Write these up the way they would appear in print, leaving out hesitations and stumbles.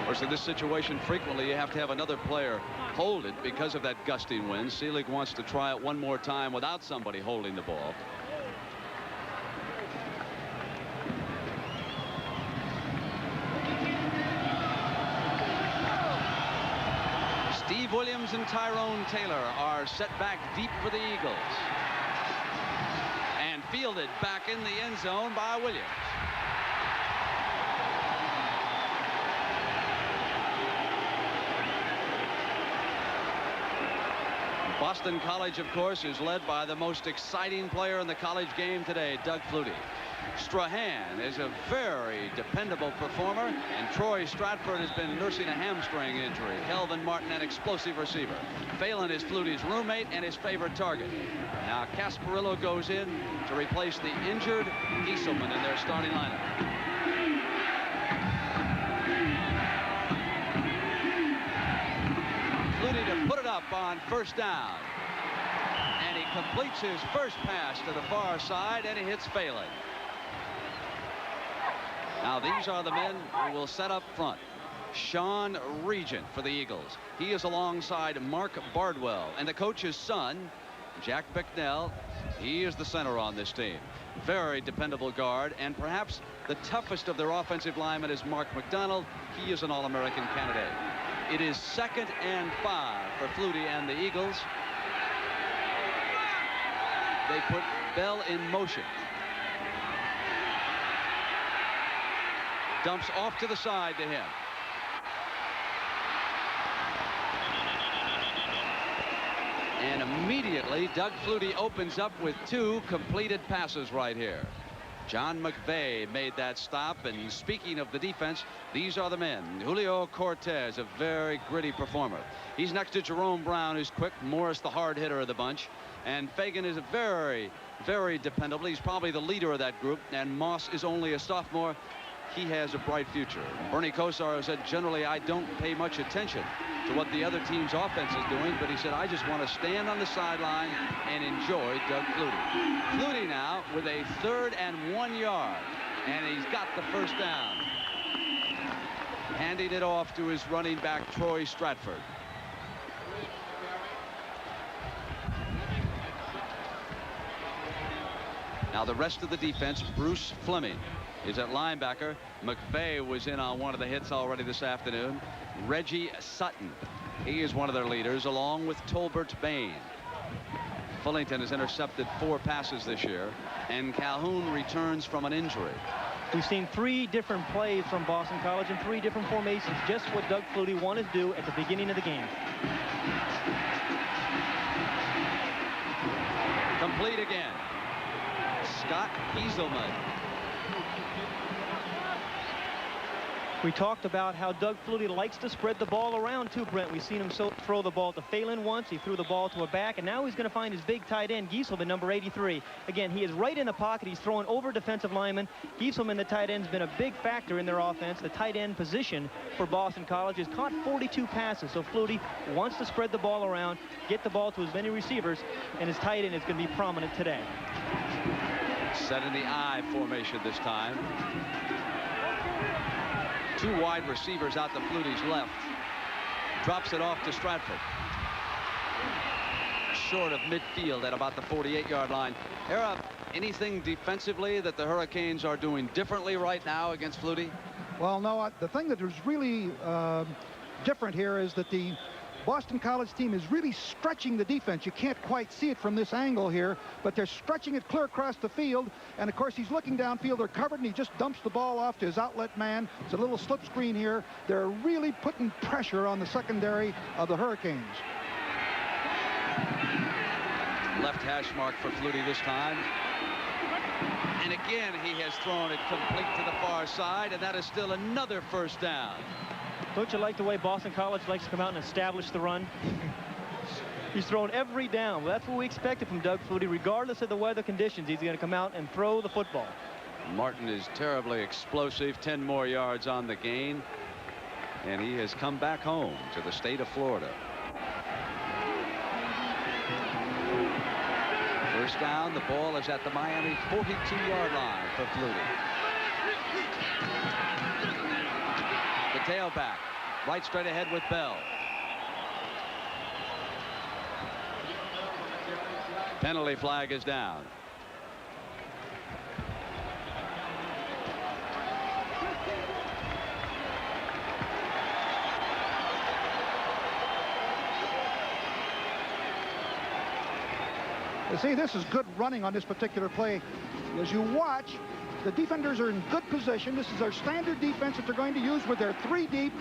course, in this situation, frequently you have to have another player hold it because of that gusting wind. Selig wants to try it one more time without somebody holding the ball. Steve Williams and Tyrone Taylor are set back deep for the Eagles. And fielded back in the end zone by Williams. Boston College, of course, is led by the most exciting player in the college game today, Doug Flutie. Strahan is a very dependable performer, and Troy Stratford has been nursing a hamstring injury. Kelvin Martin, an explosive receiver. Phelan is Flutie's roommate and his favorite target. Now Casparillo goes in to replace the injured Gieselman in their starting lineup. Flutie to put it up on first down. And he completes his first pass to the far side, and he hits Phelan. Now these are the men who will set up front. Sean Regent for the Eagles. He is alongside Mark Bardwell, and the coach's son, Jack Bicknell. He is the center on this team. Very dependable guard, and perhaps the toughest of their offensive linemen is Mark McDonald. He is an All-American candidate. It is 2nd and 5 for Flutie and the Eagles. They put Bell in motion. Dumps off to the side to him. And immediately Doug Flutie opens up with 2 completed passes right here. John McVeigh made that stop, and speaking of the defense, these are the men. Julio Cortez, a very gritty performer. He's next to Jerome Brown, who's quick. Morris, the hard hitter of the bunch. And Fagan is a very, very dependable. He's probably the leader of that group. And Moss is only a sophomore. He has a bright future. Bernie Kosar said, generally, I don't pay much attention to what the other team's offense is doing, but he said, I just want to stand on the sideline and enjoy Doug Flutie. Flutie now with a 3rd and 1 yard, and he's got the first down. Handing it off to his running back, Troy Stratford. Now the rest of the defense, Bruce Fleming is at linebacker. McVeigh was in on one of the hits already this afternoon. Reggie Sutton, he is one of their leaders, along with Tolbert Bain. Fullington has intercepted 4 passes this year, and Calhoun returns from an injury. We've seen 3 different plays from Boston College in 3 different formations, just what Doug Flutie wanted to do at the beginning of the game. Complete again. Scott Gieselman. We talked about how Doug Flutie likes to spread the ball around too, Brent. We've seen him throw the ball to Phelan once. He threw the ball to a back, and now he's going to find his big tight end, Gieselman, number 83. Again, he is right in the pocket. He's throwing over defensive linemen. Gieselman, the tight end, has been a big factor in their offense. The tight end position for Boston College has caught 42 passes. So Flutie wants to spread the ball around, get the ball to as many receivers, and his tight end is going to be prominent today. Set in the I formation this time. 2 wide receivers out to Flutie's left. Drops it off to Stratford. Short of midfield at about the 48-yard line. Era, anything defensively that the Hurricanes are doing differently right now against Flutie? Well, no, the thing that is really different here is that the Boston College team is really stretching the defense. You can't quite see it from this angle here, but they're stretching it clear across the field. And of course, he's looking downfield. They're covered, and he just dumps the ball off to his outlet man. It's a little slip screen here. They're really putting pressure on the secondary of the Hurricanes. Left hash mark for Flutie this time. And again, he has thrown it complete to the far side, and that is still another first down. Don't you like the way Boston College likes to come out and establish the run? He's thrown every down. Well, that's what we expected from Doug Flutie. Regardless of the weather conditions, he's going to come out and throw the football. Martin is terribly explosive. 10 more yards on the gain. And he has come back home to the state of Florida. First down. The ball is at the Miami 42-yard line for Flutie. The tailback Right straight ahead with Bell. Penalty flag is down. You see, this is good running on this particular play. As you watch, the defenders are in good position. This is their standard defense that they're going to use with their 3 deep.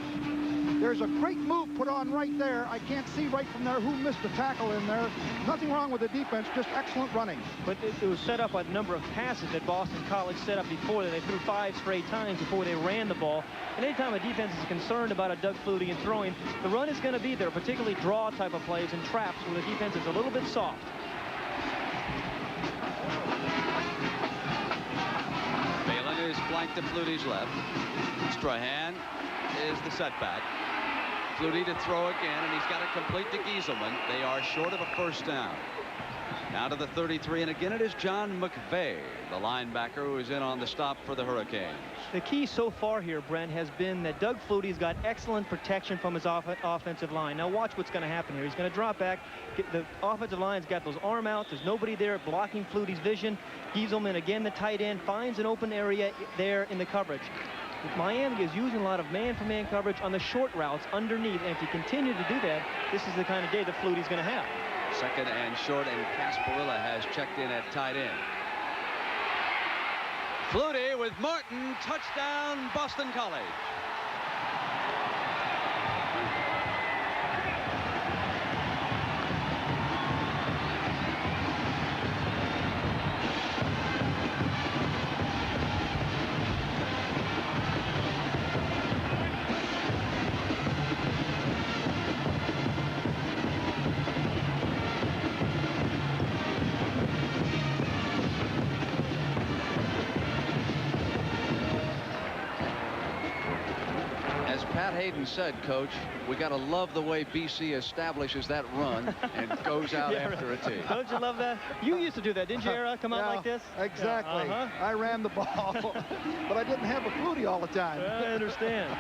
There's a great move put on right there. I can't see right from there who missed the tackle in there. Nothing wrong with the defense, just excellent running. But it was set up by the number of passes that Boston College set up before that. They threw 5 straight times before they ran the ball. And anytime a defense is concerned about a Doug Flutie and throwing, the run is going to be there, particularly draw type of plays and traps where the defense is a little bit soft. Phelan is flanked to Flutie's left. Strahan is the setback. Flutie to throw again, and he's got to complete to Gieselman. They are short of a first down. Now to the 33, and again it is John McVay, the linebacker, who is in on the stop for the Hurricanes. The key so far here, Brent, has been that Doug Flutie's got excellent protection from his offensive line. Now watch what's going to happen here. He's going to drop back. The offensive line's got those arm outs. There's nobody there blocking Flutie's vision. Gieselman, again, the tight end, finds an open area there in the coverage. Miami is using a lot of man-for-man coverage on the short routes underneath, and if you continue to do that, this is the kind of day that Flutie's going to have. Second and short, and Casparilla has checked in at tight end. Flutie with Martin, touchdown, Boston College. Hayden said, Coach, we got to love the way BC establishes that run and goes out after a team. Don't you love that? You used to do that, didn't you, Era? Come out like this? Exactly. I ran the ball, but I didn't have a Flutie all the time. I understand.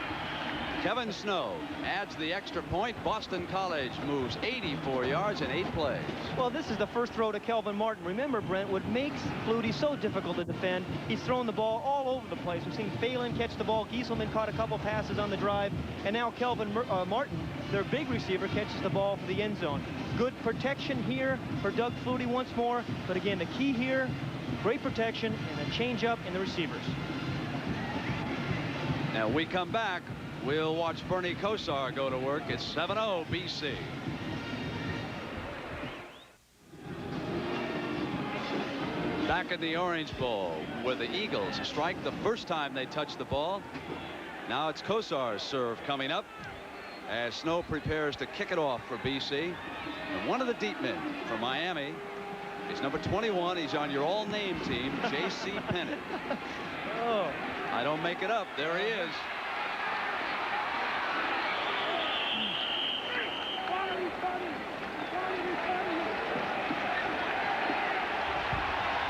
Kevin Snow adds the extra point. Boston College moves 84 yards in 8 plays. Well, this is the first throw to Kelvin Martin. Remember, Brent, what makes Flutie so difficult to defend, he's throwing the ball all over the place. We've seen Phelan catch the ball. Gieselman caught a couple passes on the drive. And now Kelvin Martin, their big receiver, catches the ball for the end zone. Good protection here for Doug Flutie once more. But again, the key here, great protection and a change-up in the receivers. Now we come back. We'll watch Bernie Kosar go to work. It's 7-0 BC. Back in the Orange Bowl, where the Eagles strike the first time they touch the ball. Now it's Kosar's serve coming up as Snow prepares to kick it off for BC. And one of the deep men for Miami is number 21. He's on your all-name team, J.C. Pennant. Oh. I don't make it up. There he is.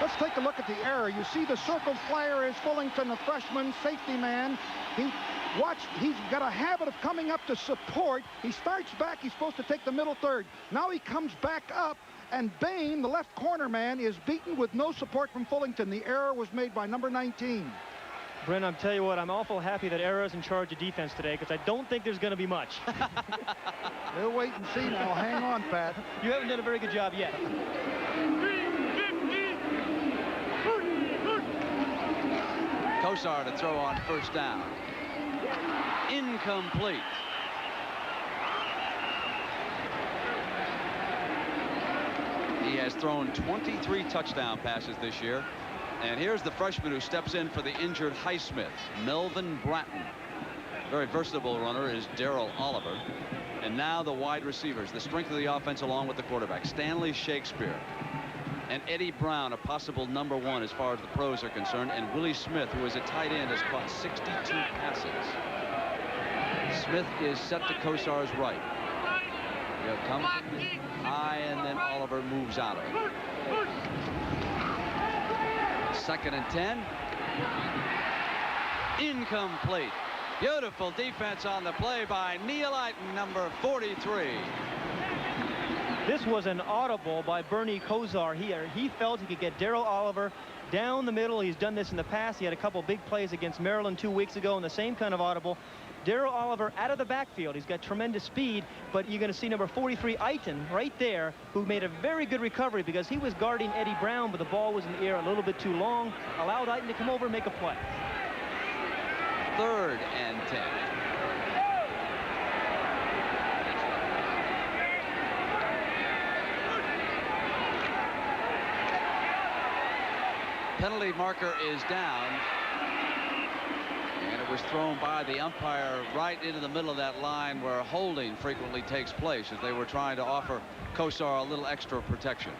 Let's take a look at the error. You see the circled flyer is Fullington, the freshman safety man. He's got a habit of coming up to support. He starts back. He's supposed to take the middle third. Now he comes back up, and Bain, the left corner man, is beaten with no support from Fullington. The error was made by number 19. Brent, I'm tell you what, I'm awful happy that Era's in charge of defense today, because I don't think there's going to be much. We'll wait and see now. Hang on, Pat. You haven't done a very good job yet. Kosar to throw on first down. Incomplete. He has thrown 23 touchdown passes this year. And here's the freshman who steps in for the injured Highsmith, Melvin Bratton. Very versatile runner is Darrell Oliver. And now the wide receivers, the strength of the offense along with the quarterback, Stanley Shakespeare. And Eddie Brown, a possible number 1 as far as the pros are concerned. And Willie Smith, who is a tight end, has caught 62 passes. Smith is set to Kosar's right. Here comes high, and then Oliver moves out of it. 2nd and 10. Incomplete. Beautiful defense on the play by Neil Eiton, number 43. This was an audible by Bernie Kosar here. He felt he could get Darrell Oliver down the middle. He's done this in the past. He had a couple big plays against Maryland 2 weeks ago in the same kind of audible. Darrell Oliver out of the backfield. He's got tremendous speed, but you're going to see number 43, Eiton, right there, who made a very good recovery because he was guarding Eddie Brown, but the ball was in the air a little bit too long. Allowed Eiton to come over and make a play. 3rd and 10. Penalty marker is down. And it was thrown by the umpire right into the middle of that line where holding frequently takes place as they were trying to offer Kosar a little extra protection.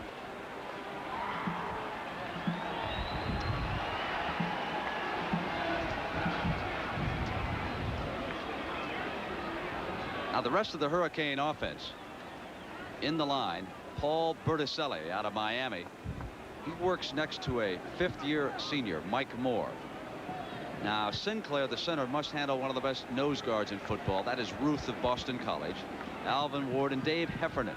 Now the rest of the Hurricane offense in the line, Paul Berticelli out of Miami. He works next to a 5th-year senior, Mike Moore. Now Sinclair, the center, must handle one of the best nose guards in football. That is Ruth of Boston College. Alvin Ward and Dave Heffernan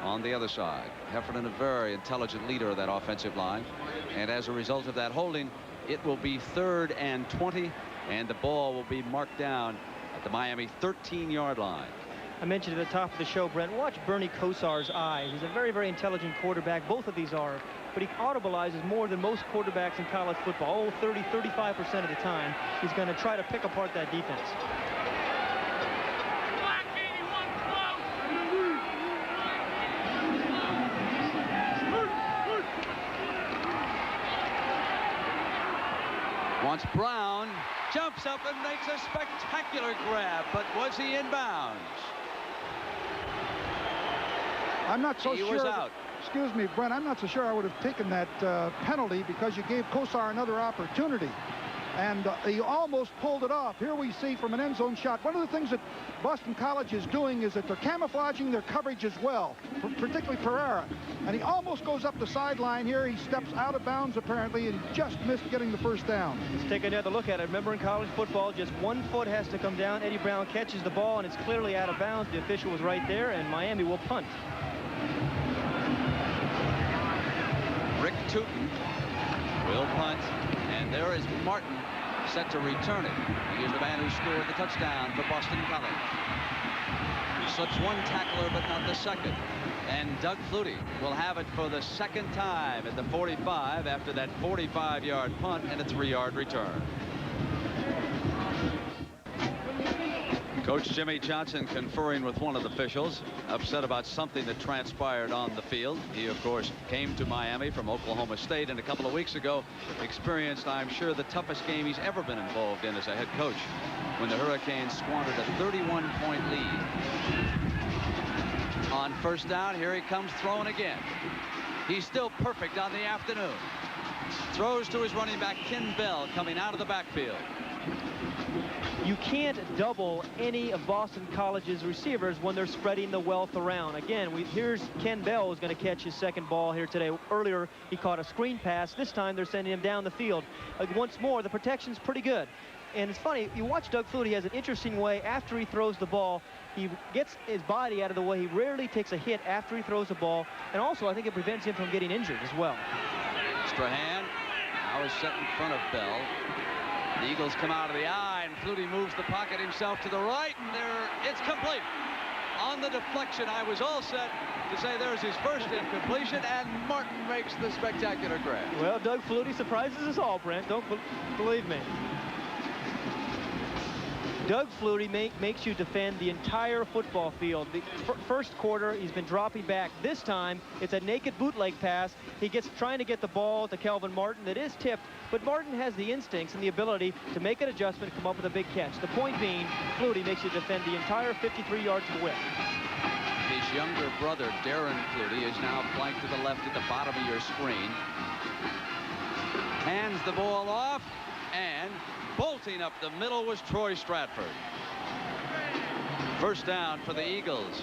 on the other side. Heffernan, a very intelligent leader of that offensive line. And as a result of that holding, it will be 3rd and 20, and the ball will be marked down at the Miami 13-yard line. I mentioned at the top of the show, Brent, watch Bernie Kosar's eye. He's a very, very intelligent quarterback. Both of these are. But he audibilizes more than most quarterbacks in college football. 35% of the time. He's going to try to pick apart that defense. Once Brown jumps up and makes a spectacular grab, but was he in bounds? I'm not so sure. He was out. Excuse me, Brent, I'm not so sure I would have taken that penalty because you gave Kosar another opportunity. And he almost pulled it off. Here we see from an end zone shot. One of the things that Boston College is doing is that they're camouflaging their coverage as well, particularly Pereira. And he almost goes up the sideline here. He steps out of bounds, apparently, and he just missed getting the first down. Let's take another look at it. Remember, in college football, just 1 foot has to come down. Eddie Brown catches the ball, and it's clearly out of bounds. The official was right there, and Miami will punt. Rick Tootin will punt, and there is Martin set to return it. He is the man who scored the touchdown for Boston College. He slips 1 tackler, but not the second. And Doug Flutie will have it for the 2nd time at the 45 after that 45-yard punt and a 3-yard return. Coach Jimmy Johnson conferring with one of the officials, upset about something that transpired on the field. He, of course, came to Miami from Oklahoma State, and a couple of weeks ago experienced, I'm sure, the toughest game he's ever been involved in as a head coach when the Hurricanes squandered a 31-point lead. On 1st down, here he comes throwing again. He's still perfect on the afternoon. Throws to his running back, Ken Bell, coming out of the backfield. You can't double any of Boston College's receivers when they're spreading the wealth around. Again, here's Ken Bell who's going to catch his 2nd ball here today. Earlier, he caught a screen pass. This time, they're sending him down the field. Once more, the protection's pretty good. And it's funny, you watch Doug Flutie, he has an interesting way after he throws the ball. He gets his body out of the way. He rarely takes a hit after he throws the ball. And also, I think it prevents him from getting injured as well. Strahan now is set in front of Bell. The Eagles come out of the eye, and Flutie moves the pocket himself to the right, and it's complete. On the deflection, I was all set to say there's his first incompletion, and Martin makes the spectacular grab. Well, Doug Flutie surprises us all, Brent. Don't believe me. Doug Flutie makes you defend the entire football field. The first quarter, he's been dropping back. This time, it's a naked bootleg pass. He gets trying to get the ball to Kelvin Martin that is tipped, but Martin has the instincts and the ability to make an adjustment and come up with a big catch. The point being, Flutie makes you defend the entire 53 yards of width. His younger brother, Darren Flutie, is now flanked to the left at the bottom of your screen. Hands the ball off, and bolting up the middle was Troy Stratford. 1st down for the Eagles.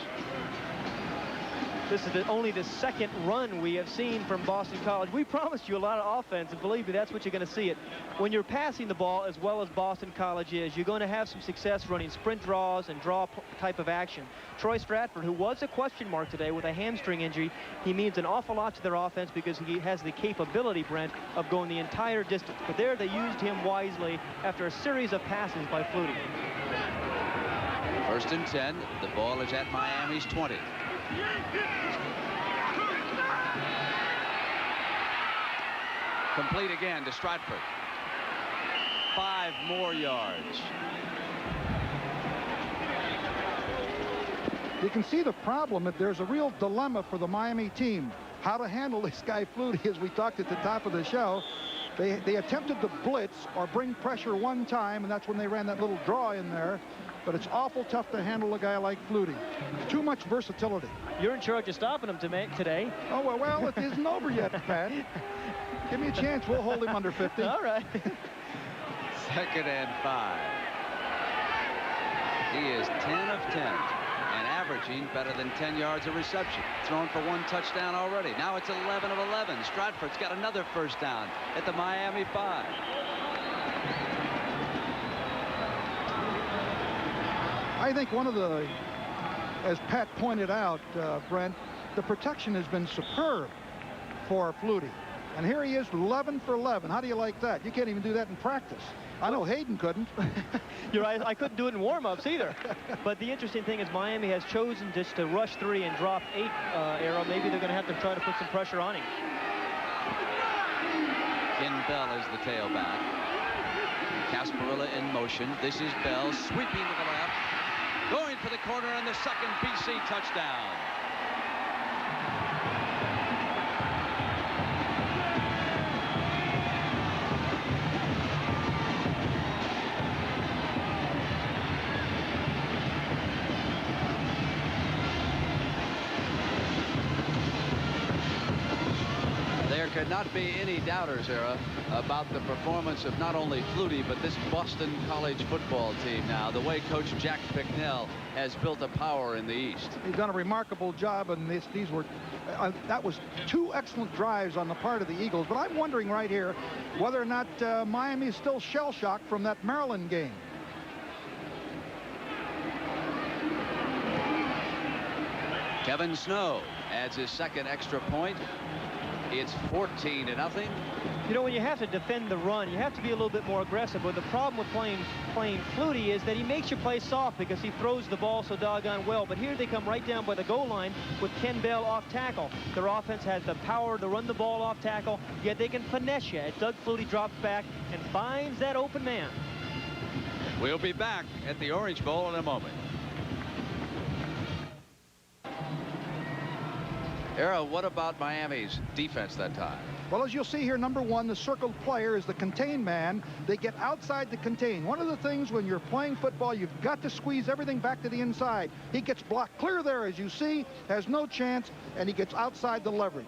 This is only the second run we have seen from Boston College. We promised you a lot of offense, and believe me, that's what you're going to see it. When you're passing the ball as well as Boston College is, you're going to have some success running sprint draws and draw type of action. Troy Stratford, who was a question mark today with a hamstring injury, he means an awful lot to their offense because he has the capability, Brent, of going the entire distance. But there they used him wisely after a series of passes by Flutie. 1st and 10. The ball is at Miami's 20. Complete again to Stratford. 5 more yards. You can see the problem that there's a real dilemma for the Miami team. How to handle this guy Flutie, as we talked at the top of the show. They attempted to blitz or bring pressure one time, and that's when they ran that little draw in there. But it's awful tough to handle a guy like Flutie. Too much versatility. You're in charge of stopping him today. Oh, well, it isn't over yet, Pat. Give me a chance. We'll hold him under 50. All right. 2nd and 5. He is 10 of 10 and averaging better than 10 yards of reception. Thrown for 1 touchdown already. Now it's 11 of 11. Stratford's got another first down at the Miami 5. I think one of the, as Pat pointed out, Brent, the protection has been superb for Flutie. And here he is, 11 for 11. How do you like that? You can't even do that in practice. I know Hayden couldn't. You're right. I couldn't do it in warm-ups either. But the interesting thing is Miami has chosen just to rush 3 and drop 8, Arrow. Maybe they're going to have to try to put some pressure on him. Ken Bell is the tailback. Casparilla in motion. This is Bell sweeping to the left. Going for the corner and the second BC touchdown. There could not be any doubters, Era, about the performance of not only Flutie, but this Boston College football team now. The way Coach Jack Bicknell has built a power in the East. He's done a remarkable job, and these were that was 2 excellent drives on the part of the Eagles. But I'm wondering right here whether or not Miami is still shell-shocked from that Maryland game. Kevin Snow adds his 2nd extra point. It's 14-0. You know, when you have to defend the run, you have to be a little bit more aggressive. But the problem with playing Flutie is that he makes you play soft because he throws the ball so doggone well. But here they come right down by the goal line with Ken Bell off tackle. Their offense has the power to run the ball off tackle, yet they can finesse you as Doug Flutie drops back and finds that open man. We'll be back at the Orange Bowl in a moment. Era, what about Miami's defense that time? Well, as you'll see here, number 1, the circled player is the contain man. They get outside the contain. One of the things when you're playing football, you've got to squeeze everything back to the inside. He gets blocked clear there, as you see, has no chance, and he gets outside the leverage.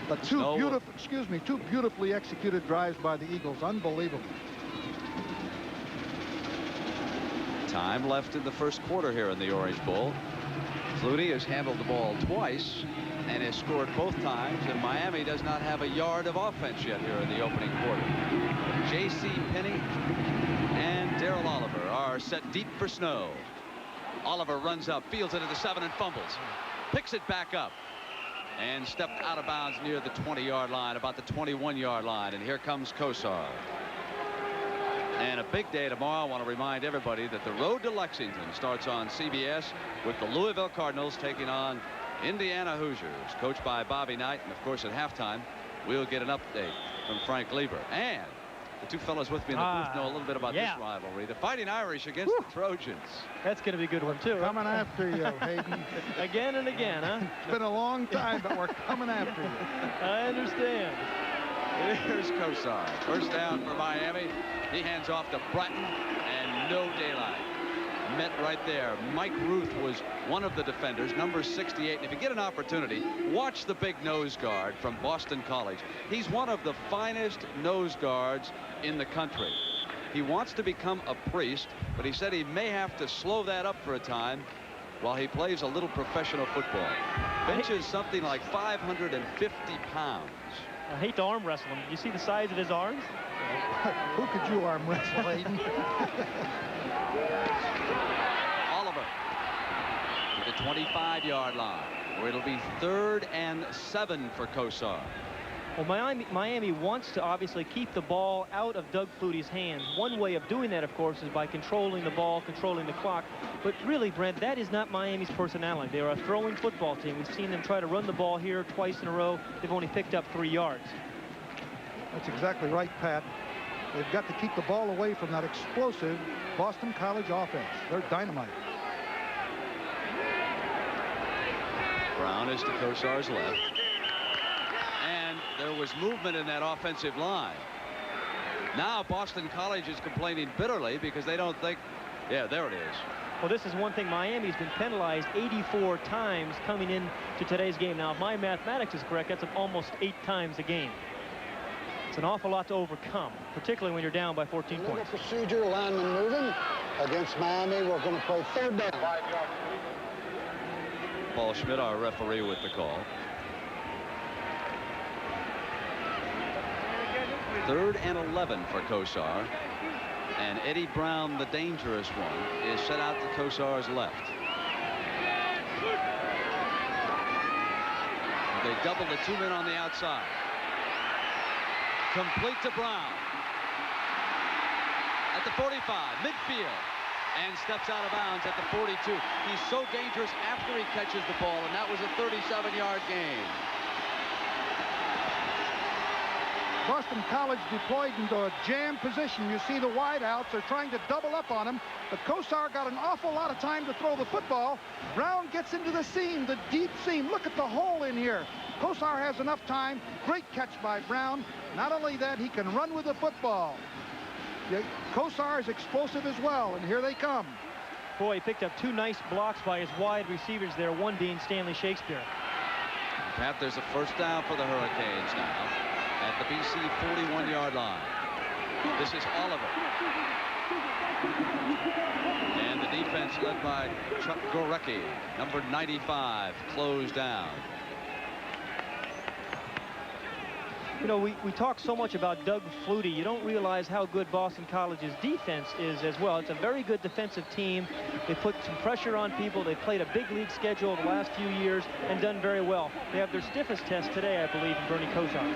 But two beautifully executed drives by the Eagles. Unbelievable. Time left in the first quarter here in the Orange Bowl. Flutie has handled the ball twice and has scored both times, and Miami does not have a yard of offense yet here in the opening quarter. J.C. Penney and Darrell Oliver are set deep for Snow. Oliver runs up, fields it at the 7 and fumbles. Picks it back up and stepped out of bounds near the 20-yard line, about the 21-yard line. And here comes Kosar. And a big day tomorrow. I want to remind everybody that the road to Lexington starts on CBS with the Louisville Cardinals taking on Indiana Hoosiers, coached by Bobby Knight. And of course, at halftime, we'll get an update from Frank Lieber. And the 2 fellows with me in the booth know a little bit about this rivalry. The Fighting Irish against the Trojans. That's going to be a good one, too. Coming after you, Hayden. Again and again, huh? It's been a long time, but we're coming after you. I understand. Here's Kosar. First down for Miami. He hands off to Bratton, and no daylight. Met right there. Mike Ruth was one of the defenders, number 68. And if you get an opportunity, watch the big nose guard from Boston College. He's one of the finest nose guards in the country. He wants to become a priest, but he said he may have to slow that up for a time while he plays a little professional football. Benches something like 550 pounds. I hate to arm wrestle him. You see the size of his arms? Who could you arm wrestle, Hayden? Oliver to the 25-yard line, where it'll be 3rd and 7 for Kosar. Well, Miami wants to obviously keep the ball out of Doug Flutie's hands. One way of doing that, of course, is by controlling the ball, controlling the clock. But really, Brent, that is not Miami's personality. They are a throwing football team. We've seen them try to run the ball here twice in a row. They've only picked up 3 yards. That's exactly right, Pat. They've got to keep the ball away from that explosive Boston College offense. They're dynamite. Brown is to Kosar's left. And there was movement in that offensive line. Now Boston College is complaining bitterly because they don't think, yeah, there it is. Well, this is one thing. Miami's been penalized 84 times coming in to today's game. Now, if my mathematics is correct, that's almost 8 times a game. It's an awful lot to overcome, particularly when you're down by 14 points. Procedure, lineman moving against Miami. We're going to play 3rd down. Paul Schmidt, our referee, with the call. 3rd and 11 for Kosar. And Eddie Brown, the dangerous one, is set out to Kosar's left. They double the 2 men on the outside. Complete to Brown. At the 45, midfield. And steps out of bounds at the 42. He's so dangerous after he catches the ball, and that was a 37-yard gain. Boston College deployed into a jam position. You see the wideouts are trying to double up on him, but Kosar got an awful lot of time to throw the football. Brown gets into the seam, the deep seam. Look at the hole in here. Kosar has enough time. Great catch by Brown. Not only that, he can run with the football. Kosar is explosive as well, and here they come. Boy, he picked up 2 nice blocks by his wide receivers there, one being Stanley Shakespeare. Pat, there's a 1st down for the Hurricanes now at the BC 41-yard line. This is Oliver. And the defense led by Chuck Gorecki, number 95, closed down. You know, we talk so much about Doug Flutie. You don't realize how good Boston College's defense is as well. It's a very good defensive team. They put some pressure on people. They've played a big league schedule the last few years and done very well. They have their stiffest test today, I believe, in Bernie Kosar.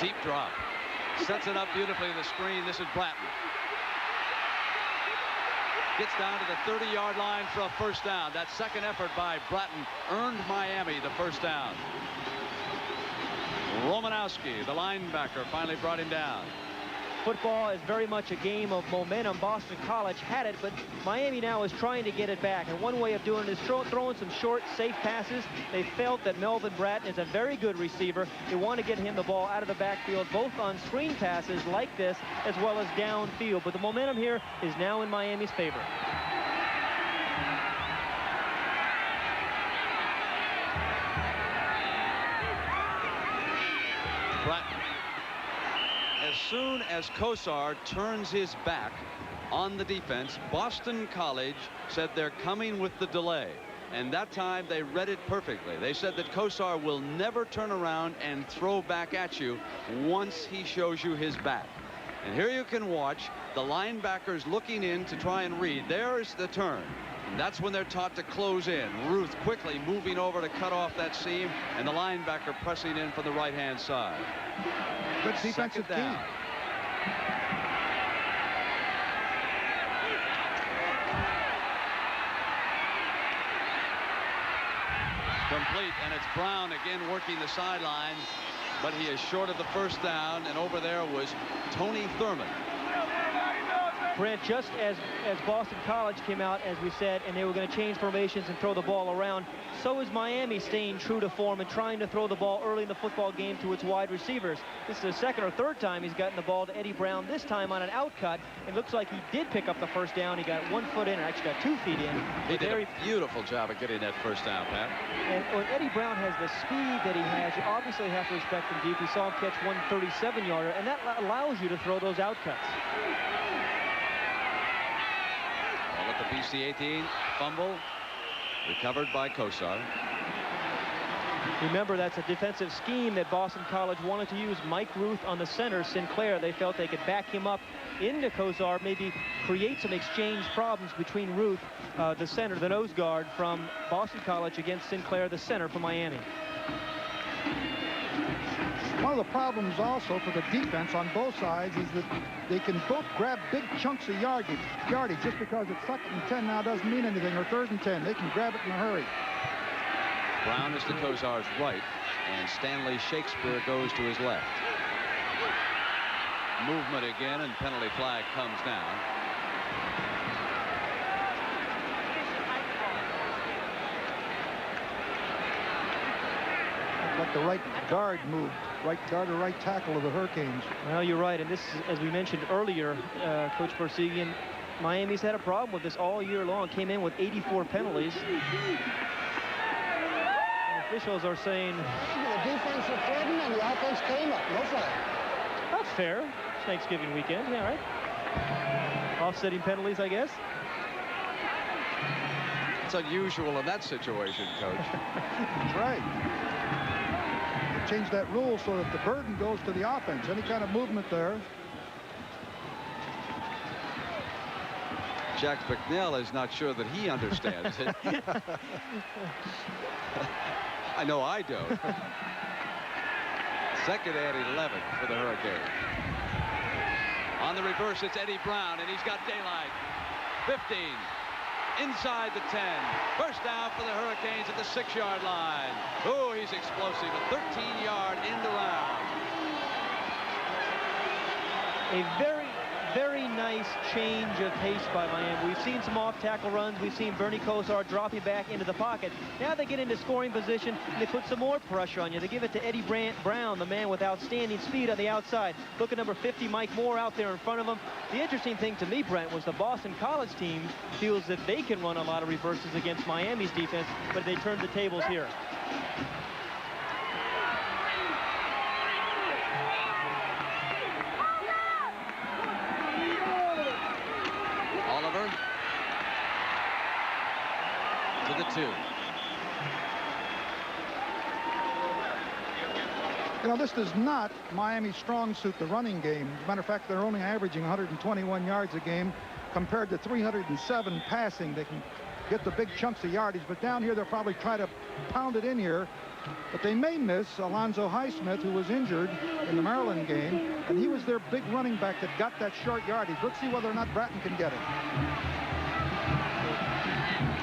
Deep drop. Sets it up beautifully to the screen. This is Bratton. Gets down to the 30-yard line for a 1st down. That 2nd effort by Bratton earned Miami the 1st down. Romanowski, the linebacker, finally brought him down. Football is very much a game of momentum. Boston College had it, but Miami now is trying to get it back. And one way of doing it is throwing some short, safe passes. They felt that Melvin Bratton is a very good receiver. They want to get him the ball out of the backfield, both on screen passes like this, as well as downfield. But the momentum here is now in Miami's favor. Bratton. As soon as Kosar turns his back on the defense, Boston College said they're coming with the delay. And that time they read it perfectly. They said that Kosar will never turn around and throw back at you once he shows you his back. And here you can watch the linebackers looking in to try and read. There's the turn. And that's when they're taught to close in. Ruth quickly moving over to cut off that seam, and the linebacker pressing in from the right-hand side. Good defensive team. Complete, and it's Brown again working the sideline, but he is short of the 1st down, and over there was Tony Thurman. Brent, just as Boston College came out, as we said, and they were going to change formations and throw the ball around, so is Miami staying true to form and trying to throw the ball early in the football game to its wide receivers. This is the second or third time he's gotten the ball to Eddie Brown, this time on an out cut. It looks like he did pick up the first down. He got 1 foot in, or actually got 2 feet in. He did a beautiful job of getting that first down, Pat. And when Eddie Brown has the speed that he has, you obviously have to respect him deep. We saw him catch 137-yarder, and that allows you to throw those out cuts. Ball at the BC 18, fumble, recovered by Kosar. Remember, that's a defensive scheme that Boston College wanted to use. Mike Ruth on the center, Sinclair. They felt they could back him up into Kosar, maybe create some exchange problems between Ruth, the center, the nose guard from Boston College, against Sinclair, the center from Miami. One of the problems also for the defense on both sides is that they can both grab big chunks of yardage. Just because it's 2nd and 10 now doesn't mean anything, or 3rd and 10. They can grab it in a hurry. Brown is to Kosar's right, and Stanley Shakespeare goes to his left. Movement again, and penalty flag comes down. Like the right guard moved. Right guard or right tackle of the Hurricanes. Well, you're right, and this, as we mentioned earlier, Coach Bersigian, Miami's had a problem with this all year long. Came in with 84 penalties. Officials are saying The defense was threatened and the offense came up. No flag. that's fair. It's Thanksgiving weekend, yeah, right? Offsetting penalties, I guess. It's unusual in that situation, Coach. That's right. Change that rule so that the burden goes to the offense. Any kind of movement there. Jack McNeil is not sure that he understands it. I know I don't. 2nd and 11 for the Hurricanes. On the reverse, it's Eddie Brown, and he's got daylight. 15. Inside the 10. First down for the Hurricanes at the 6-yard line. Oh, he's explosive. A 13-yard end around. A very, very nice change of pace by Miami. We've seen some off-tackle runs. We've seen Bernie Kosar dropping back into the pocket. Now they get into scoring position, and they put some more pressure on you. They give it to Eddie Brown, the man with outstanding speed on the outside. Look at number 50, Mike Moore, out there in front of him. The interesting thing to me, Brent, was the Boston College team feels that they can run a lot of reverses against Miami's defense, but they turned the tables here. To the 2. You know, this is not Miami's strong suit, the running game. As a matter of fact, they're only averaging 121 yards a game compared to 307 passing. They can get the big chunks of yardage, but down here they'll probably try to pound it in here. But they may miss Alonzo Highsmith, who was injured in the Maryland game, and he was their big running back that got that short yardage. Let's see whether or not Bratton can get it.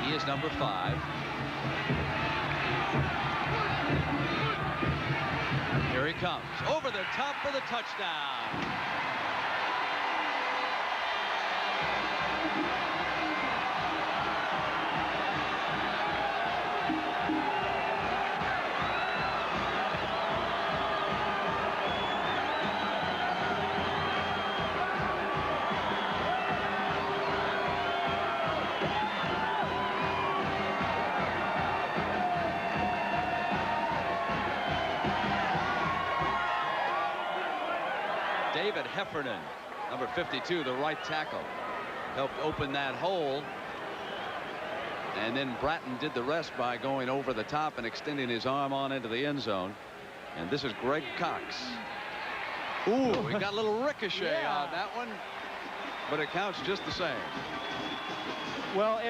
He is number 5. Here he comes. Over the top for the touchdown. David Heffernan, number 52, the right tackle, helped open that hole. And then Bratton did the rest by going over the top and extending his arm on into the end zone. And this is Greg Cox. Ooh, we got a little ricochet on that one, but it counts just the same. Well,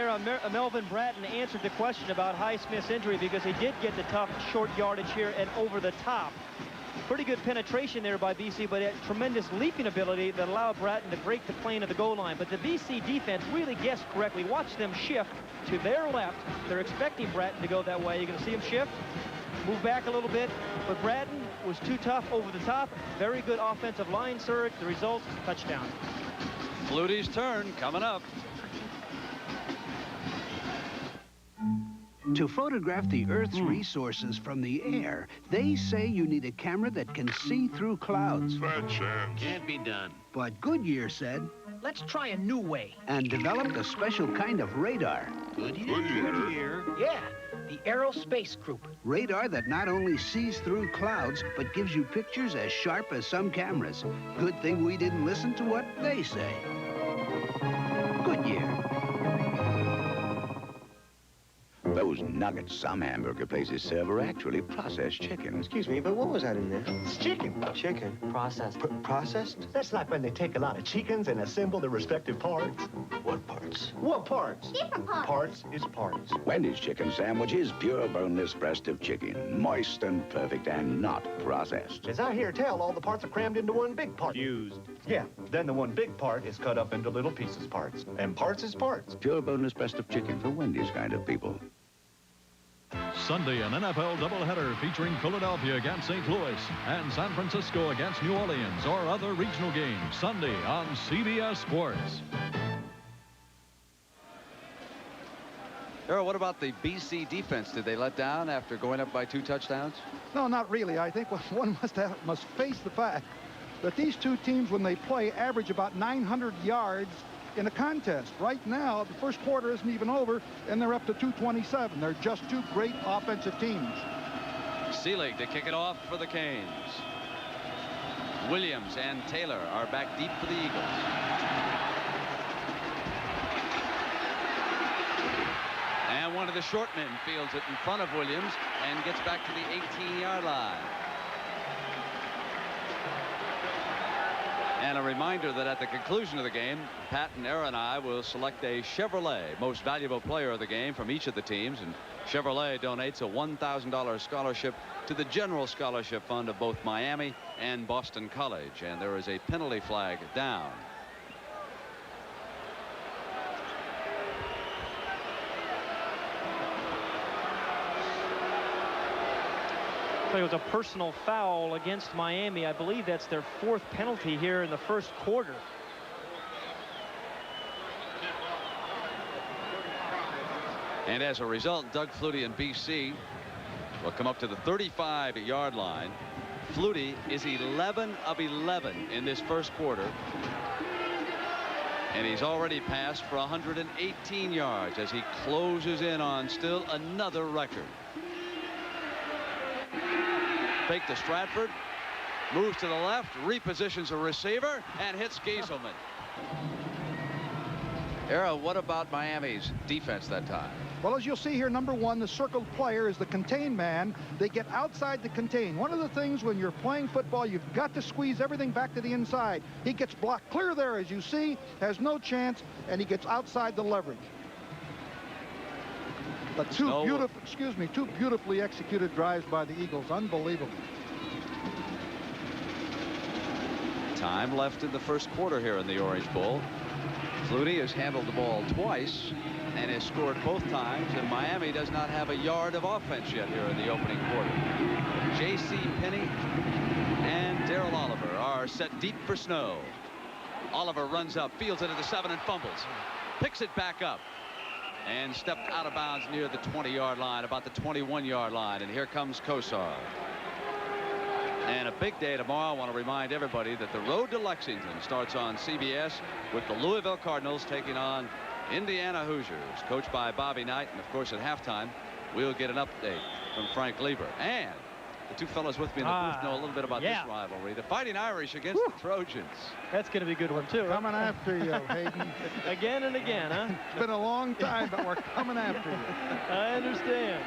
Melvin Bratton answered the question about Highsmith's injury because he did get the tough short yardage here and over the top. Pretty good penetration there by BC, but a tremendous leaping ability that allowed Bratton to break the plane of the goal line. But the BC defense really guessed correctly. Watch them shift to their left. They're expecting Bratton to go that way. You're going to see him shift, move back a little bit. But Bratton was too tough over the top. Very good offensive line surge. The result, touchdown. Flutie's turn coming up. To photograph the Earth's resources from the air, they say you need a camera that can see through clouds. Bad chance. Can't be done. But Goodyear said, let's try a new way. and developed a special kind of radar. Goodyear. Yeah, the Aerospace Group. Radar that not only sees through clouds, but gives you pictures as sharp as some cameras. Good thing we didn't listen to what they say. Goodyear. Those nuggets some hamburger places serve are actually processed chicken. Excuse me, but what was that in there? It's chicken. Chicken. Processed. Processed? That's like when they take a lot of chickens and assemble the respective parts. What parts? What parts? Different parts. Parts is parts. Wendy's chicken sandwich is pure boneless breast of chicken, moist and perfect and not processed. As I hear tell, all the parts are crammed into one big part. Used. Yeah, then the one big part is cut up into little pieces parts. And parts is parts. Pure boneless breast of chicken for Wendy's kind of people. Sunday, an NFL doubleheader featuring Philadelphia against St. Louis and San Francisco against New Orleans or other regional games Sunday on CBS Sports. Earl, what about the BC defense? Did they let down after going up by 2 touchdowns? No, not really. I think one must face the fact that these two teams, when they play, average about 900 yards in a contest. Right now, the first quarter isn't even over, and they're up to 227. They're just two great offensive teams. Seelig to kick it off for the Canes. Williams and Taylor are back deep for the Eagles. And one of the short men fields it in front of Williams and gets back to the 18-yard line. And a reminder that at the conclusion of the game, Pat and Aaron and I will select a Chevrolet most valuable player of the game from each of the teams. And Chevrolet donates a $1,000 scholarship to the general scholarship fund of both Miami and Boston College. And there is a penalty flag down. It was a personal foul against Miami. I believe that's their 4th penalty here in the first quarter. And as a result, Doug Flutie and BC will come up to the 35-yard line. Flutie is 11 of 11 in this first quarter. And he's already passed for 118 yards as he closes in on still another record. Fake to Stratford, moves to the left, repositions a receiver, and hits Gieselman. Era, what about Miami's defense that time? Well, as you'll see here, number one, the circled player is the contain man. They get outside the contain. One of the things when you're playing football, you've got to squeeze everything back to the inside. He gets blocked clear there, as you see, has no chance, and he gets outside the leverage. But two beautifully executed drives by the Eagles. Unbelievable. Time left in the first quarter here in the Orange Bowl. Flutie has handled the ball twice and has scored both times, and Miami does not have a yard of offense yet here in the opening quarter. J.C. Penney and Darrell Oliver are set deep for Snow. Oliver runs up, fields it at the 7 and fumbles. Picks it back up. And stepped out of bounds near the 20-yard line, about the 21-yard line. And here comes Kosar. And a big day tomorrow. I want to remind everybody that the road to Lexington starts on CBS with the Louisville Cardinals taking on Indiana Hoosiers, coached by Bobby Knight. And, of course, at halftime, we'll get an update from Frank Lieber. And the two fellows with me in the booth know a little bit about this rivalry. The Fighting Irish against the Trojans. That's going to be a good one, too. Coming after you, Hayden. Again and again, huh? It's been a long time, but we're coming after you. I understand.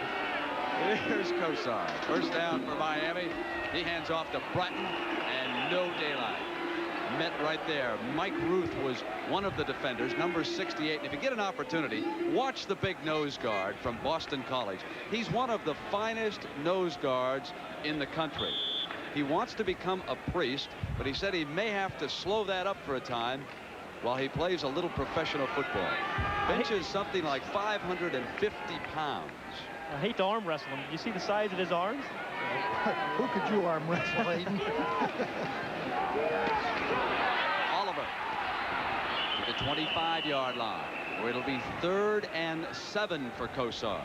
Here's Kosar. First down for Miami. He hands off to Bratton, and no daylight. Met right there. Mike Ruth was one of the defenders, number 68. And if you get an opportunity, watch the big nose guard from Boston College. He's one of the finest nose guards in the country. He wants to become a priest, but he said he may have to slow that up for a time while he plays a little professional football. Benches something like 550 pounds. I hate to arm wrestle him. You see the size of his arms? Who could you arm wrestle, Hayden? Oliver 25-yard line, where it'll be 3rd and 7 for Kosar.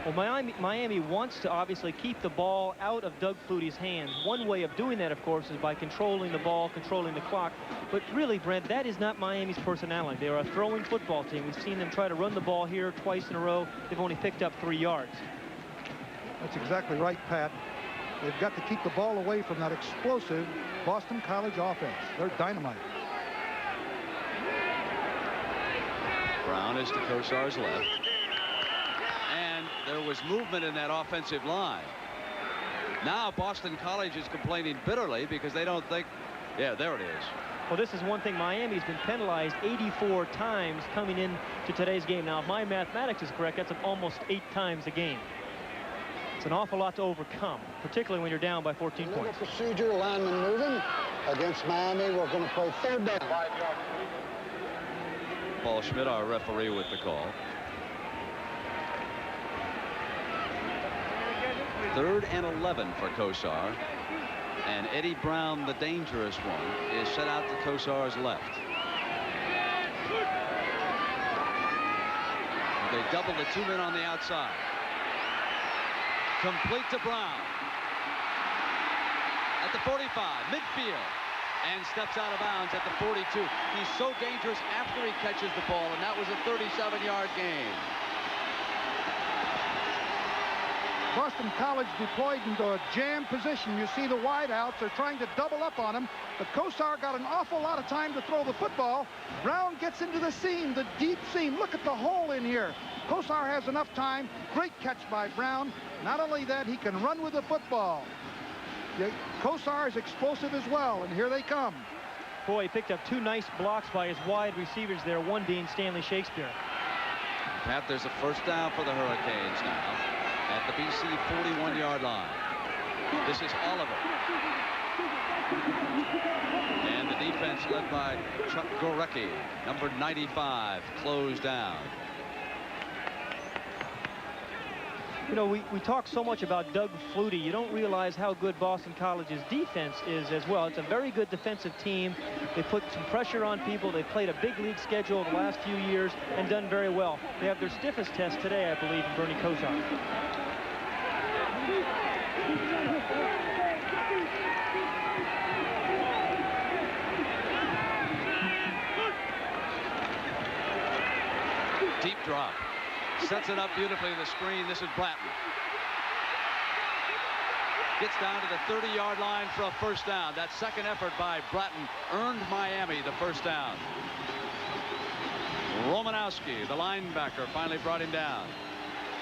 Well, Miami wants to obviously keep the ball out of Doug Flutie's hands. One way of doing that, of course, is by controlling the ball, controlling the clock. But really, Brent, that is not Miami's personality. They are a throwing football team. We've seen them try to run the ball here twice in a row. They've only picked up 3 yards. That's exactly right, Pat. They've got to keep the ball away from that explosive Boston College offense. They're dynamite. Brown is to Kosar's left. And there was movement in that offensive line. Now Boston College is complaining bitterly because they don't think, yeah, there it is. Well, this is one thing. Miami's been penalized 84 times coming in to today's game. Now, if my mathematics is correct, that's almost 8 times a game. It's an awful lot to overcome, particularly when you're down by 14 points. Procedure, lineman moving. Against Miami, we're going to play 3rd down. Paul Schmidt, our referee, with the call. 3rd and 11 for Kosar. And Eddie Brown, the dangerous one, is set out to Kosar's left. They double the 2 men on the outside. Complete to Brown. At the 45, midfield. And steps out of bounds at the 42. He's so dangerous after he catches the ball, and that was a 37-yard gain. Boston College deployed into a jam position. You see the wideouts are trying to double up on him, but Kosar got an awful lot of time to throw the football. Brown gets into the seam, the deep seam. Look at the hole in here. Kosar has enough time. Great catch by Brown. Not only that, he can run with the football. Kosar is explosive as well, and here they come. Boy, he picked up 2 nice blocks by his wide receivers there, one being Stanley Shakespeare. Pat, there's a 1st down for the Hurricanes now at the BC 41-yard line. This is Oliver. And the defense led by Chuck Gorecki, number 95, closed down. You know, we talk so much about Doug Flutie. You don't realize how good Boston College's defense is as well. It's a very good defensive team. They put some pressure on people. They played a big league schedule the last few years and done very well. They have their stiffest test today, I believe, in Bernie Kosar. Deep drop. Sets it up beautifully to the screen. This is Bratton. Gets down to the 30-yard line for a 1st down. That second effort by Bratton earned Miami the 1st down. Romanowski, the linebacker, finally brought him down.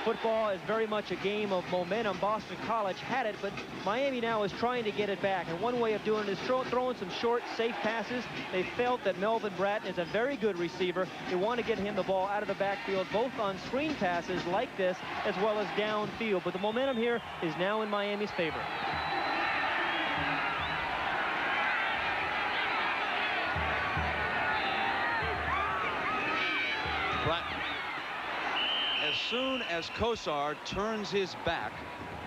Football is very much a game of momentum. Boston College had it, but Miami now is trying to get it back. And one way of doing it is throwing some short, safe passes. They felt that Melvin Bratton is a very good receiver. They want to get him the ball out of the backfield, both on screen passes like this, as well as downfield. But the momentum here is now in Miami's favor. Bratton. As soon as Kosar turns his back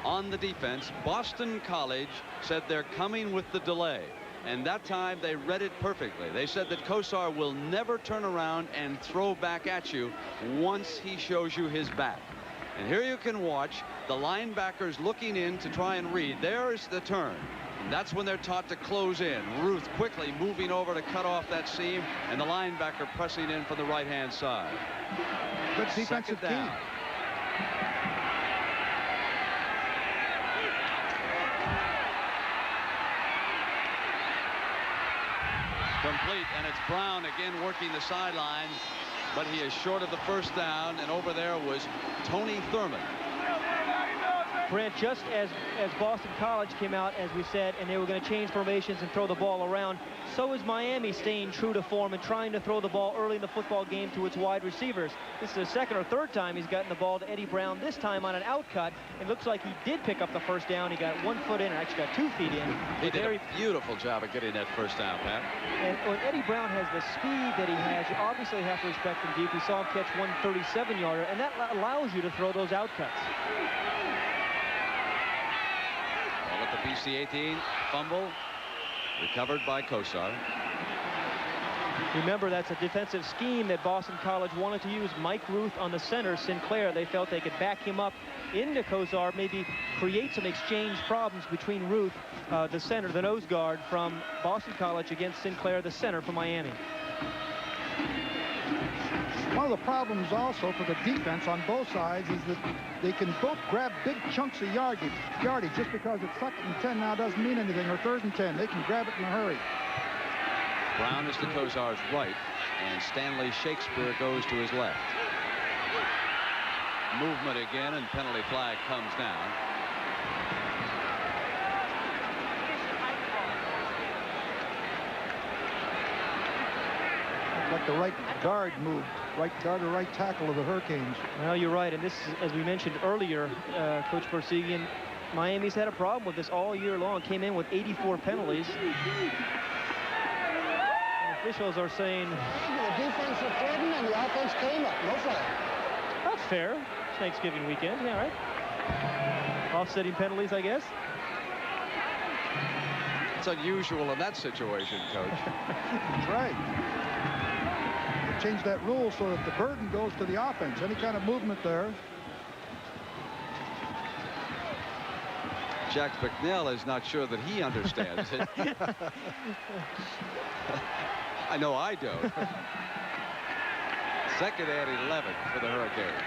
on the defense, Boston College said they're coming with the delay. And that time they read it perfectly. They said that Kosar will never turn around and throw back at you once he shows you his back. And here you can watch the linebackers looking in to try and read. There's the turn. And that's when they're taught to close in. Ruth quickly moving over to cut off that seam, and the linebacker pressing in from the right-hand side. Good defensive key. Complete, and it's Brown again working the sideline, but he is short of the 1st down, and over there was Tony Thurman. Brent, just as Boston College came out, as we said, and they were going to change formations and throw the ball around, so is Miami staying true to form and trying to throw the ball early in the football game to its wide receivers. This is the 2nd or 3rd time he's gotten the ball to Eddie Brown, this time on an outcut. It looks like he did pick up the 1st down. He got 1 foot in, or actually got 2 feet in. He did a beautiful job of getting that 1st down, Pat. And when Eddie Brown has the speed that he has, you obviously have to respect him deep. We saw him catch 137-yarder, and that allows you to throw those outcuts. At the BC 18, fumble, recovered by Kosar. Remember, that's a defensive scheme that Boston College wanted to use. Mike Ruth on the center, Sinclair. They felt they could back him up into Kozar, maybe create some exchange problems between Ruth, the center, the nose guard from Boston College, against Sinclair, the center for Miami. One of the problems also for the defense on both sides is that they can both grab big chunks of yardage. Just because it's 2nd and 10 now doesn't mean anything, or 3rd and 10. They can grab it in a hurry. Brown is to Kozar's right, and Stanley Shakespeare goes to his left. Movement again, and penalty flag comes down. Like the right guard moved. Right guard or right tackle of the Hurricanes. Well, you're right, and this is, as we mentioned earlier, Coach Bersigian, Miami's had a problem with this all year long. Came in with 84 penalties. Officials are saying the defense was threatened and the offense came up. No flag. That's fair. It's Thanksgiving weekend. Yeah, right. Offsetting penalties, I guess. It's unusual in that situation, Coach. That's right. They changed that rule so that the burden goes to the offense. Any kind of movement there. Jack McNeil is not sure that he understands it. I know I don't. 2nd and 11 for the Hurricanes.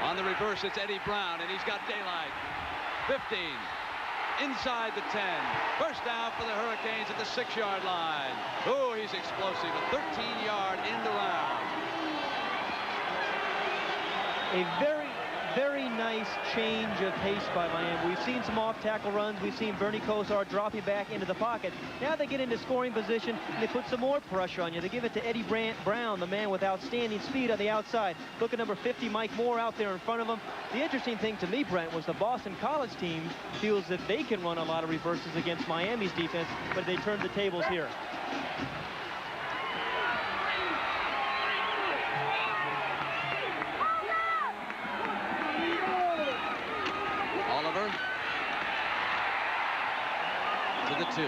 On the reverse, it's Eddie Brown, and he's got daylight. 15. Inside the 10. First down for the Hurricanes at the 6-yard line. Oh, he's explosive. A 13-yard end around. A very, very nice change of pace by Miami. We've seen some off-tackle runs. We've seen Bernie Kosar dropping back into the pocket. Now they get into scoring position, and they put some more pressure on you. They give it to Eddie Brown, the man with outstanding speed on the outside. Look at number 50, Mike Moore, out there in front of him. The interesting thing to me, Brent, was the Boston College team feels that they can run a lot of reverses against Miami's defense, but they turned the tables here. To the 2.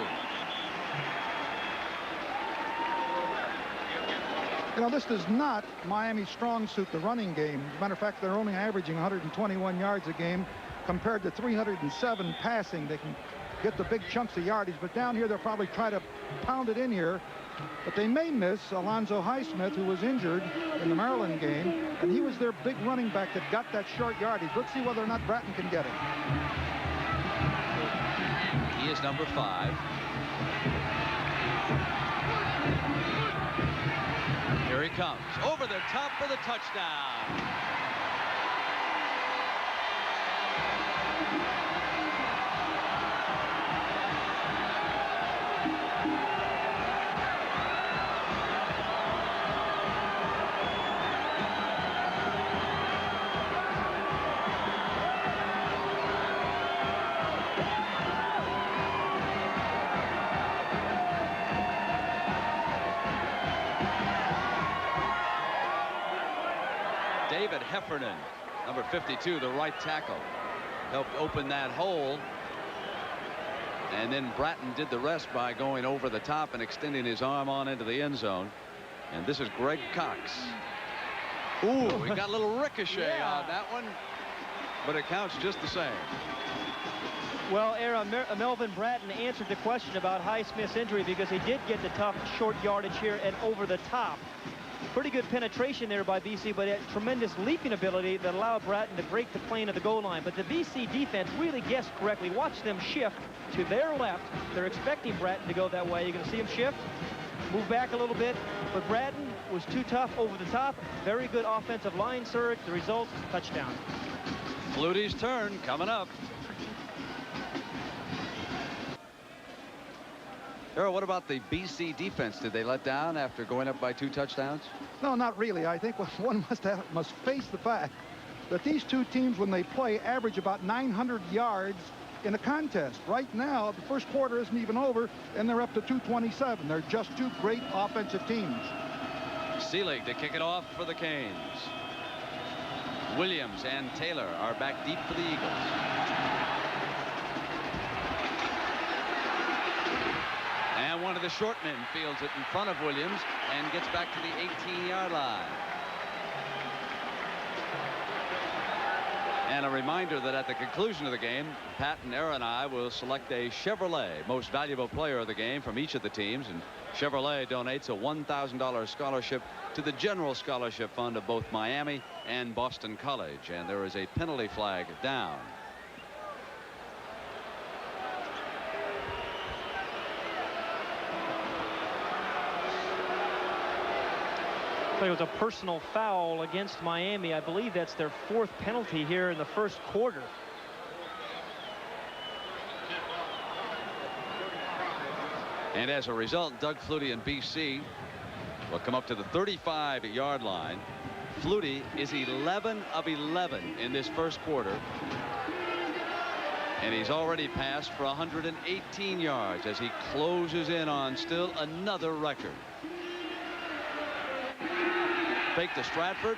You know, this is not Miami's strong suit, the running game. As a matter of fact, they're only averaging 121 yards a game compared to 307 passing. They can get the big chunks of yardage, but down here they'll probably try to pound it in here. But they may miss Alonzo Highsmith, who was injured in the Maryland game, and he was their big running back that got that short yardage. Let's see whether or not Bratton can get it. He is number 5. Here he comes. Over the top for the touchdown. David Heffernan, number 52, the right tackle, helped open that hole. And then Bratton did the rest by going over the top and extending his arm on into the end zone. And this is Greg Cox. Ooh, we got a little ricochet on that one, but it counts just the same. Well, Melvin Bratton answered the question about Highsmith's injury because he did get the tough short yardage here and over the top. Pretty good penetration there by BC, but a tremendous leaping ability that allowed Bratton to break the plane of the goal line. But the BC defense really guessed correctly. Watch them shift to their left. They're expecting Bratton to go that way. You're going to see him shift, move back a little bit. But Bratton was too tough over the top. Very good offensive line surge. The result, touchdown. Flutie's turn coming up. Earl, what about the BC defense? Did they let down after going up by 2 touchdowns? No, not really. I think one must face the fact that these two teams, when they play, average about 900 yards in a contest. Right now, the first quarter isn't even over, and they're up to 227. They're just two great offensive teams. Seelig to kick it off for the Canes. Williams and Taylor are back deep for the Eagles. And one of the short men fields it in front of Williams and gets back to the 18-yard line. And a reminder that at the conclusion of the game, Pat and Aaron and I will select a Chevrolet Most Valuable Player of the game from each of the teams. And Chevrolet donates a $1,000 scholarship to the General Scholarship Fund of both Miami and Boston College. And there is a penalty flag down. It was a personal foul against Miami. I believe that's their 4th penalty here in the first quarter. And as a result, Doug Flutie and BC will come up to the 35-yard line. Flutie is 11 of 11 in this first quarter. And he's already passed for 118 yards as he closes in on still another record. Fake to Stratford,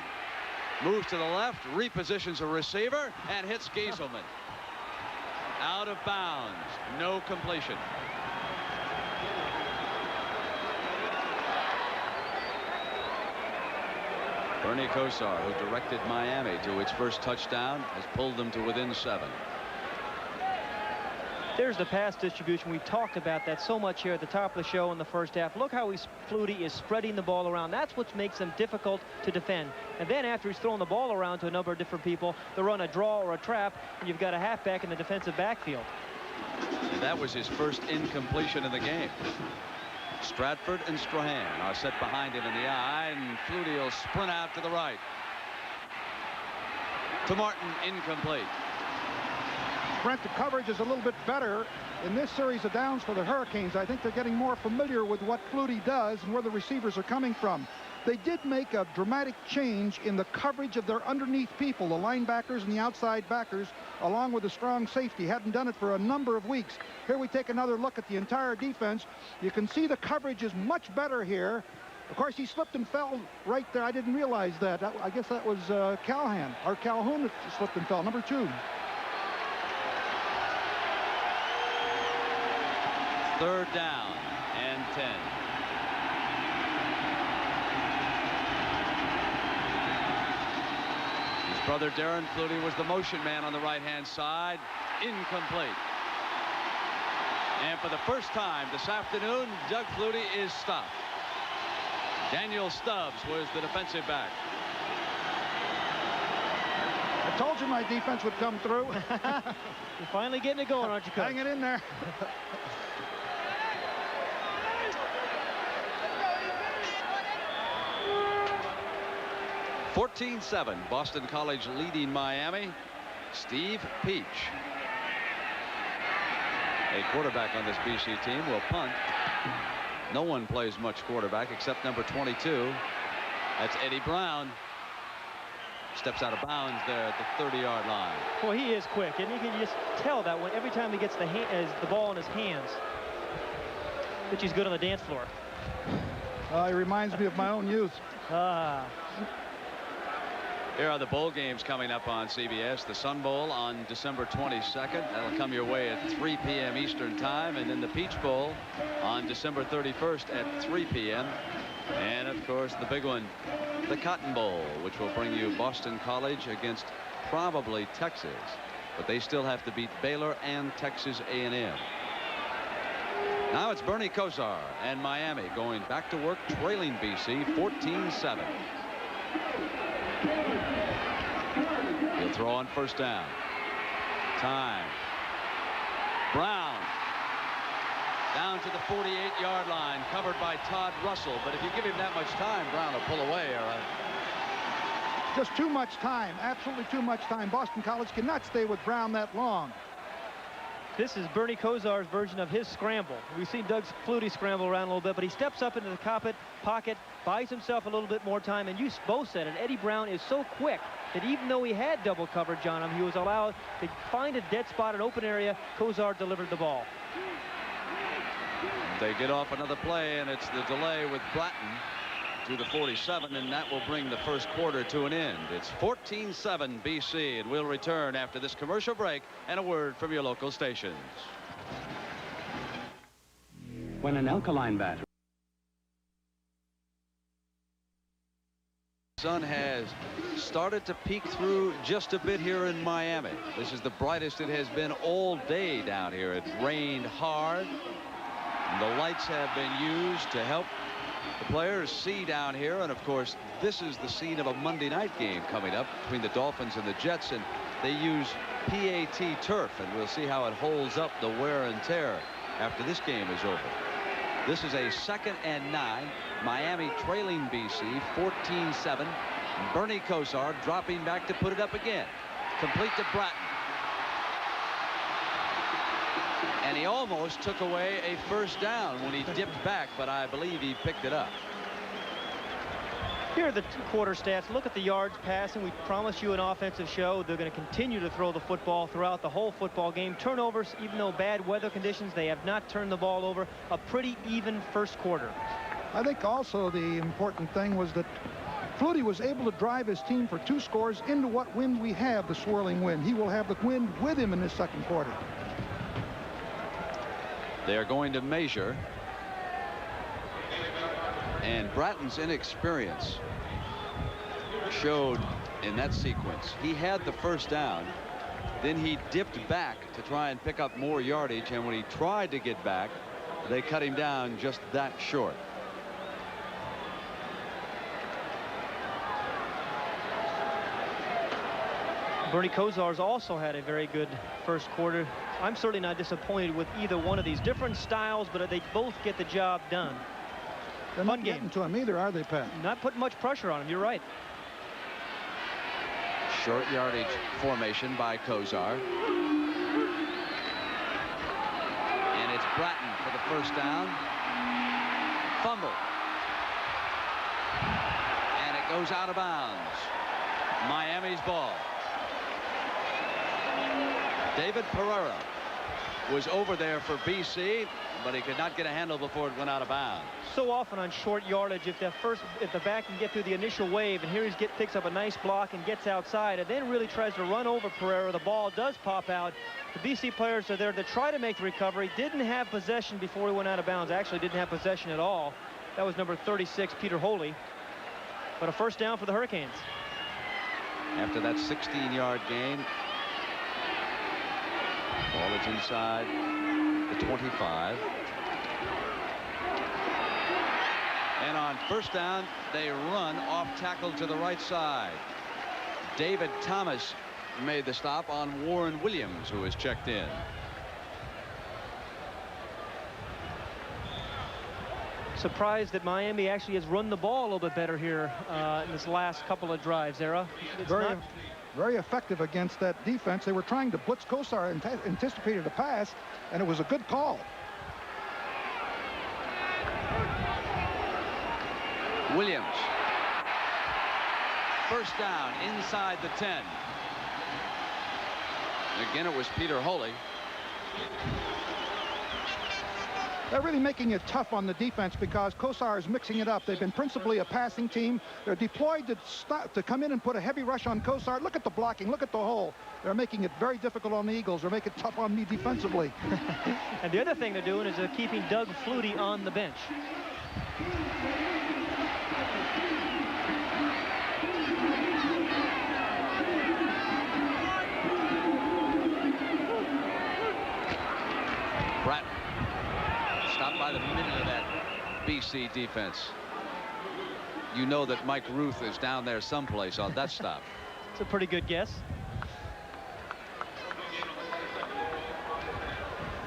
moves to the left, repositions a receiver, and hits Gieselman. Out of bounds, no completion. Bernie Kosar, who directed Miami to its first touchdown, has pulled them to within 7. There's the pass distribution. We talked about that so much here at the top of the show in the first half. Look how Flutie is spreading the ball around. That's what makes him difficult to defend. And then after he's thrown the ball around to a number of different people, they run a draw or a trap, and you've got a halfback in the defensive backfield. And that was his first incompletion in the game. Stratford and Strahan are set behind him in the eye, and Flutie will sprint out to the right. To Martin, incomplete. Brent, the coverage is a little bit better in this series of downs for the Hurricanes. I think they're getting more familiar with what Flutie does and where the receivers are coming from. They did make a dramatic change in the coverage of their underneath people, the linebackers and the outside backers, along with the strong safety. Hadn't done it for a number of weeks. Here we take another look at the entire defense. You can see the coverage is much better here. Of course, he slipped and fell right there. I didn't realize that. I guess that was Calhoun that slipped and fell, number 2. Third down and 10. His brother Darren Flutie was the motion man on the right-hand side. Incomplete. And for the first time this afternoon, Doug Flutie is stopped. Daniel Stubbs was the defensive back. I told you my defense would come through. You're finally getting it going, aren't you, Coach? Hang it in there. 14-7, Boston College leading Miami. Steve Peach, a quarterback on this BC team, will punt. No one plays much quarterback except number 22. That's Eddie Brown. Steps out of bounds there at the 30-yard line. Well, he is quick, and you can just tell that when every time he gets the ball in his hands, that he's good on the dance floor. He reminds me of my own youth. Here are the bowl games coming up on CBS. The Sun Bowl on December 22nd. That'll come your way at 3 p.m. Eastern Time. And then the Peach Bowl on December 31st at 3 p.m. And, of course, the big one, the Cotton Bowl, which will bring you Boston College against probably Texas. But they still have to beat Baylor and Texas A&M. Now it's Bernie Kosar and Miami going back to work, trailing BC 14-7. He'll throw on first down. Time. Brown down to the 48-yard line, covered by Todd Russell. But if you give him that much time, Brown will pull away. All right. Just too much time. Absolutely too much time. Boston College cannot stay with Brown that long. This is Bernie Kosar's version of his scramble. We've seen Doug Flutie scramble around a little bit, but he steps up into the pocket, buys himself a little bit more time, and you both said it. Eddie Brown is so quick that even though he had double coverage on him, he was allowed to find a dead spot, an open area. Kosar delivered the ball. They get off another play, and it's the delay with Bratton to the 47, and that will bring the first quarter to an end. It's 14-7 BC, and we'll return after this commercial break and a word from your local stations. When an alkaline battery... Sun has started to peek through just a bit here in Miami. This is the brightest it has been all day down here. It rained hard. And the lights have been used to help the players see down here. And of course, this is the scene of a Monday night game coming up between the Dolphins and the Jets. And they use PAT turf, and we'll see how it holds up the wear and tear after this game is over. This is a 2nd and 9. Miami trailing BC 14-7. Bernie Kosar dropping back to put it up again. Complete to Bratton. And he almost took away a first down when he dipped back, but I believe he picked it up. Here are the quarter stats. Look at the yards passing. We promised you an offensive show. They're going to continue to throw the football throughout the whole football game. Turnovers, even though bad weather conditions, they have not turned the ball over. A pretty even first quarter. I think also the important thing was that Flutie was able to drive his team for 2 scores into what wind we have, the swirling wind. He will have the wind with him in this second quarter. They're going to measure. And Bratton's inexperience showed in that sequence. He had the first down. Then he dipped back to try and pick up more yardage. And when he tried to get back, they cut him down just that short. Bernie Kosar's also had a very good first quarter. I'm certainly not disappointed with either one of these. Different styles, but they both get the job done. They're not getting to him either, are they, Pat? Not putting much pressure on him. You're right. Short yardage formation by Kosar. And it's Bratton for the first down. Fumble. And it goes out of bounds. Miami's ball. David Pereira was over there for BC, but he could not get a handle before it went out of bounds. So often on short yardage, if the back can get through the initial wave, and here he picks up a nice block and gets outside, and then really tries to run over Pereira, the ball does pop out. The BC players are there to try to make the recovery. Didn't have possession before he went out of bounds. Actually didn't have possession at all. That was number 36, Peter Holy. But a first down for the Hurricanes. After that 16-yard gain, ball is inside the 25. And on first down, they run off tackle to the right side. David Thomas made the stop on Warren Williams, who was checked in. Surprised that Miami actually has run the ball a little bit better here in this last couple of drives, Era. Very effective against that defense. They were trying to blitz Kosar and anticipated a pass, and it was a good call. Williams. First down inside the 10. Again, it was Peter Holy. They're really making it tough on the defense because Kosar is mixing it up. They've been principally a passing team. They're deployed to come in and put a heavy rush on Kosar. Look at the blocking. Look at the hole. They're making it very difficult on the Eagles. They're making it tough on me defensively. And the other thing they're doing is they're keeping Doug Flutie on the bench. Bratton stopped by the middle of that BC defense. You know that Mike Ruth is down there someplace on that stop. It's a pretty good guess.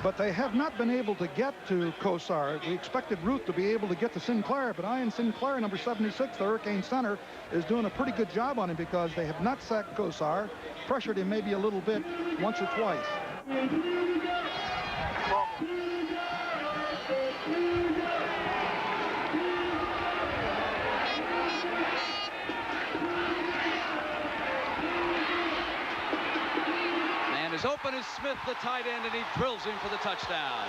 But they have not been able to get to Kosar. We expected Ruth to be able to get to Sinclair, but Ian Sinclair, number 76, the Hurricane center, is doing a pretty good job on him because they have not sacked Kosar, pressured him maybe a little bit once or twice. As open as Smith, the tight end, and he drills him for the touchdown.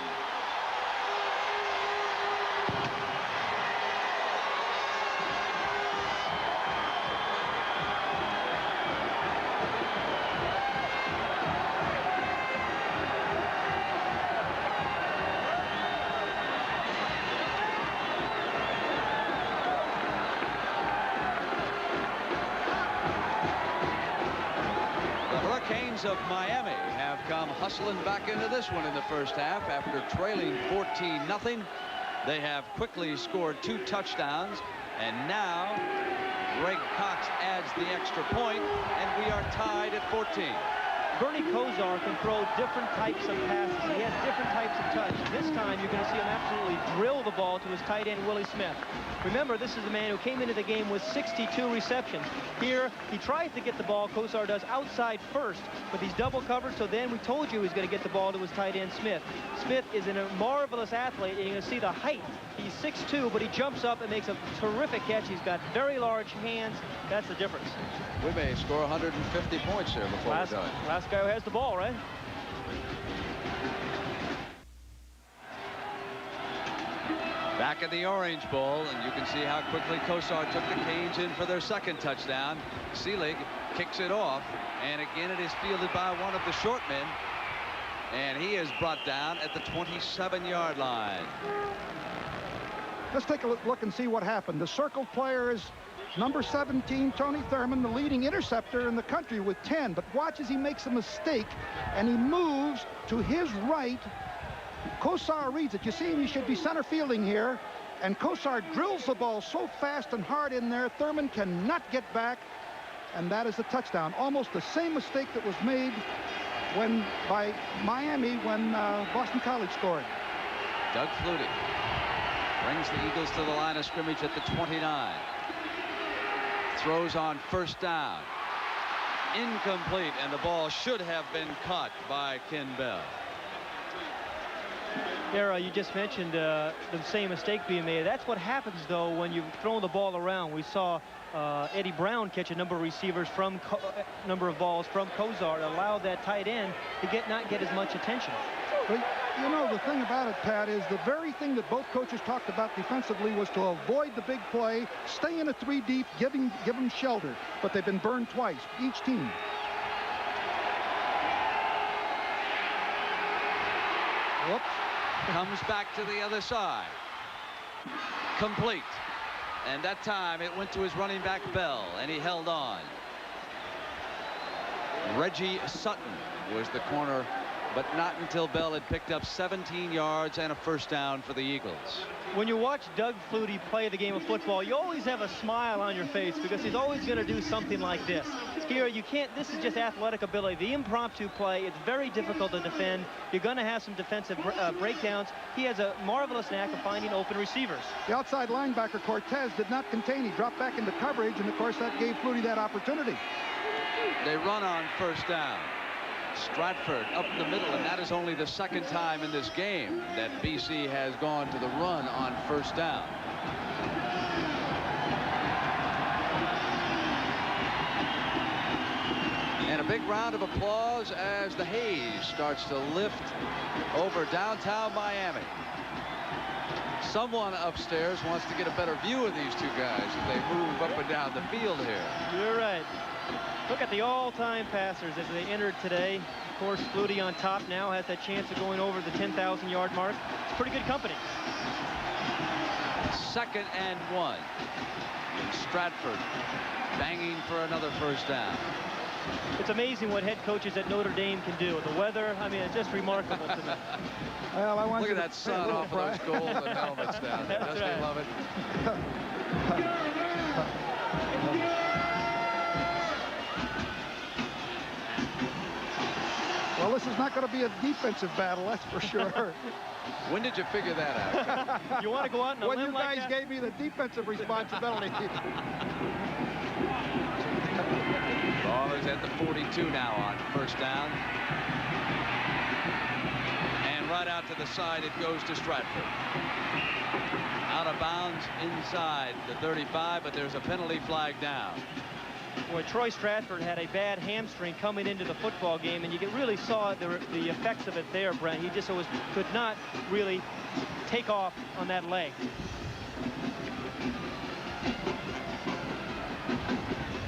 Hurricanes of Miami have come hustling back into this one in the first half after trailing 14-0. They have quickly scored 2 touchdowns, and now Greg Cox adds the extra point, and we are tied at 14. Bernie Kosar can throw different types of passes. He has different types of touch. This time you're going to see him absolutely drill the ball to his tight end, Willie Smith. Remember, this is a man who came into the game with 62 receptions. Here, he tries to get the ball, Kosar does, outside first, but he's double covered, so then we told you he was going to get the ball to his tight end, Smith. Smith is a marvelous athlete, and you're going to see the height. He's 6'2", but he jumps up and makes a terrific catch. He's got very large hands. That's the difference. We may score 150 points here before we're done. Last guy who has the ball, right? Back in the Orange Bowl, and you can see how quickly Kosar took the Canes in for their second touchdown. Seelig kicks it off, and again it is fielded by one of the short men, and he is brought down at the 27-yard line. Let's take a look and see what happened. The circled player is number 17, Tony Thurman, the leading interceptor in the country with 10. But watch as he makes a mistake, and he moves to his right. Kosar reads it. You see him, he should be center fielding here. And Kosar drills the ball so fast and hard in there, Thurman cannot get back. And that is a touchdown. Almost the same mistake that was made by Miami when Boston College scored. Doug Flutie brings the Eagles to the line of scrimmage at the 29. Throws on first down. Incomplete, and the ball should have been caught by Ken Bell. Era, you just mentioned the same mistake being made. That's what happens, though, when you throw the ball around. We saw Eddie Brown catch a number of receivers from number of balls from Kosar, allowed that tight end to not get as much attention. But, you know, the thing about it, Pat, is the very thing that both coaches talked about defensively was to avoid the big play, stay in a 3 deep, give them shelter. But they've been burned twice, each team. Whoops. Comes back to the other side. Complete. And that time it went to his running back Bell, and he held on. Reggie Sutton was the corner, but not until Bell had picked up 17 yards and a first down for the Eagles. When you watch Doug Flutie play the game of football, you always have a smile on your face because he's always going to do something like this. Here, you can't, this is just athletic ability. The impromptu play, it's very difficult to defend. You're going to have some defensive breakdowns. He has a marvelous knack of finding open receivers. The outside linebacker, Cortez, did not contain. He dropped back into coverage, and, of course, that gave Flutie that opportunity. They run on first down. Stratford up the middle, and that is only the second time in this game that BC has gone to the run on first down. And a big round of applause as the haze starts to lift over downtown Miami. Someone upstairs wants to get a better view of these two guys as they move up and down the field here. You're right. Look at the all-time passers as they entered today. Of course, Flutie on top now has that chance of going over the 10,000-yard mark. It's pretty good company. 2nd and 1. Stratford banging for another first down. It's amazing what head coaches at Notre Dame can do. The weather, I mean, it's just remarkable to me. Well, I want Look at that sun off of those golden helmets down there. Doesn't he love it? Well, this is not going to be a defensive battle, that's for sure. When did you figure that out? You want to go out and when you guys gave me the defensive responsibility. Ball is at the 42 now on first down. And right out to the side it goes to Stratford. Out of bounds inside the 35, but there's a penalty flag down. Boy, Troy Stratford had a bad hamstring coming into the football game, and you really saw the effects of it there, Brent. He just could not really take off on that leg.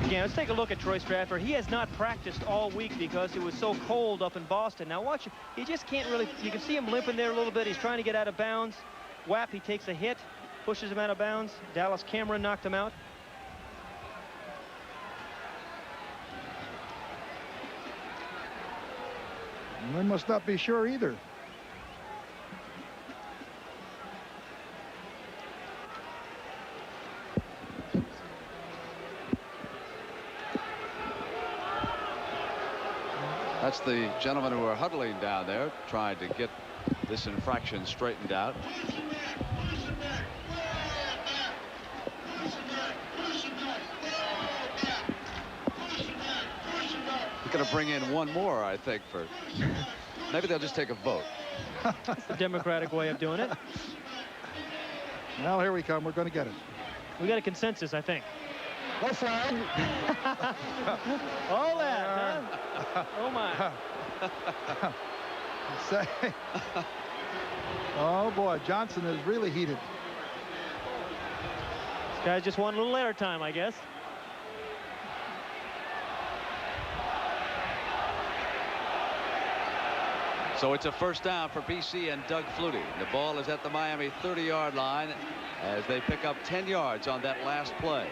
Again, let's take a look at Troy Stratford. He has not practiced all week because it was so cold up in Boston. Now watch, he just can't really, you can see him limping there a little bit. He's trying to get out of bounds. Whap, he takes a hit, pushes him out of bounds. Dallas Cameron knocked him out. And they must not be sure either. That's the gentlemen who are huddling down there trying to get this infraction straightened out. We're going to bring in one more, I think, for maybe they'll just take a vote. That's the Democratic way of doing it. Now here we come. We're going to get it. We got a consensus, I think. No flag. All that, huh? Oh, my. Say, oh, boy. Johnson is really heated. This guy just want a little air time, I guess. So it's a first down for BC and Doug Flutie. The ball is at the Miami 30-yard line as they pick up 10 yards on that last play.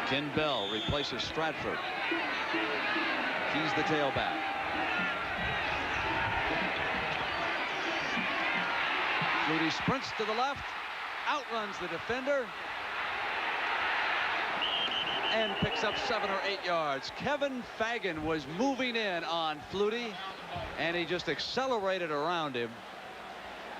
Ken Bell replaces Stratford. He's the tailback. Flutie sprints to the left, outruns the defender, and picks up 7 or 8 yards. Kevin Fagan was moving in on Flutie, and he just accelerated around him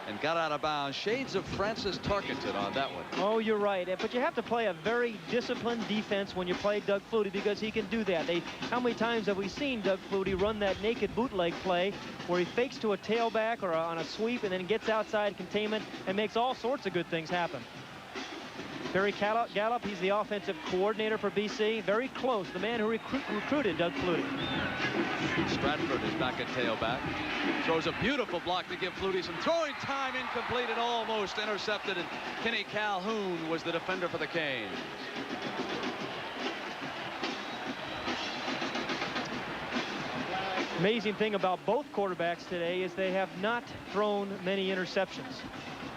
and got out of bounds. Shades of Francis Tarkenton on that one. Oh, you're right. But you have to play a very disciplined defense when you play Doug Flutie, because he can do that. How many times have we seen Doug Flutie run that naked bootleg play where he fakes to a tailback or on a sweep and then gets outside containment and makes all sorts of good things happen. Barry Gallup, he's the offensive coordinator for BC. Very close, the man who recruited Doug Flutie. Stratford is back at tailback. Throws a beautiful block to give Flutie some throwing time, incomplete and almost intercepted. And Kenny Calhoun was the defender for the Canes. Amazing thing about both quarterbacks today is they have not thrown many interceptions.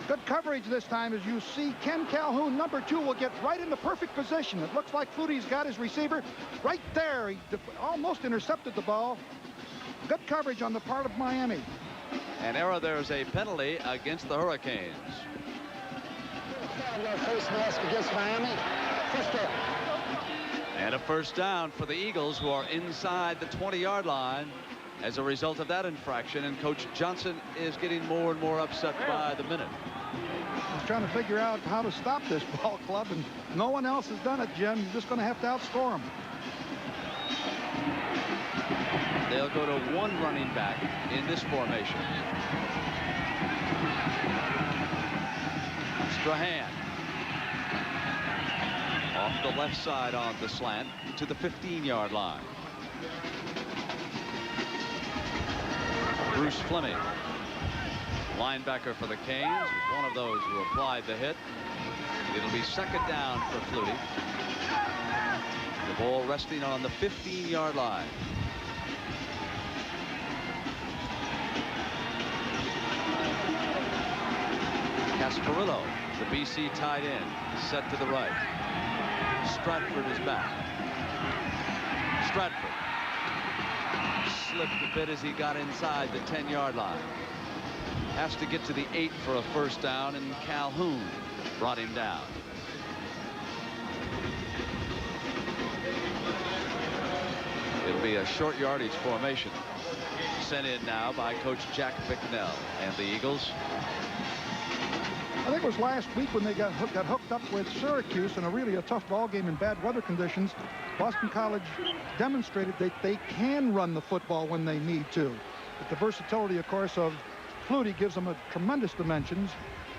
Good coverage this time, as you see. Ken Calhoun, number 2, will get right in the perfect position. It looks like Flutie's got his receiver right there. He almost intercepted the ball. Good coverage on the part of Miami. And there's a penalty against the Hurricanes. Face mask against Miami. First down. And a first down for the Eagles, who are inside the 20-yard line as a result of that infraction. And Coach Johnson is getting more and more upset by the minute. He's trying to figure out how to stop this ball club, and no one else has done it, Jim. You're just going to have to outscore them. They'll go to one running back in this formation. Strahan off the left side on the slant to the 15-yard line. Bruce Fleming, linebacker for the Canes, was one of those who applied the hit. It'll be second down for Flutie. The ball resting on the 15-yard line. Casparillo, the BC tight end, set to the right. Stratford is back. Stratford slipped a bit as he got inside the 10-yard line. Has to get to the 8 for a first down, and Calhoun brought him down. It'll be a short yardage formation sent in now by Coach Jack Bicknell and the Eagles. I think it was last week when they got hooked up with Syracuse in a tough ball game in bad weather conditions. Boston College demonstrated that they can run the football when they need to. But the versatility, of course, of Flutie gives them a tremendous dimensions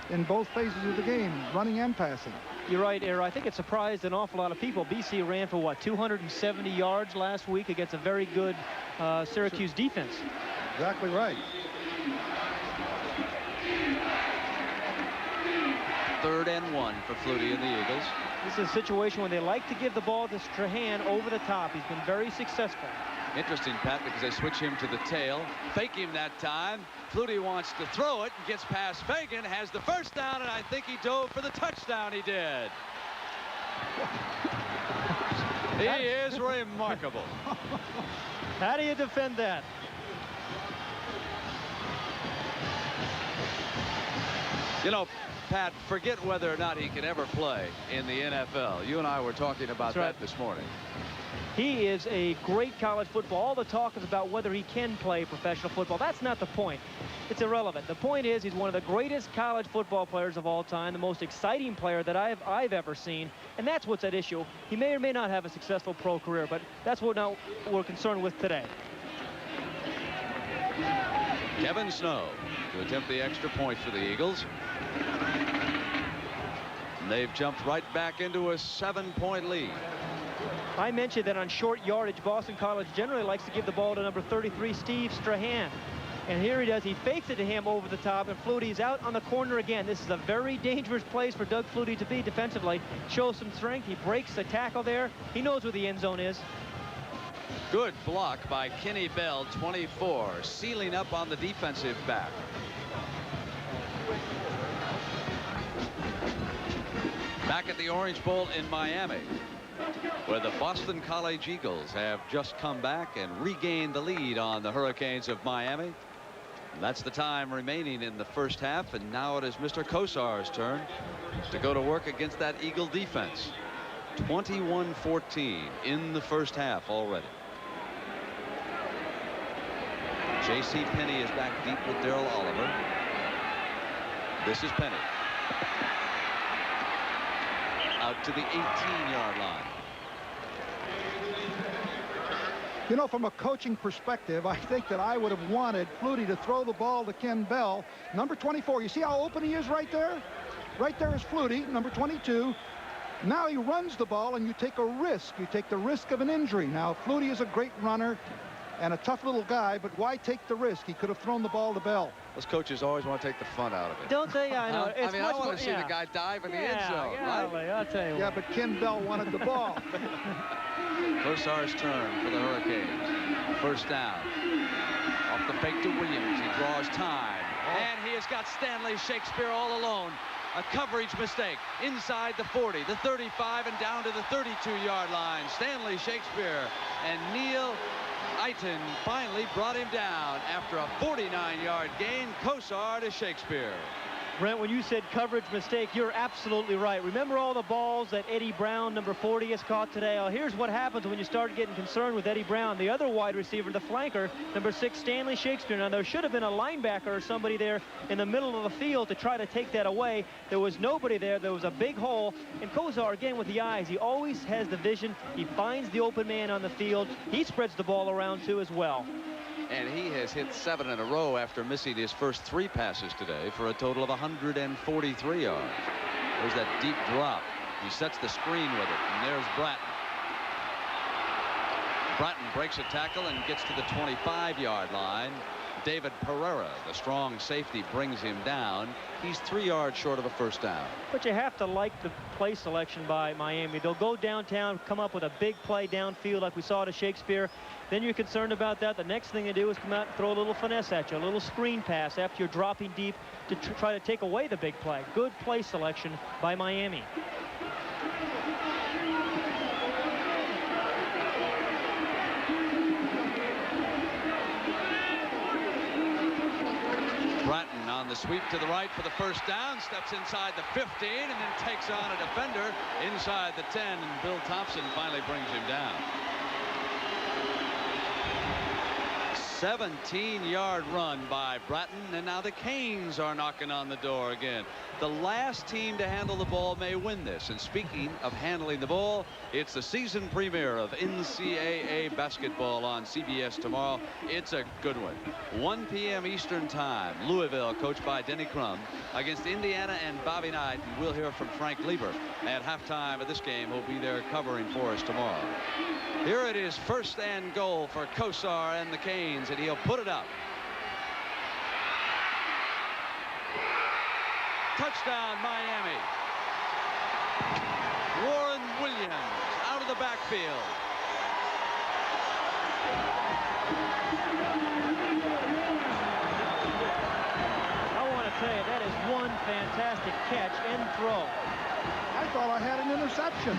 in both phases of the game, running and passing. You're right, Era. I think it surprised an awful lot of people. BC ran for, what, 270 yards last week against a very good Syracuse defense. Exactly right. 3rd and 1 for Flutie and the Eagles. This is a situation where they like to give the ball to Strahan over the top. He's been very successful. Interesting, Pat, because they switch him to the tail. Fake him that time. Flutie wants to throw it and gets past Fagan, has the first down, and I think he dove for the touchdown. He did. He is remarkable. How do you defend that? You know, Pat, forget whether or not he can ever play in the NFL. You and I were talking about that this morning. He is a great college football. All the talk is about whether he can play professional football. That's not the point. It's irrelevant. The point is he's one of the greatest college football players of all time, the most exciting player that I've ever seen, and that's what's at issue. He may or may not have a successful pro career, but that's what now we're concerned with today. Kevin Snow to attempt the extra point for the Eagles. And they've jumped right back into a 7-point lead. I mentioned that on short yardage, Boston College generally likes to give the ball to number 33, Steve Strahan. And here he does. He fakes it to him over the top, and Flutie's out on the corner again. This is a very dangerous place for Doug Flutie to be defensively. Shows some strength. He breaks the tackle there. He knows where the end zone is. Good block by Kenny Bell, 24, sealing up on the defensive back. Back at the Orange Bowl in Miami, where the Boston College Eagles have just come back and regained the lead on the Hurricanes of Miami. That's the time remaining in the first half, and now it is Mr. Kosar's turn to go to work against that Eagle defense. 21-14 in the first half already. J.C. Penney is back deep with Darrell Oliver. This is Penney. Out to the 18-yard line. You know, from a coaching perspective, I think that I would have wanted Flutie to throw the ball to Ken Bell, number 24. You see how open he is right there? Right there is Flutie, number 22. Now he runs the ball, and you take a risk. You take the risk of an injury. Now, Flutie is a great runner and a tough little guy, but why take the risk? He could have thrown the ball to Bell. Those coaches always want to take the fun out of it. Don't they? I know. I mean, I want to see the guy dive in the end zone. Right? I'll tell you. Yeah, but Ken Bell wanted the ball. Kosar's turn for the Hurricanes. First down. Off the fake to Williams. He draws time. And he has got Stanley Shakespeare all alone. A coverage mistake inside the 40, the 35, and down to the 32-yard line. Stanley Shakespeare and Neil Eiton finally brought him down after a 49-yard gain. Kosar to Shakespeare. Brent, when you said coverage mistake, you're absolutely right. Remember all the balls that Eddie Brown, number 40, has caught today? Well, here's what happens when you start getting concerned with Eddie Brown. The other wide receiver, the flanker, number 6, Stanley Shakespeare. Now, there should have been a linebacker or somebody there in the middle of the field to try to take that away. There was nobody there. There was a big hole. And Kosar, again, with the eyes, he always has the vision. He finds the open man on the field. He spreads the ball around, too, as well. And he has hit 7 in a row after missing his first 3 passes today for a total of 143 yards. There's that deep drop. He sets the screen with it, and there's Bratton. Bratton breaks a tackle and gets to the 25-yard line. David Pereira, the strong safety, brings him down. He's 3 yards short of a first down. But you have to like the play selection by Miami. They'll go downtown, come up with a big play downfield like we saw to Shakespeare. Then you're concerned about that. The next thing they do is come out and throw a little finesse at you, a little screen pass after you're dropping deep to try to take away the big play. Good play selection by Miami. Bratton on the sweep to the right for the first down, steps inside the 15 and then takes on a defender inside the 10, and Bill Thompson finally brings him down. 17-yard run by Bratton, and now the Canes are knocking on the door again. The last team to handle the ball may win this. And speaking of handling the ball, it's the season premiere of NCAA basketball on CBS tomorrow. It's a good one. 1 p.m. Eastern time. Louisville, coached by Denny Crum, against Indiana and Bobby Knight. And we'll hear from Frank Lieber at halftime of this game. He'll be there covering for us tomorrow. Here it is, 1st and goal for Kosar and the Canes, and he'll put it up. Touchdown, Miami. Warren Williams out of the backfield. I want to tell you, that is one fantastic catch and throw. I thought I had an interception.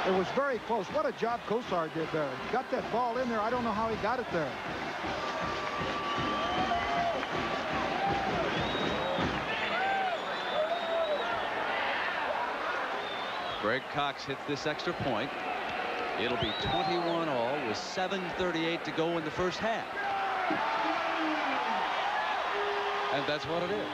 It was very close. What a job Kosar did there. Got that ball in there. I don't know how he got it there. Greg Cox hits this extra point. It'll be 21 all with 7:38 to go in the first half. And that's what it is.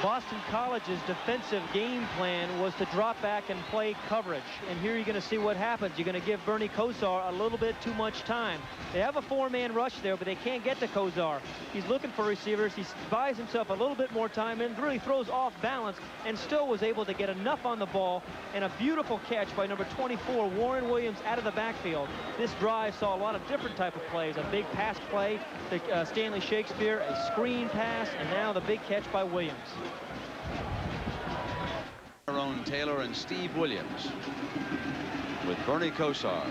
Boston College's defensive game plan was to drop back and play coverage. And here you're going to see what happens. You're going to give Bernie Kosar a little bit too much time. They have a 4-man rush there, but they can't get to Kosar. He's looking for receivers. He buys himself a little bit more time and really throws off balance and still was able to get enough on the ball. And a beautiful catch by number 24, Warren Williams, out of the backfield. This drive saw a lot of different type of plays. A big pass play to Stanley Shakespeare, a screen pass, and now the big catch by Williams. Tyrone Taylor and Steve Williams with Bernie Kosar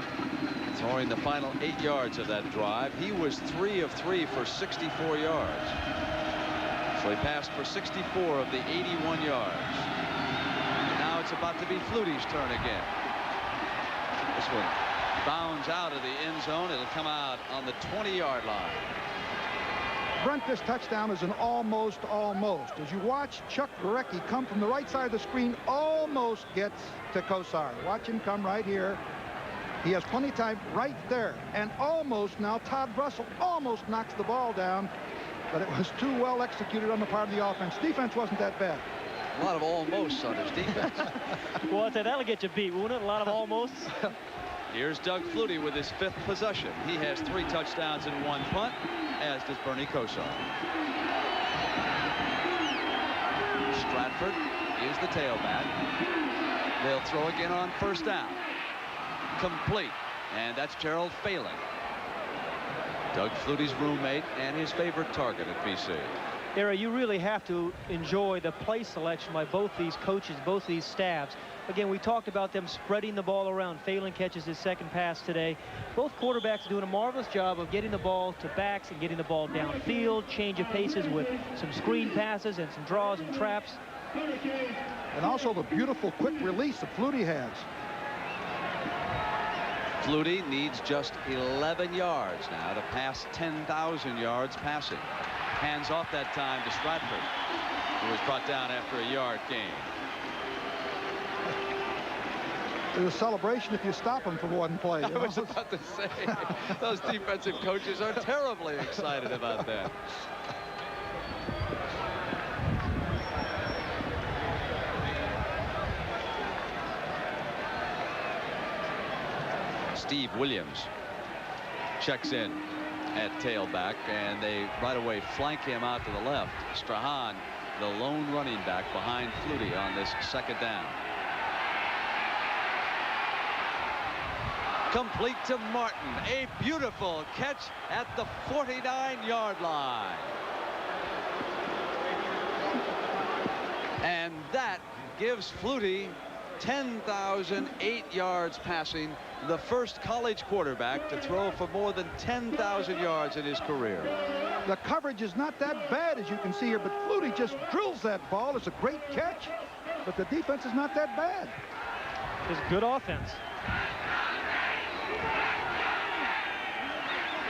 throwing the final 8 yards of that drive. He was 3 of 3 for 64 yards. So he passed for 64 of the 81 yards. And now it's about to be Flutie's turn again. This one bounds out of the end zone. It'll come out on the 20-yard line. Brent, this touchdown is an almost. As you watch Chuck Gorecki come from the right side of the screen, almost gets to Kosar. Watch him come right here. He has plenty of time right there. And almost now Todd Russell almost knocks the ball down, but it was too well executed on the part of the offense. Defense wasn't that bad. A lot of almost on his defense. Well, I'd say that'll get you beat, won't it? A lot of almost. Here's Doug Flutie with his 5th possession. He has 3 touchdowns and 1 punt, as does Bernie Kosar. Stratford is the tailback. They'll throw again on first down. Complete. And that's Gerald Phelan, Doug Flutie's roommate and his favorite target at BC. Era, you really have to enjoy the play selection by both these coaches, both these staffs. Again, we talked about them spreading the ball around. Phelan catches his 2nd pass today. Both quarterbacks are doing a marvelous job of getting the ball to backs and getting the ball downfield, change of paces with some screen passes and some draws and traps. And also the beautiful quick release that Flutie has. Flutie needs just 11 yards now to pass 10,000 yards passing. Hands off that time to Stratford, who was brought down after a yard gain. There's a celebration if you stop him for one play. I was about to say, those defensive coaches are terribly excited about that. Steve Williams checks in at tailback, and they right away flank him out to the left. Strahan, the lone running back behind Flutie on this 2nd down. Complete to Martin. A beautiful catch at the 49-yard line. And that gives Flutie 10,008 yards passing, the first college quarterback to throw for more than 10,000 yards in his career. The coverage is not that bad, as you can see here, but Flutie just drills that ball. It's a great catch, but the defense is not that bad. It's good offense.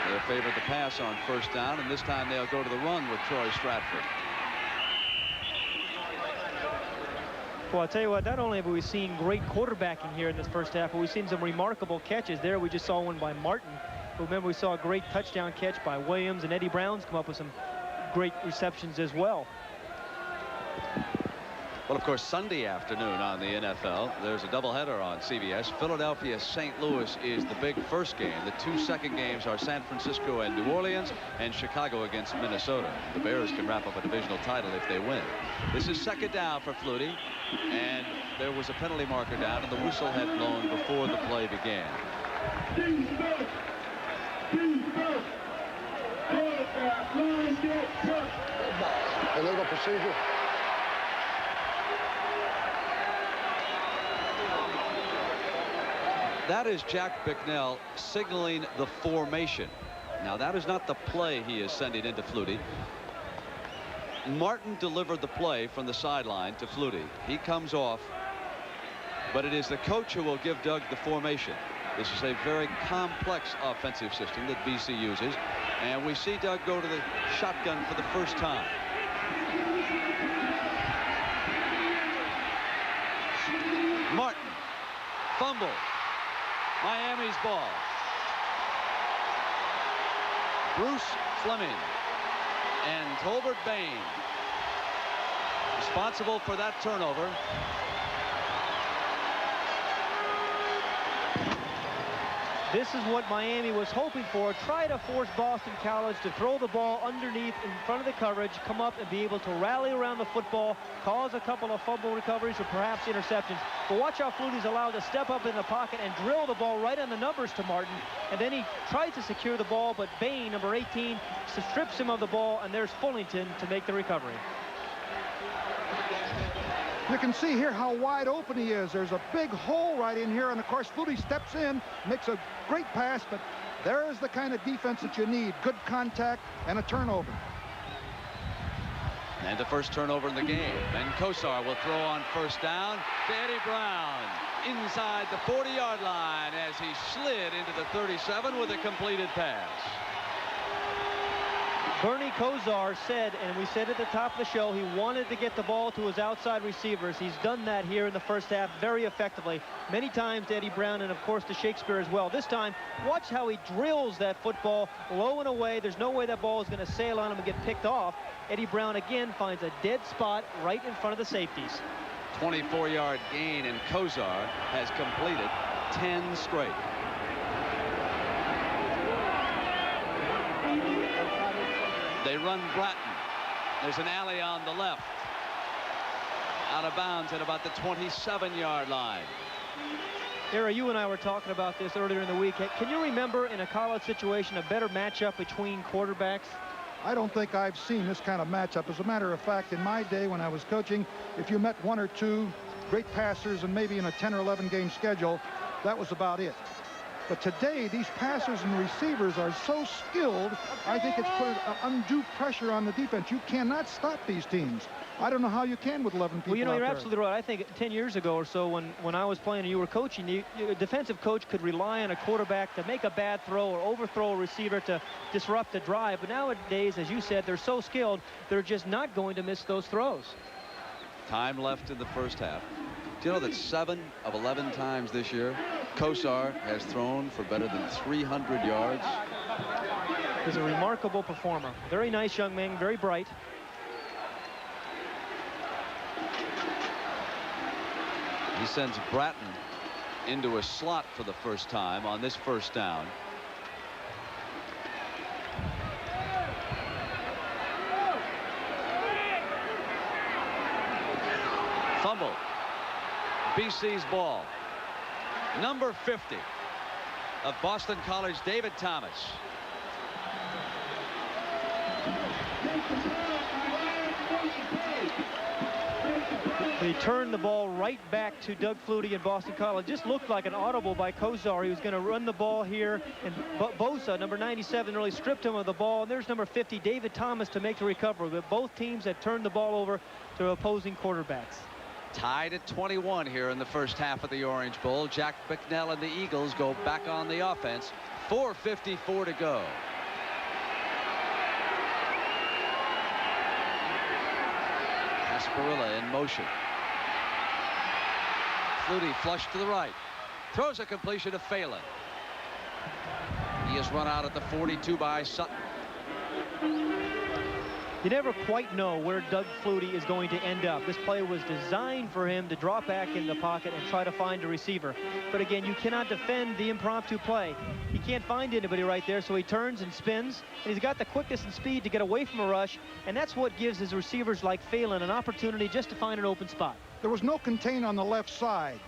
They'll favor the pass on first down, and this time they'll go to the run with Troy Stratford. Well, I'll tell you what, not only have we seen great quarterbacking here in this first half, but we've seen some remarkable catches there. We just saw one by Martin. Remember, we saw a great touchdown catch by Williams, and Eddie Brown's come up with some great receptions as well. Well, of course, Sunday afternoon on the NFL, there's a doubleheader on CBS. Philadelphia-St. Louis is the big first game. The 2 second games are San Francisco and New Orleans, and Chicago against Minnesota. The Bears can wrap up a divisional title if they win. This is 2nd down for Flutie, and there was a penalty marker down, and the whistle had blown before the play began. Illegal procedure. That is Jack Bicknell signaling the formation. Now, that is not the play he is sending into Flutie. Martin delivered the play from the sideline to Flutie. He comes off, but it is the coach who will give Doug the formation. This is a very complex offensive system that BC uses, and we see Doug go to the shotgun for the first time. Martin Fumble. Miami's ball. Bruce Fleming and Tolbert Bain responsible for that turnover. This is what Miami was hoping for. Try to force Boston College to throw the ball underneath in front of the coverage, come up and be able to rally around the football, cause a couple of fumble recoveries or perhaps interceptions. But watch how Flutie's allowed to step up in the pocket and drill the ball right on the numbers to Martin. And then he tries to secure the ball, but Bain, number 18, strips him of the ball, and there's Fullington to make the recovery. You can see here how wide open he is. There's a big hole right in here, and of course Flutie steps in, makes a great pass, but there is the kind of defense that you need. Good contact and a turnover. And the first turnover in the game. And Kosar will throw on first down to Eddie Brown inside the 40-yard line as he slid into the 37 with a completed pass. Bernie Kosar said, and we said at the top of the show, he wanted to get the ball to his outside receivers. He's done that here in the first half very effectively. Many times to Eddie Brown and, of course, to Shakespeare as well. This time, watch how he drills that football low and away. There's no way that ball is going to sail on him and get picked off. Eddie Brown, again, finds a dead spot right in front of the safeties. 24-yard gain, and Kosar has completed 10 straight. They run Bratton. There's an alley on the left. Out of bounds at about the 27-yard line. Era, you and I were talking about this earlier in the week. Can you remember in a college situation a better matchup between quarterbacks? I don't think I've seen this kind of matchup. As a matter of fact, in my day when I was coaching, if you met one or two great passers and maybe in a 10 or 11 game schedule, that was about it. But today, these passers and receivers are so skilled, I think it's put undue pressure on the defense. You cannot stop these teams. I don't know how you can with 11 people. Well, you know, out you're there. absolutely right. I think 10 years ago or so when I was playing and you were coaching, a defensive coach could rely on a quarterback to make a bad throw or overthrow a receiver to disrupt the drive. But nowadays, as you said, they're so skilled, they're just not going to miss those throws. Time left in the first half. Do you know that 7 of 11 times this year, Kosar has thrown for better than 300 yards? He's a remarkable performer. Very nice young man, very bright. He sends Bratton into a slot for the first time on this first down. Fumble. BC's ball. Number 50 of Boston College, David Thomas. He turned the ball right back to Doug Flutie in Boston College. Just looked like an audible by Kosar. He was going to run the ball here, and Bosa, number 97, really stripped him of the ball. And there's number 50, David Thomas, to make the recovery. But both teams had turned the ball over to opposing quarterbacks. Tied at 21 here in the first half of the Orange Bowl. Jack Bicknell and the Eagles go back on the offense. 4:54 to go. Asparilla in motion. Flutie flush to the right. Throws a completion to Phelan. He is run out at the 42 by Sutton. You never quite know where Doug Flutie is going to end up. This play was designed for him to drop back in the pocket and try to find a receiver. But again, you cannot defend the impromptu play. He can't find anybody right there, so he turns and spins. And he's got the quickness and speed to get away from a rush. And that's what gives his receivers like Phelan an opportunity just to find an open spot. There was no contain on the left side.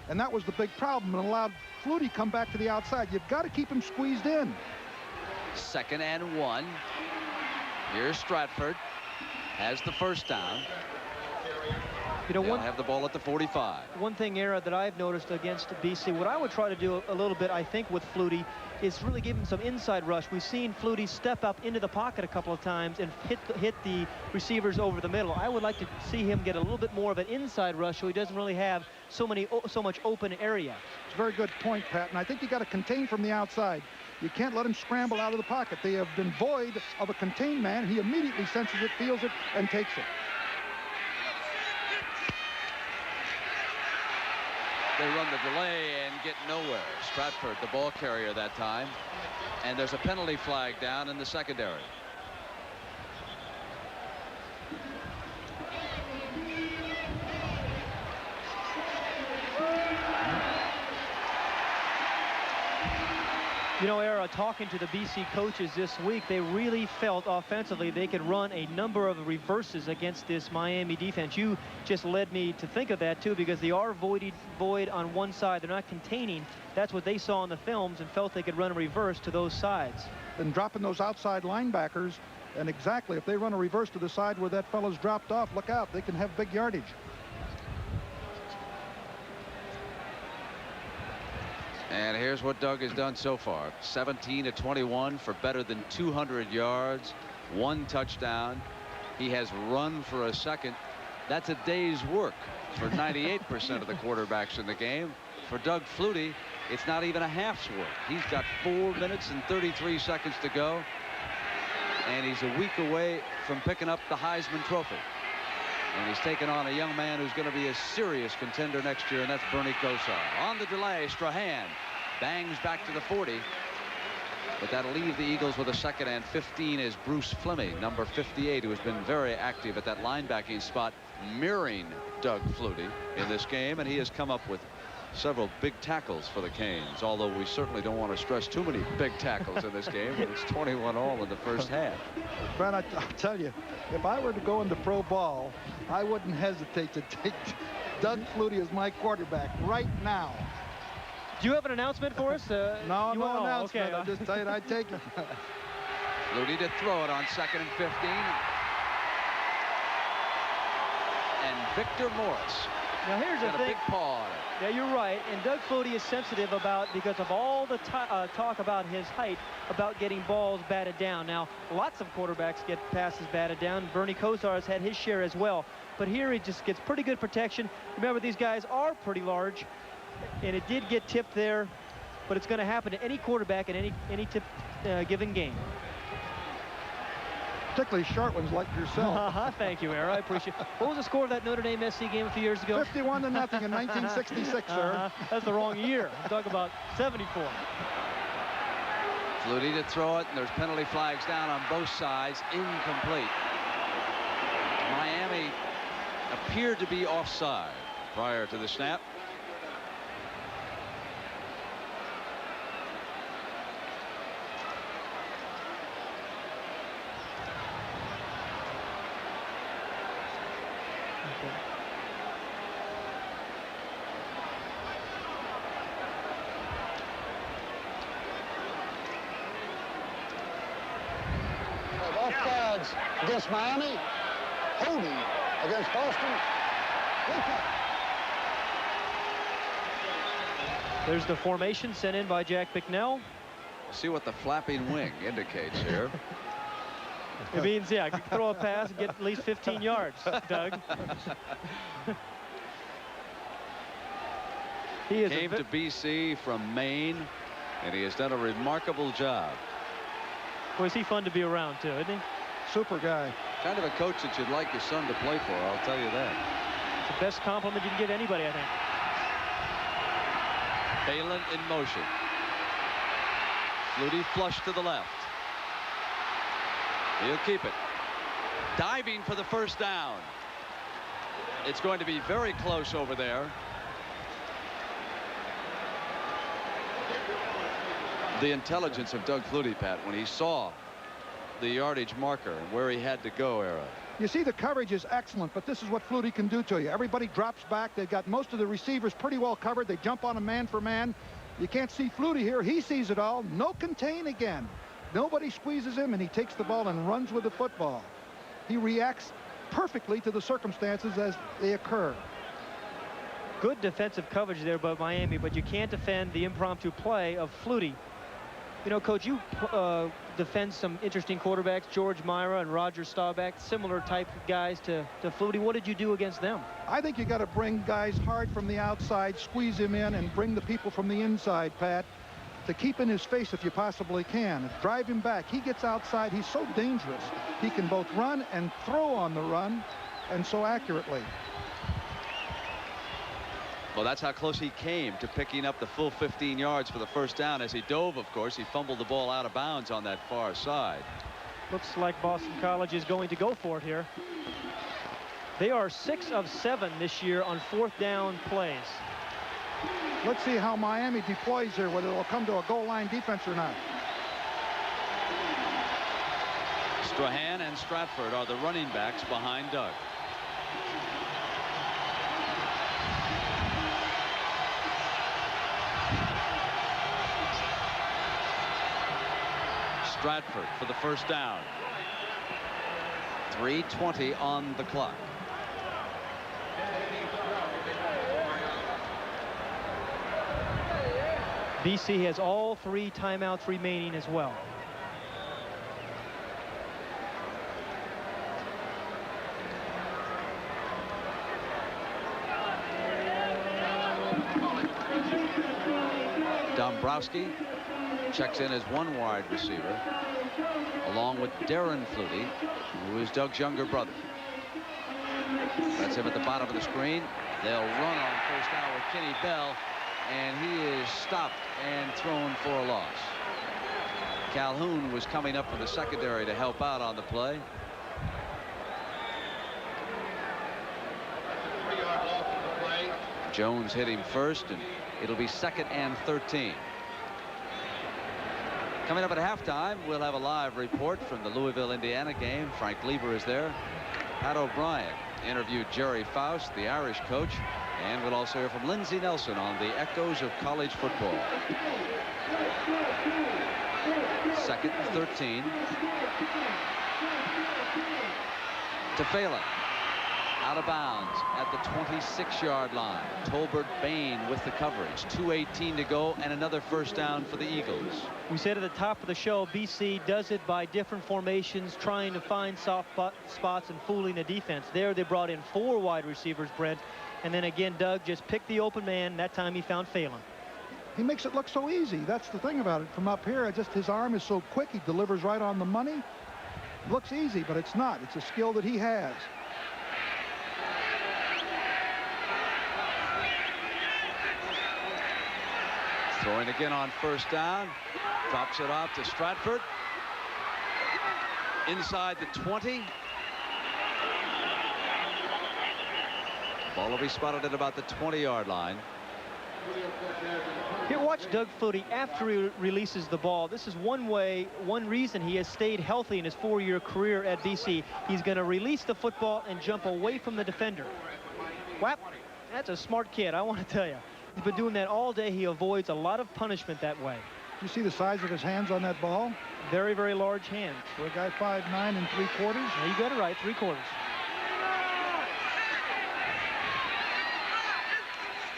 And that was the big problem. It allowed Flutie to come back to the outside. You've got to keep him squeezed in. 2nd and 1. Here's Stratford. Has the first down. You know, They'll have the ball at the 45. One thing, Era, that I've noticed against BC, what I would try to do a little bit, I think, with Flutie is really give him some inside rush. We've seen Flutie step up into the pocket a couple of times and hit the receivers over the middle. I would like to see him get a little bit more of an inside rush so he doesn't really have so much open area. It's a very good point, Pat, and I think you got to contain from the outside. You can't let him scramble out of the pocket. They have been void of a contained man. He immediately senses it, feels it, and takes it. They run the delay and get nowhere. Stratford, the ball carrier that time. And there's a penalty flag down in the secondary. You know, Era, talking to the BC coaches this week, they really felt offensively they could run a number of reverses against this Miami defense. You just led me to think of that, too, because they are void on one side. They're not containing. That's what they saw in the films and felt they could run a reverse to those sides. And dropping those outside linebackers, and exactly, if they run a reverse to the side where that fellow's dropped off, look out, they can have big yardage. And here's what Doug has done so far. 17 of 21 for better than 200 yards, 1 touchdown. He has run for a second. That's a day's work for 98% of the quarterbacks in the game. For Doug Flutie, it's not even a half's work. He's got 4 minutes and 33 seconds to go. And he's a week away from picking up the Heisman Trophy. And he's taken on a young man who's going to be a serious contender next year, and that's Bernie Kosar. On the delay, Strahan bangs back to the 40. But that'll leave the Eagles with a 2nd and 15 is Bruce Fleming, number 58, who has been very active at that linebacking spot, mirroring Doug Flutie in this game. And he has come up with several big tackles for the Canes, although we certainly don't want to stress too many big tackles in this game. But it's 21 all in the first half. Brad, I'll tell you, if I were to go into pro ball, I wouldn't hesitate to take Doug Flutie as my quarterback right now. Do you have an announcement for us? No announcement. Okay. I'll just tell you I'd take it. Flutie to throw it on 2nd and 15. And Victor Morris. Now here's the got thing. A big paw on it. Yeah, you're right. And Doug Flutie is sensitive about, because of all the talk about his height, about getting balls batted down. Now, lots of quarterbacks get passes batted down. Bernie Kosar has had his share as well. But here he just gets pretty good protection. Remember, these guys are pretty large. And it did get tipped there. But it's going to happen to any quarterback in any given game. Particularly short ones like yourself. Thank you, Era. I appreciate it. What was the score of that Notre Dame SC game a few years ago? 51-0 in 1966, sir. That's the wrong year. I'm talking about 74. Flutie to throw it, and there's penalty flags down on both sides. Incomplete. Miami appeared to be offside prior to the snap. Against Miami, holding against Boston. There's the formation sent in by Jack Bicknell. See what the flapping wing indicates here. It means, yeah, throw a pass and get at least 15 yards, Doug. He came to BC from Maine, and he has done a remarkable job. Boy, is he fun to be around, too, isn't he? Super guy. Kind of a coach that you'd like your son to play for, I'll tell you that. It's the best compliment you can give anybody, I think. Balin in motion. Flutie flush to the left. He'll keep it. Diving for the first down. It's going to be very close over there. The intelligence of Doug Flutie, Pat, when he saw the yardage marker and where he had to go, Era. You see, the coverage is excellent, but this is what Flutie can do to you. Everybody drops back. They've got most of the receivers pretty well covered. They jump on a man for man. You can't see Flutie here. He sees it all. No contain again. Nobody squeezes him, and he takes the ball and runs with the football. He reacts perfectly to the circumstances as they occur. Good defensive coverage there by Miami, but you can't defend the impromptu play of Flutie. You know, Coach, you defend some interesting quarterbacks, George Myra and Roger Staubach, similar type guys to Flutie. What did you do against them? I think you got to bring guys hard from the outside, squeeze him in, and bring the people from the inside, Pat, to keep in his face if you possibly can. Drive him back. He gets outside. He's so dangerous. He can both run and throw on the run, and so accurately. Well, that's how close he came to picking up the full 15 yards for the first down. As he dove, of course, he fumbled the ball out of bounds on that far side. Looks like Boston College is going to go for it here. They are 6 of 7 this year on 4th down plays. Let's see how Miami deploys here, whether it'll come to a goal line defense or not. Strahan and Stratford are the running backs behind Doug. Stratford for the first down. 3:20 on the clock. BC has all 3 timeouts remaining as well. Dombrowski checks in as 1 wide receiver, along with Darren Flutie, who is Doug's younger brother. That's him at the bottom of the screen. They'll run on first down with Kenny Bell, and he is stopped and thrown for a loss. Calhoun was coming up from the secondary to help out on the play. Jones hit him first, and it'll be 2nd and 13. Coming up at halftime, we'll have a live report from the Louisville, Indiana game. Frank Lieber is there. Pat O'Brien interviewed Jerry Faust, the Irish coach, and we'll also hear from Lindsey Nelson on the echoes of college football. 2nd and 13. To Phelan. Out of bounds at the 26-yard line. Tolbert Bain with the coverage. 2:18 to go, and another first down for the Eagles. We said at the top of the show, BC does it by different formations, trying to find soft spots and fooling the defense. There they brought in 4 wide receivers, Brent, and then again Doug just picked the open man. That time he found Phelan. He makes it look so easy. That's the thing about it. From up here, his arm is so quick. He delivers right on the money. Looks easy, but it's not. It's a skill that he has. Throwing again on first down. Drops it off to Stratford. Inside the 20. Ball will be spotted at about the 20-yard line. Here, watch Doug Flutie after he releases the ball. This is one reason he has stayed healthy in his 4-year career at BC. He's going to release the football and jump away from the defender. Whap, that's a smart kid, I want to tell you. He's been doing that all day. He avoids a lot of punishment that way. You see the size of his hands on that ball? Very, very large hands. For a guy 5'9" and 3/4. Yeah, you got it right, 3/4.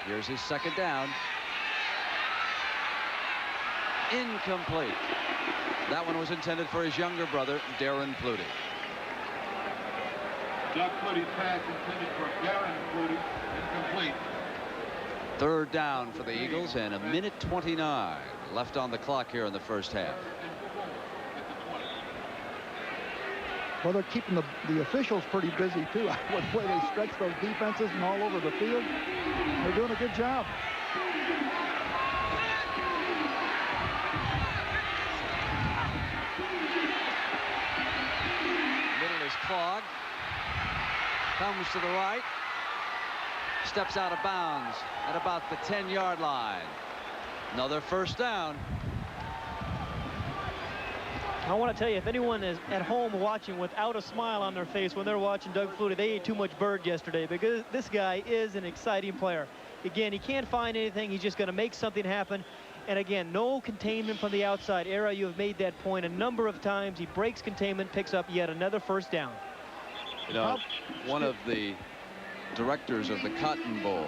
Here's his second down. Incomplete. That one was intended for his younger brother, Darren Flutie. Doug Flutie's pass intended for Darren Flutie. Incomplete. 3rd down for the Eagles, and 1:29 left on the clock here in the first half. Well, they're keeping the officials pretty busy, too. With the way they stretch those defenses and all over the field. They're doing a good job. Middle is clogged. Comes to the right. Steps out of bounds at about the 10-yard line. Another first down. I want to tell you, if anyone is at home watching without a smile on their face when they're watching Doug Flutie, they ate too much bird yesterday, because this guy is an exciting player. Again, he can't find anything. He's just going to make something happen. And again, no containment from the outside. Era, you have made that point a number of times. He breaks containment, picks up yet another first down. You know, one of the directors of the Cotton Bowl,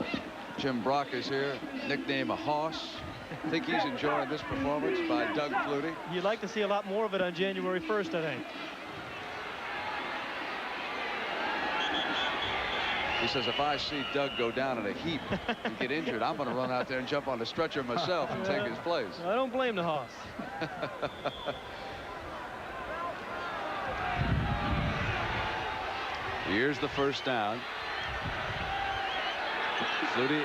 Jim Brock, is here, nickname a hoss. I think he's enjoying this performance by Doug Flutie. You'd like to see a lot more of it on January 1st, I think. He says, if I see Doug go down in a heap and get injured, I'm going to run out there and jump on the stretcher myself and take his place. I don't blame the hoss. Here's the first down. Flutie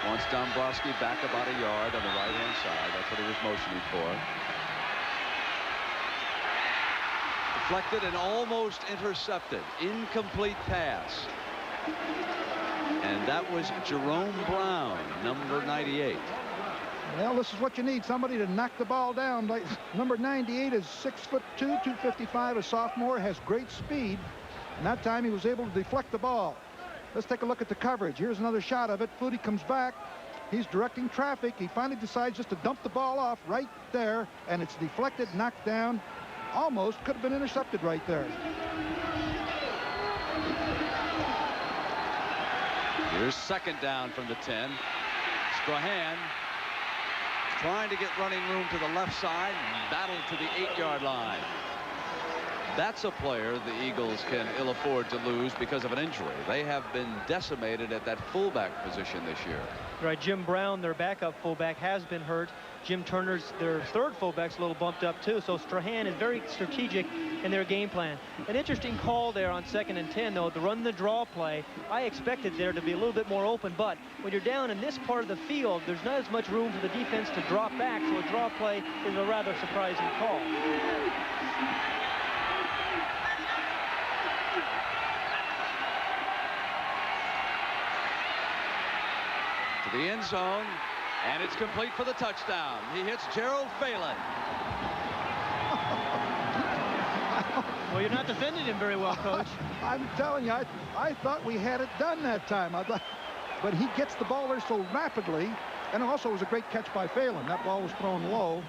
Wants Dombrowski back about a yard on the right-hand side. That's what he was motioning for. Deflected and almost intercepted. Incomplete pass. And that was Jerome Brown, number 98. Well, this is what you need, somebody to knock the ball down. Like, number 98 is 6'2", 255, a sophomore, has great speed. And that time he was able to deflect the ball. Let's take a look at the coverage. Here's another shot of it. Flutie comes back. He's directing traffic. He finally decides just to dump the ball off right there, and it's deflected, knocked down. Almost could have been intercepted right there. Here's second down from the 10. Strahan trying to get running room to the left side, battled to the 8-yard line. That's a player the Eagles can ill afford to lose because of an injury. They have been decimated at that fullback position this year. Right, Jim Brown, their backup fullback, has been hurt. Jim Turner's, their third fullback's a little bumped up too. So Strahan is very strategic in their game plan. An interesting call there on 2nd and 10, though, to run the draw play. I expected there to be a little bit more open, but when you're down in this part of the field, there's not as much room for the defense to drop back, so a draw play is a rather surprising call. To the end zone, and it's complete for the touchdown. He hits Gerald Phelan. Well, you're not defending him very well, Coach. I'm telling you, I thought we had it done that time. But he gets the ball there so rapidly, and also it was a great catch by Phelan. That ball was thrown low.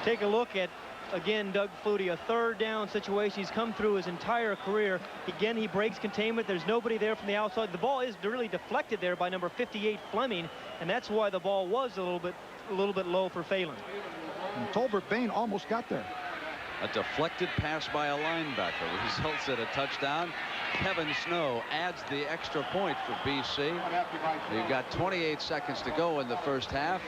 Take a look at, again, Doug Flutie, a third down situation. He's come through his entire career. Again, he breaks containment. There's nobody there from the outside. The ball is really deflected there by number 58 Fleming, and that's why the ball was a little bit low for Phelan. And Tolbert Bain almost got there. A deflected pass by a linebacker results in a touchdown. Kevin Snow adds the extra point for BC. We've got 28 seconds to go in the first half.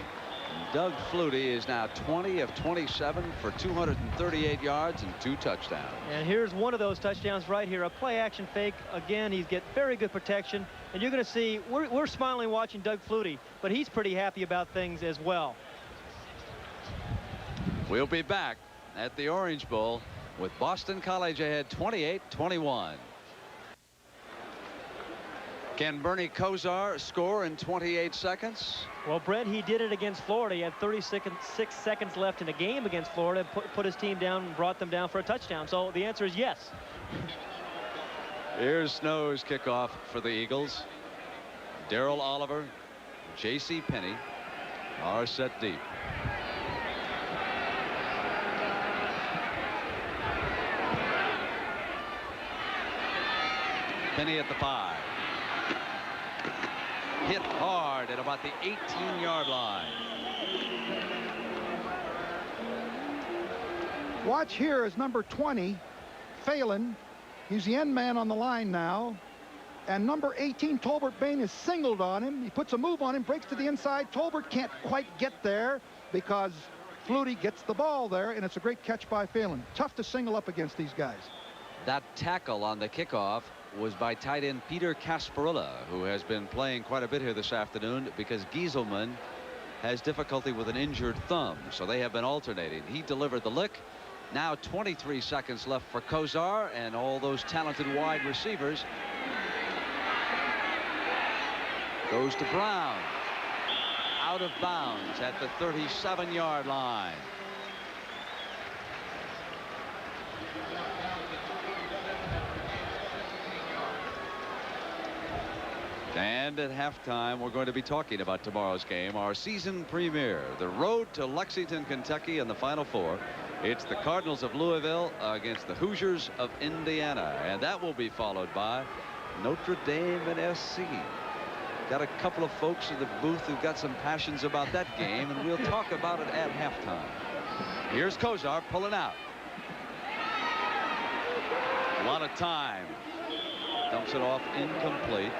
Doug Flutie is now 20 of 27 for 238 yards and 2 touchdowns. And here's one of those touchdowns right here, a play action fake. Again, he's get very good protection, and you're going to see we're smiling watching Doug Flutie, but he's pretty happy about things as well. We'll be back at the Orange Bowl with Boston College ahead 28-21. Can Bernie Kosar score in 28 seconds? Well, Brett, he did it against Florida. He had 36 seconds left in the game against Florida, put his team down and brought them down for a touchdown. So the answer is yes. Here's Snow's kickoff for the Eagles. Darrell Oliver, J.C. Penney are set deep. Penney at the 5. Hit hard at about the 18-yard line. Watch here is number 20, Phelan. He's the end man on the line now. And number 18, Tolbert Bain, is singled on him. He puts a move on him, breaks to the inside. Tolbert can't quite get there because Flutie gets the ball there, and it's a great catch by Phelan. Tough to single up against these guys. That tackle on the kickoff was by tight end Peter Casparilla, who has been playing quite a bit here this afternoon because Gieselman has difficulty with an injured thumb, so they have been alternating. He delivered the lick. Now 23 seconds left for Kosar and all those talented wide receivers. Goes to Brown. Out of bounds at the 37-yard line. And at halftime, we're going to be talking about tomorrow's game, our season premiere, the road to Lexington, Kentucky in the Final Four. It's the Cardinals of Louisville against the Hoosiers of Indiana, and that will be followed by Notre Dame and SC. Got a couple of folks in the booth who've got some passions about that game, and we'll talk about it at halftime. Here's Kosar pulling out. A lot of time. Dumps it off incomplete.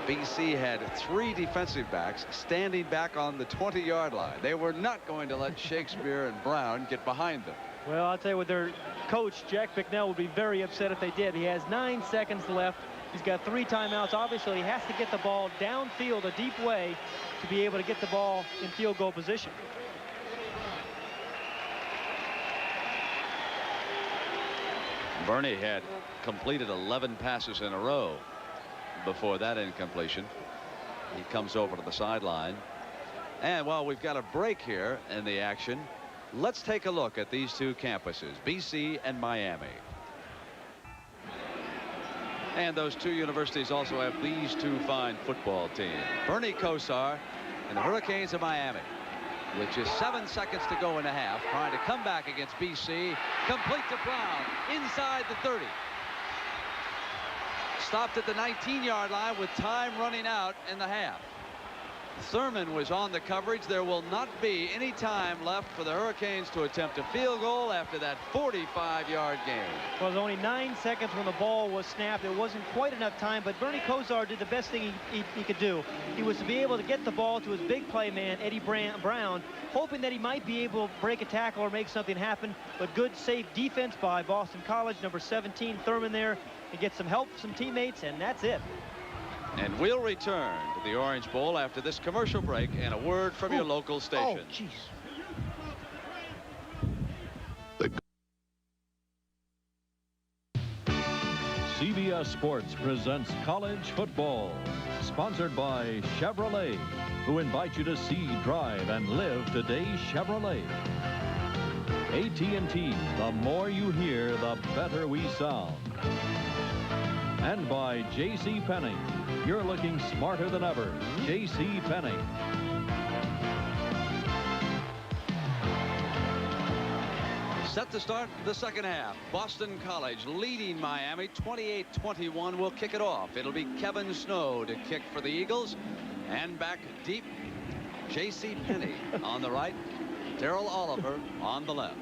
BC had 3 defensive backs standing back on the 20-yard line. They were not going to let Shakespeare and Brown get behind them. Well, I'll tell you what, their coach, Jack Bicknell, would be very upset if they did. He has 9 seconds left. He's got 3 timeouts. Obviously, he has to get the ball downfield a deep way to be able to get the ball in field goal position. Bernie had completed 11 passes in a row before that incompletion. He comes over to the sideline. And while we've got a break here in the action, let's take a look at these 2 campuses, BC and Miami. And those 2 universities also have these 2 fine football teams. Bernie Kosar and the Hurricanes of Miami, with just 7 seconds to go in the half, trying to come back against BC. Complete to Brown inside the 30. Stopped at the 19-yard line with time running out in the half. Thurman was on the coverage. There will not be any time left for the Hurricanes to attempt a field goal after that 45-yard gain. Well, it was only 9 seconds when the ball was snapped. It wasn't quite enough time, but Bernie Kosar did the best thing he could do. He was to be able to get the ball to his big play man, Eddie Brown, hoping that he might be able to break a tackle or make something happen. But good, safe defense by Boston College. Number 17, Thurman there. He gets some help from teammates, and that's it. And we'll return to the Orange Bowl after this commercial break and a word from your local station. Oh, jeez. CBS Sports presents college football, sponsored by Chevrolet, who invite you to see, drive, and live today's Chevrolet. AT&T, the more you hear, the better we sound. And by J.C. Penney. You're looking smarter than ever. J.C. Penney. Set to start the second half. Boston College leading Miami 28-21. Will kick it off. It'll be Kevin Snow to kick for the Eagles. And back deep, J.C. Penney on the right. Darrell Oliver on the left.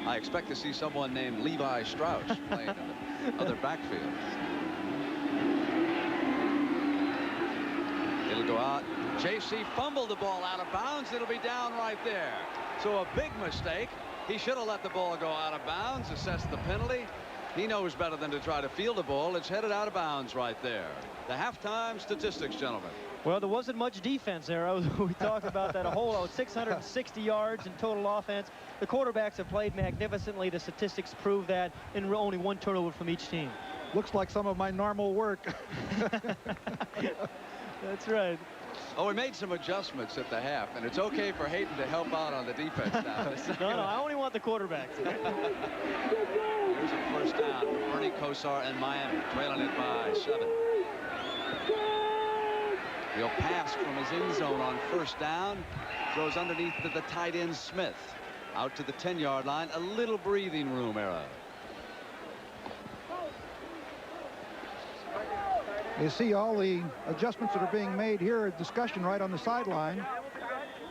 I expect to see someone named Levi Strauss playing in the other backfield. It'll go out. J.C. fumbled the ball out of bounds. It'll be down right there. So a big mistake. He should have let the ball go out of bounds, assessed the penalty. He knows better than to try to field the ball. It's headed out of bounds right there. The halftime statistics, gentlemen. Well, there wasn't much defense there. We talked about that a whole 660 yards in total offense. The quarterbacks have played magnificently. The statistics prove that, and only 1 turnover from each team. Looks like some of my normal work. That's right. Oh, we made some adjustments at the half, and it's okay for Hayden to help out on the defense now. No, I only want the quarterbacks. Here's a first down for Bernie Kosar and Miami, trailing it by 7. He'll pass from his end zone on first down. Throws underneath to the tight end Smith. Out to the 10-yard line. A little breathing room error. You see all the adjustments that are being made here at discussion right on the sideline.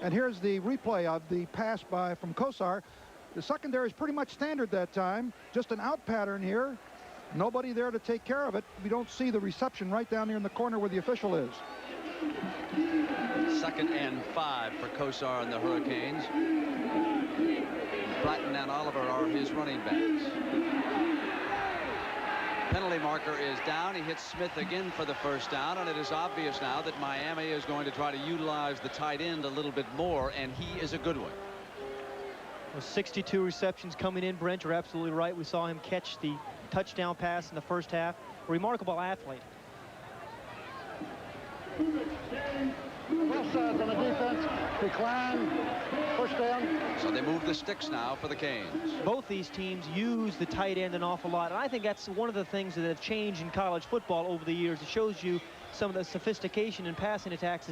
And here's the replay of the pass from Kosar. The secondary is pretty much standard that time. Just an out pattern here. Nobody there to take care of it. We don't see the reception right down here in the corner where the official is. 2nd and 5 for Kosar and the Hurricanes. Bratton and Oliver are his running backs. Penalty marker is down. He hits Smith again for the first down, and it is obvious now that Miami is going to try to utilize the tight end a little bit more, and he is a good one. Well, 62 receptions coming in. Brent, you're absolutely right. We saw him catch the touchdown pass in the first half. A remarkable athlete. Both sides on the defense. Decline. First down. So they move the sticks now for the Canes. Both these teams use the tight end an awful lot, and I think that's one of the things that have changed in college football over the years. It shows you some of the sophistication in passing attacks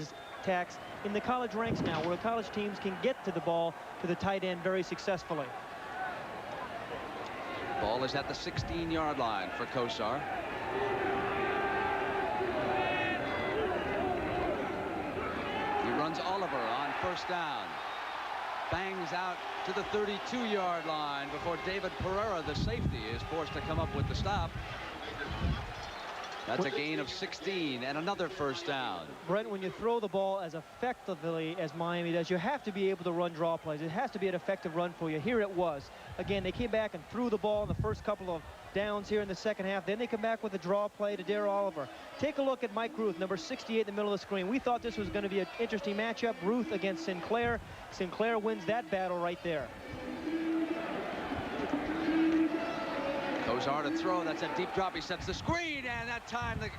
in the college ranks now, where college teams can get to the ball to the tight end very successfully. Ball is at the 16-yard line for Kosar. He runs Oliver on first down. Bangs out to the 32-yard line before David Pereira, the safety, is forced to come up with the stop. That's a gain of 16 and another first down. Brent, when you throw the ball as effectively as Miami does, you have to be able to run draw plays. It has to be an effective run for you. Here it was. Again, they came back and threw the ball in the first couple of downs here in the second half. Then they come back with a draw play to Dare Oliver. Take a look at Mike Ruth, number 68 in the middle of the screen. We thought this was going to be an interesting matchup. Ruth against Sinclair. Sinclair wins that battle right there. Kozar to throw. That's a deep drop. He sets the screen, and that time the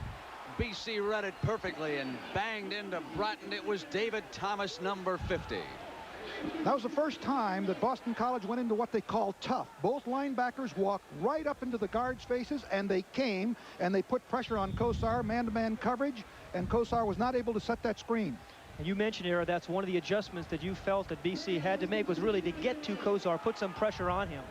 BC read it perfectly and banged into Bratton. It was David Thomas, number 50. That was the first time that Boston College went into what they call tough. Both linebackers walked right up into the guards' faces, and they came, and they put pressure on Kozar, man-to-man coverage, and Kozar was not able to set that screen. And you mentioned, Era, that's one of the adjustments that you felt that BC had to make, was really to get to Kozar, put some pressure on him.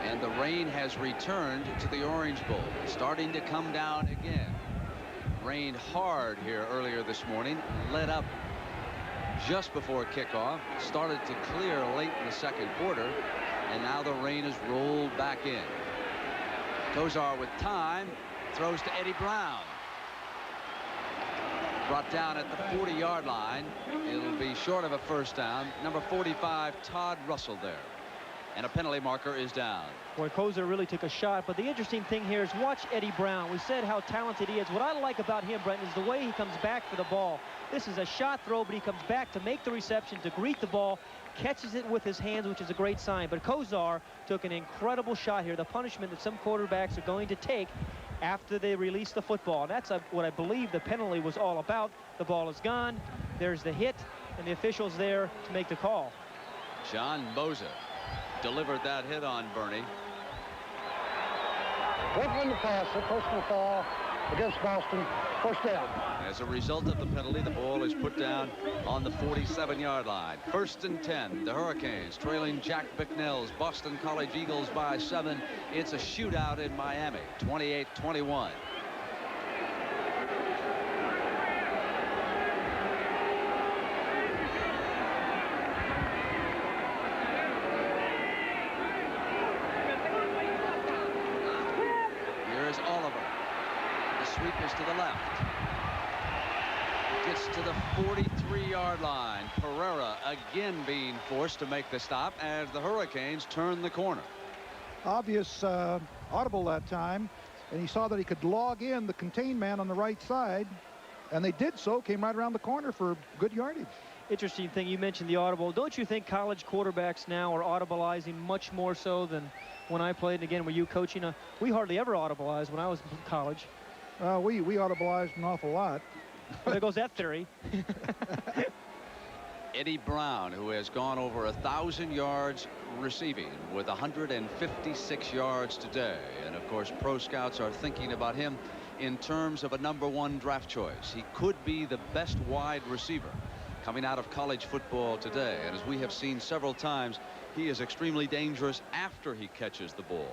And the rain has returned to the Orange Bowl, starting to come down again. Rained hard here earlier this morning, let up just before kickoff, started to clear late in the second quarter, and now the rain has rolled back in. Kozar with time, throws to Eddie Brown. Brought down at the 40-yard line. It'll be short of a first down. Number 45, Todd Russell there. And a penalty marker is down. Boy, Kozar really took a shot, but the interesting thing here is watch Eddie Brown. We said how talented he is. What I like about him, Brenton, is the way he comes back for the ball. This is a shot throw, but he comes back to make the reception, to greet the ball, catches it with his hands, which is a great sign. But Kozar took an incredible shot here, the punishment that some quarterbacks are going to take after they release the football. And that's what I believe the penalty was all about. The ball is gone. There's the hit, and the official's there to make the call. John Moser delivered that hit on Bernie. Broken the pass, a personal foul against Boston. First down. As a result of the penalty, the ball is put down on the 47-yard line. 1st and 10. The Hurricanes trailing Jack Bicknell's Boston College Eagles by 7. It's a shootout in Miami, 28-21. Sweep is to the left. Gets to the 43-yard line. Pereira again being forced to make the stop as the Hurricanes turn the corner. Obvious audible that time, and he saw that he could log in the contained man on the right side, and they did so, came right around the corner for good yardage. Interesting thing, you mentioned the audible. Don't you think college quarterbacks now are audibleizing much more so than when I played? And again, were you coaching? We hardly ever audibleized when I was in college. We audibleized an awful lot. Well, there goes that theory. Eddie Brown, who has gone over 1,000 yards receiving with 156 yards today. And of course, pro scouts are thinking about him in terms of a #1 draft choice. He could be the best wide receiver coming out of college football today. And as we have seen several times, he is extremely dangerous after he catches the ball.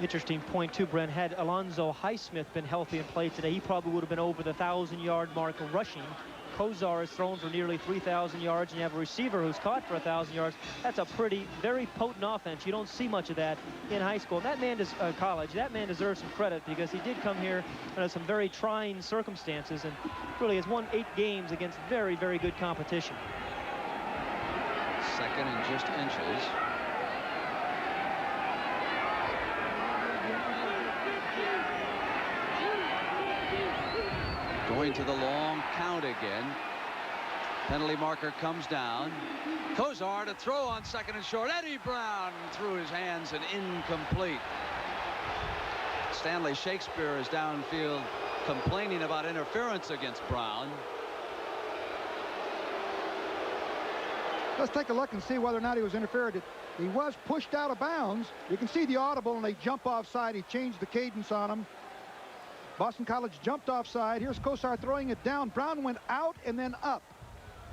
Interesting point too, Brent. Had Alonzo Highsmith been healthy and played today, he probably would have been over the 1,000-yard mark rushing. Kozar has thrown for nearly 3,000 yards, and you have a receiver who's caught for 1,000 yards. That's a very potent offense. You don't see much of that in high school. That man does college. That man deserves some credit because he did come here under some very trying circumstances and really has won 8 games against very, very good competition. 2nd and just inches. Going to the long count again. Penalty marker comes down. Kozar to throw on 2nd and short. Eddie Brown through his hands and incomplete. Stanley Shakespeare is downfield complaining about interference against Brown. Let's take a look and see whether or not he was interfered. He was pushed out of bounds. You can see the audible, and they jump offside. He changed the cadence on him. Boston College jumped offside. Here's Kozar throwing it down. Brown went out and then up.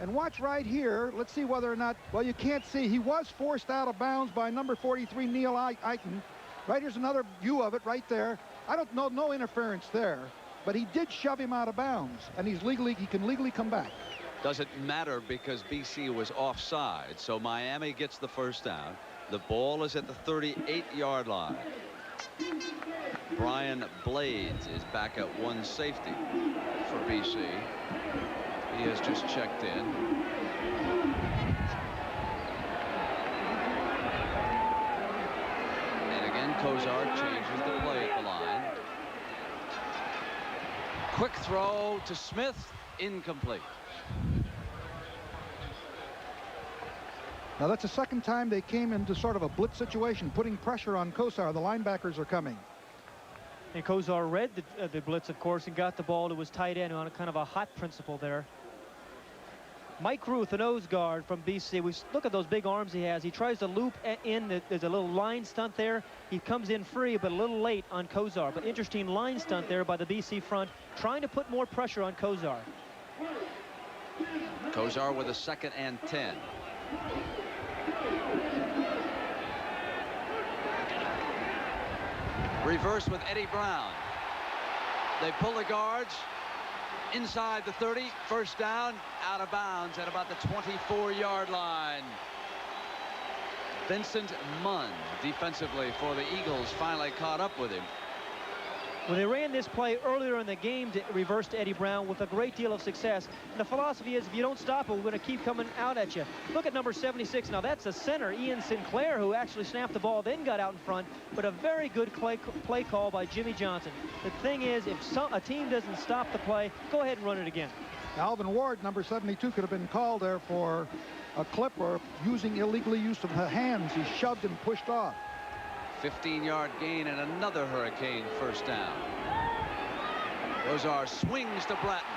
And watch right here. Let's see whether or not, well, you can't see. He was forced out of bounds by number 43, Neil Eichen. Right here's another view of it right there. I don't know, no interference there. But he did shove him out of bounds, and he can legally come back. Doesn't matter because BC was offside. So Miami gets the first down. The ball is at the 38-yard line. Brian Blades is back at 1 safety for BC. He has just checked in. Kozar changes the play at the line. Quick throw to Smith, incomplete. Now that's the second time they came into sort of a blitz situation, putting pressure on Kozar. The linebackers are coming. And Kozar read the blitz, of course, and got the ball to his tight end on a kind of a hot principle there. Mike Ruth, the nose guard from BC. We look at those big arms he has. He tries to loop in. There's a little line stunt there. He comes in free, but a little late on Kozar. But interesting line stunt there by the BC front, trying to put more pressure on Kozar. Kozar with a 2nd and 10. Reverse with Eddie Brown. They pull the guards inside the 30. First down, out of bounds at about the 24-yard line. Vincent Munn defensively for the Eagles finally caught up with him. When they ran this play earlier in the game to reverse to Eddie Brown with a great deal of success. And the philosophy is if you don't stop it, we're going to keep coming out at you. Look at number 76. Now that's a center, Ian Sinclair, who actually snapped the ball, then got out in front. But a very good play call by Jimmy Johnson. The thing is, if a team doesn't stop the play, go ahead and run it again. Alvin Ward, number 72, could have been called there for a clip or using illegally use of the hands. He shoved and pushed off. 15-yard gain and another Hurricane first down. Kozar swings to Bratton.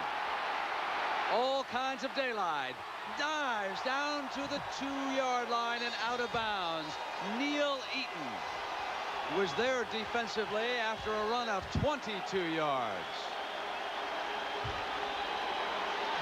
All kinds of daylight. Dives down to the 2-yard line and out of bounds. Neil Eaton was there defensively after a run of 22 yards.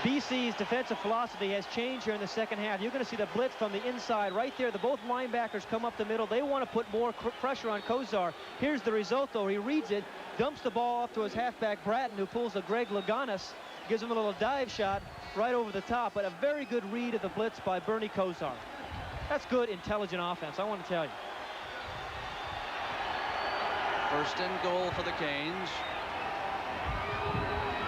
BC's defensive philosophy has changed here in the second half. You're going to see the blitz from the inside right there. Both linebackers come up the middle. They want to put more pressure on Kozar. Here's the result, though. He reads it, dumps the ball off to his halfback, Bratton, who pulls a Greg Laganis, gives him a little dive shot right over the top. But a very good read of the blitz by Bernie Kozar. That's good, intelligent offense, I want to tell you. First and goal for the Canes.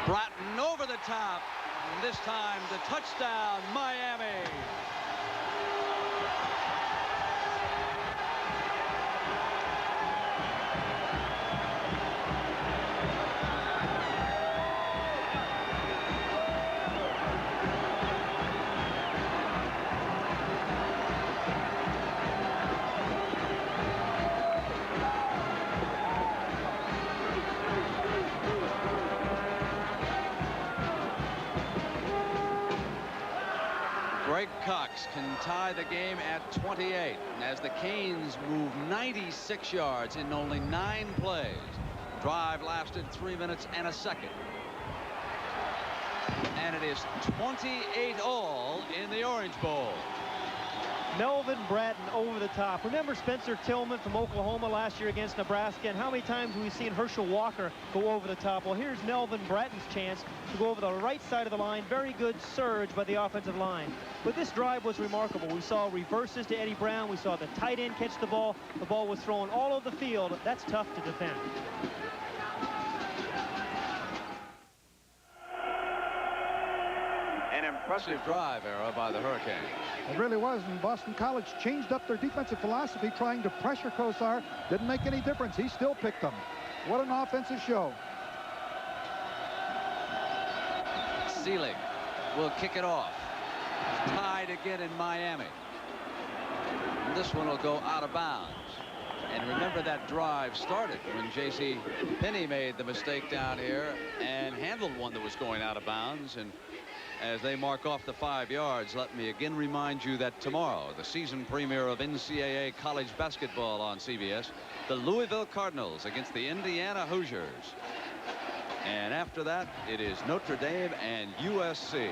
Bratton over the top. And this time the touchdown, Miami. Greg Cox can tie the game at 28. And as the Canes move 96 yards in only 9 plays. Drive lasted 3 minutes and a second. And it is 28 all in the Orange Bowl. Melvin Bratton over the top. Remember Spencer Tillman from Oklahoma last year against Nebraska, and how many times have we seen Herschel Walker go over the top? Well, here's Melvin Bratton's chance to go over the right side of the line. Very good surge by the offensive line. But this drive was remarkable. We saw reverses to Eddie Brown. We saw the tight end catch the ball. The ball was thrown all over the field. That's tough to defend. An impressive drive error by the Hurricanes. It really was, and Boston College changed up their defensive philosophy, trying to pressure Kozar. Didn't make any difference. He still picked them. What an offensive show. Seelig will kick it off. Tied again in Miami. And this one will go out of bounds. And remember that drive started when J.C. Penney made the mistake down here and handled one that was going out of bounds. And as they mark off the 5 yards, let me again remind you that tomorrow, the season premiere of NCAA college basketball on CBS, the Louisville Cardinals against the Indiana Hoosiers. And after that, it is Notre Dame and USC.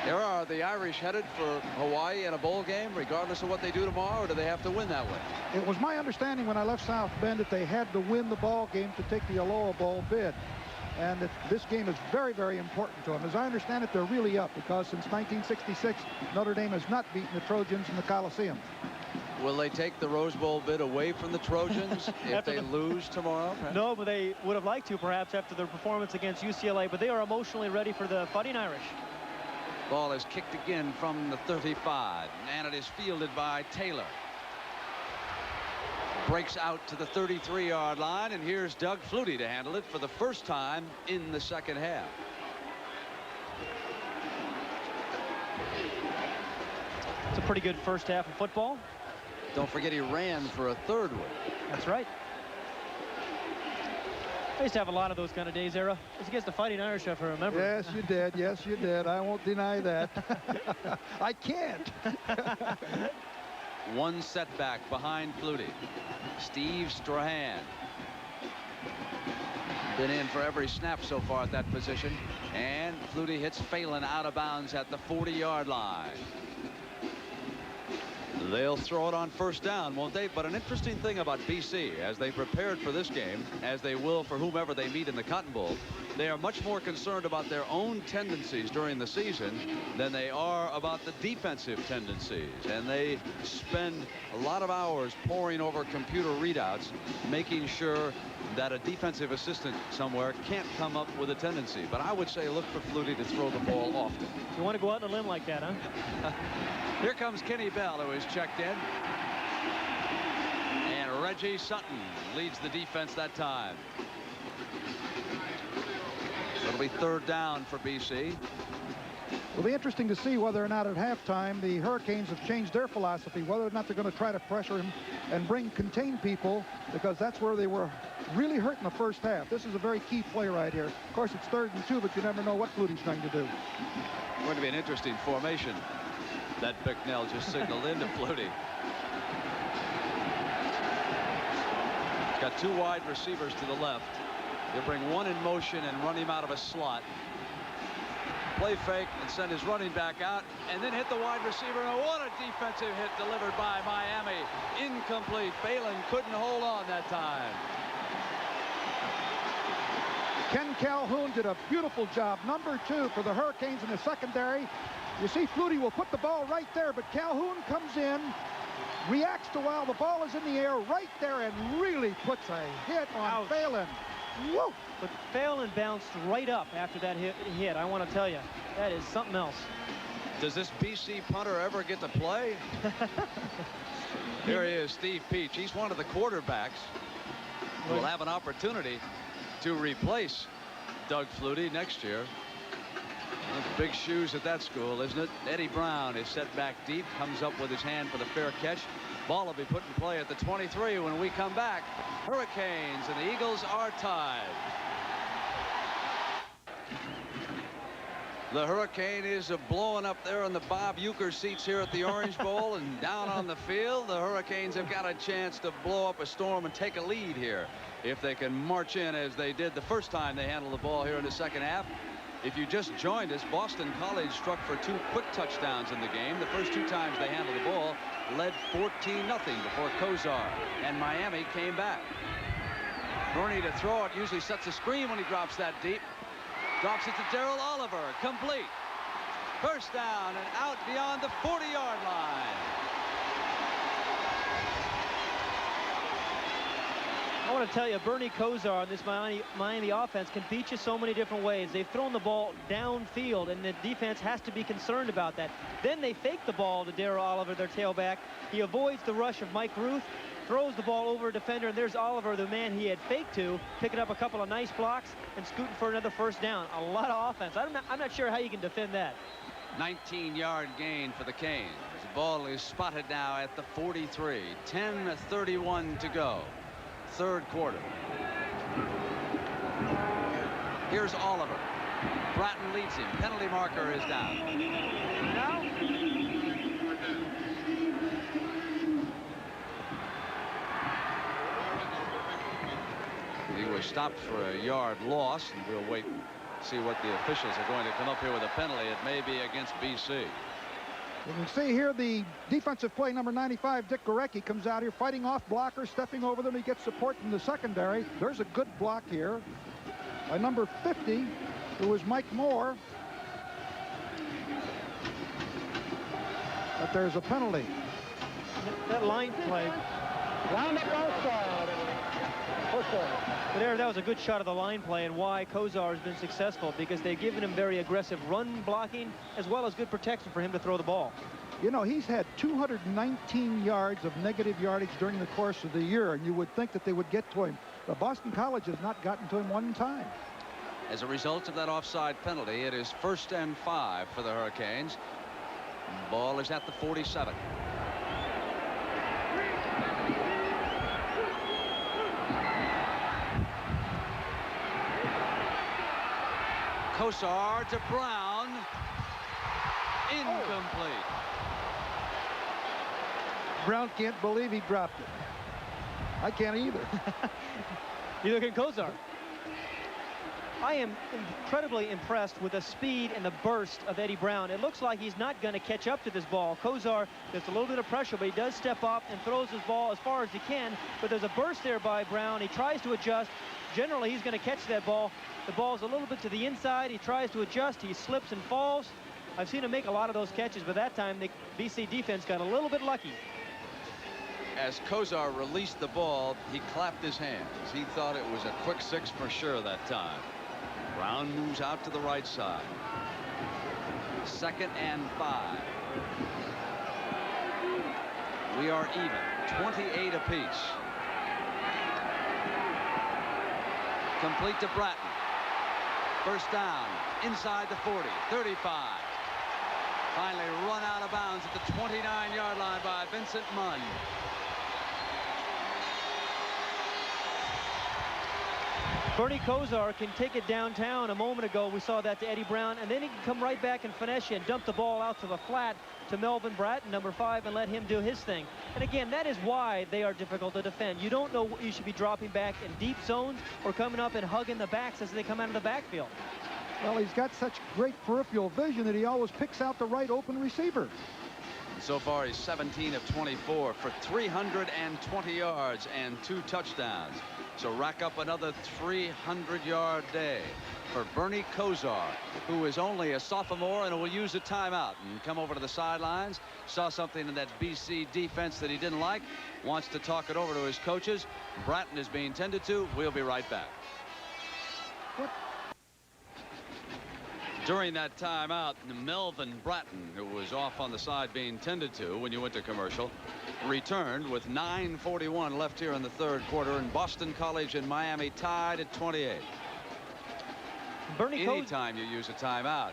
There are the Irish headed for Hawaii in a bowl game, regardless of what they do tomorrow, or do they have to win that way? It was my understanding when I left South Bend that they had to win the ball game to take the Aloha Bowl bid. And that this game is very, very important to them. As I understand it, they're really up because since 1966, Notre Dame has not beaten the Trojans in the Coliseum. Will they take the Rose Bowl bid away from the Trojans if they lose tomorrow? Perhaps? No, but they would have liked to perhaps after their performance against UCLA, but they are emotionally ready for the Fighting Irish. Ball is kicked again from the 35, and it is fielded by Taylor. breaks out to the 33-yard line, and here's Doug Flutie to handle it for the first time in the second half. It's a pretty good first half of football. Don't forget he ran for a third one. That's right. I used to have a lot of those kind of days, Era. It was against the Fighting Irish, if I remember. Yes, you did. Yes, you did. I won't deny that. I can't. One setback behind Flutie. Steve Strahan. Been in for every snap so far at that position. And Flutie hits Phelan out of bounds at the 40-yard line. They'll throw it on first down, won't they? But an interesting thing about BC, as they prepared for this game, as they will for whomever they meet in the Cotton Bowl, they are much more concerned about their own tendencies during the season than they are about the defensive tendencies. And they spend a lot of hours poring over computer readouts, making sure that a defensive assistant somewhere can't come up with a tendency. But I would say look for Flutie to throw the ball often. You want to go out on a limb like that, huh? Here comes Kenny Bell, who is checked in. And Reggie Sutton leads the defense that time. So it'll be third down for BC. It'll be interesting to see whether or not at halftime the Hurricanes have changed their philosophy, whether or not they're going to try to pressure him and contain people, because that's where they were really hurt in the first half. This is a very key play right here. Of course, it's 3rd and 2, but you never know what Flutie's going to do. Going to be an interesting formation that Bicknell just signaled into Flutie. He's got 2 wide receivers to the left. He'll bring one in motion and run him out of a slot. Play fake and send his running back out, and then hit the wide receiver. And what a defensive hit delivered by Miami. Incomplete. Phelan couldn't hold on that time. Ken Calhoun did a beautiful job. Number 2 for the Hurricanes in the secondary. You see Flutie will put the ball right there, but Calhoun comes in, reacts to while the ball is in the air right there, and really puts a hit on Phelan. Woo! But Phelan bounced right up after that hit. I want to tell you, that is something else. Does this BC punter ever get to play? Here he is, Steve Peach. He's one of the quarterbacks who will have an opportunity to replace Doug Flutie next year. Those big shoes at that school, isn't it? Eddie Brown is set back deep, comes up with his hand for the fair catch. Ball will be put in play at the 23 when we come back. Hurricanes and the Eagles are tied. The Hurricane is blowing up there in the Bob Uecker seats here at the Orange Bowl, and down on the field, the Hurricanes have got a chance to blow up a storm and take a lead here if they can march in as they did the first time they handled the ball here in the second half. If you just joined us, Boston College struck for 2 quick touchdowns in the game. The first 2 times they handled the ball, led 14-0 before Kozar, and Miami came back. Bernie to throw it, usually sets a screen when he drops that deep. Drops it to Darrell Oliver, complete. First down and out beyond the 40-yard line. I want to tell you, Bernie Kozar on this Miami offense can beat you so many different ways. They've thrown the ball downfield, and the defense has to be concerned about that. Then they fake the ball to Darrell Oliver, their tailback. He avoids the rush of Mike Ruth, throws the ball over a defender, and there's Oliver, the man he had faked to, picking up a couple of nice blocks and scooting for another first down. A lot of offense. I'm not sure how you can defend that. 19-yard gain for the Canes. The ball is spotted now at the 43. 10:31 to go. Third quarter. Here's Oliver. Bratton leads him. Penalty marker is down. Now? He was stopped for a yard loss, and we'll wait and see what the officials are going to come up here with a penalty. It may be against BC. You can see here the defensive play, number 95, Dick Gorecki, comes out here fighting off blockers, stepping over them. He gets support from the secondary. There's a good block here by number 50, who was Mike Moore. But there's a penalty. That line play. Round up outside. But there, that was a good shot of the line play, and why Kozar has been successful, because they've given him very aggressive run blocking as well as good protection for him to throw the ball. You know, he's had 219 yards of negative yardage during the course of the year, and you would think that they would get to him. But Boston College has not gotten to him one time. As a result of that offside penalty, it is 1st and 5 for the Hurricanes. Ball is at the 47. Kosar to Brown. Incomplete. Brown can't believe he dropped it. I can't either. Neither can Kosar. I am incredibly impressed with the speed and the burst of Eddie Brown. It looks like he's not going to catch up to this ball. Kosar gets a little bit of pressure, but he does step up and throws his ball as far as he can. But there's a burst there by Brown. He tries to adjust. Generally, he's going to catch that ball. The ball's a little bit to the inside. He tries to adjust. He slips and falls. I've seen him make a lot of those catches, but that time the BC defense got a little bit lucky. As Kosar released the ball, he clapped his hands. He thought it was a quick 6 for sure that time. Brown moves out to the right side. 2nd and 5. We are even, 28 apiece. Complete to Bratton. First down, inside the 40, 35. Finally run out of bounds at the 29-yard line by Vincent Munn. Bernie Kosar can take it downtown. A moment ago, we saw that to Eddie Brown, and then he can come right back and finesse you and dump the ball out to the flat to Melvin Bratton, number 5, and let him do his thing. And again, that is why they are difficult to defend. You don't know what you should be dropping back in deep zones or coming up and hugging the backs as they come out of the backfield. Well, he's got such great peripheral vision that he always picks out the right open receiver. So far, he's 17 of 24 for 320 yards and 2 touchdowns. So rack up another 300-yard day for Bernie Kosar, who is only a sophomore and will use a timeout and come over to the sidelines. Saw something in that BC defense that he didn't like. Wants to talk it over to his coaches. Bratton is being tended to. We'll be right back. During that timeout, Melvin Bratton, who was off on the side being tended to when you went to commercial, returned with 9:41 left here in the 3rd quarter, and Boston College and Miami tied at 28. Anytime you use a timeout,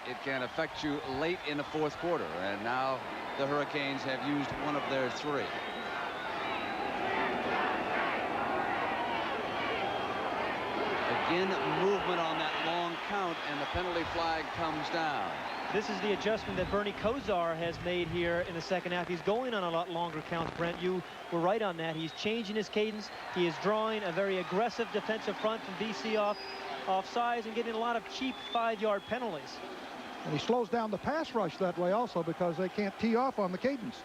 it can affect you late in the 4th quarter, and now the Hurricanes have used one of their 3. Again, movement on that long count, and the penalty flag comes down. This is the adjustment that Bernie Kosar has made here in the 2nd half. He's going on a lot longer counts, Brent. You were right on that. He's changing his cadence. He is drawing a very aggressive defensive front from BC off sides and getting a lot of cheap 5-yard penalties. And he slows down the pass rush that way also because they can't tee off on the cadence.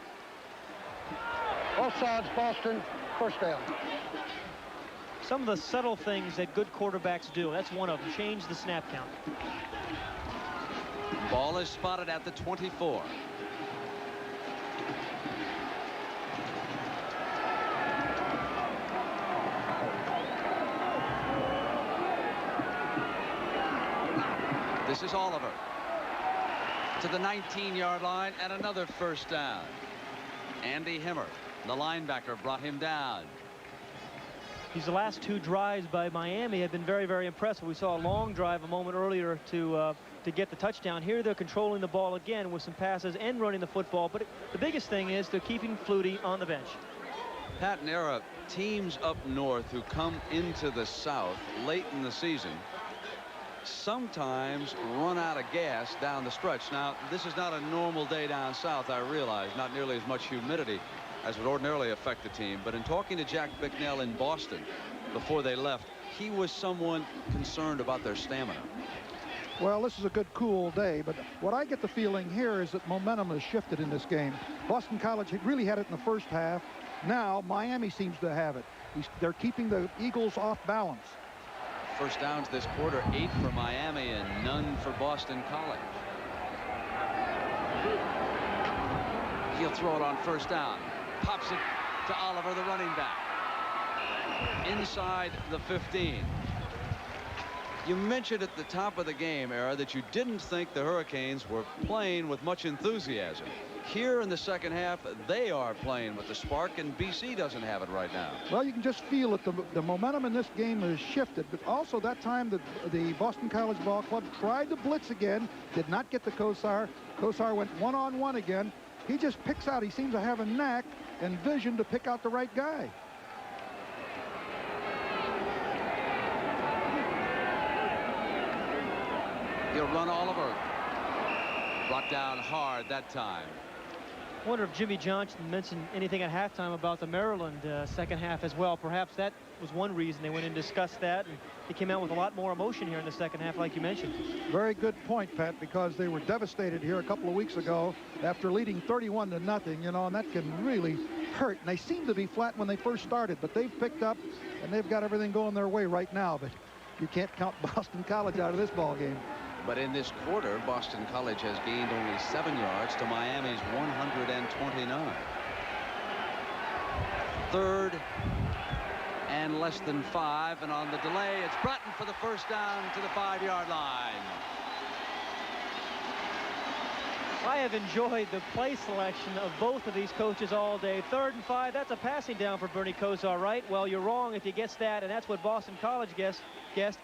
Offsides, Boston. First down. Some of the subtle things that good quarterbacks do. That's one of them. Change the snap count. Ball is spotted at the 24. This is Oliver to the 19-yard line, and another first down. Andy Himmer, the linebacker, brought him down. These last 2 drives by Miami have been very, very impressive. We saw a long drive a moment earlier to get the touchdown. Here they're controlling the ball again with some passes and running the football. But the biggest thing is they're keeping Flutie on the bench. Pat Nera, teams up north who come into the South late in the season sometimes run out of gas down the stretch. Now, this is not a normal day down south, I realize. Not nearly as much humidity as would ordinarily affect the team. But in talking to Jack Bicknell in Boston before they left, he was someone concerned about their stamina. Well, this is a good cool day, but what I get the feeling here is that momentum has shifted in this game. Boston College really had it in the 1st half. Now Miami seems to have it. They're keeping the Eagles off balance. First downs this quarter, 8 for Miami and none for Boston College. He'll throw it on first down. Pops it to Oliver, the running back. Inside the 15. You mentioned at the top of the game, Era, that you didn't think the Hurricanes were playing with much enthusiasm. here in the second half, they are playing with the spark, and BC doesn't have it right now. Well, you can just feel it. The momentum in this game has shifted. But also that time the Boston College Ball Club tried to blitz again, did not get the Kosar. Kosar went one-on-one again. He just picks out. He seems to have a knack and vision to pick out the right guy. He'll run Oliver. Brought down hard that time. I wonder if Jimmy Johnson mentioned anything at halftime about the Maryland second half as well. Perhaps that was one reason they went and discussed that, and he came out with a lot more emotion here in the second half, like you mentioned. Very good point, Pat, because they were devastated here a couple of weeks ago after leading 31-0, you know, and that can really hurt. And they seemed to be flat when they first started, but they've picked up and they've got everything going their way right now. But you can't count Boston College out of this ball game. But in this quarter, Boston College has gained only 7 yards to Miami's 129. Third and less than 5, and on the delay, it's Bratton for the first down to the 5-yard line. I have enjoyed the play selection of both of these coaches all day. 3rd and 5, that's a passing down for Bernie Kosar, right? Well, you're wrong if you guess that, and that's what Boston College guessed.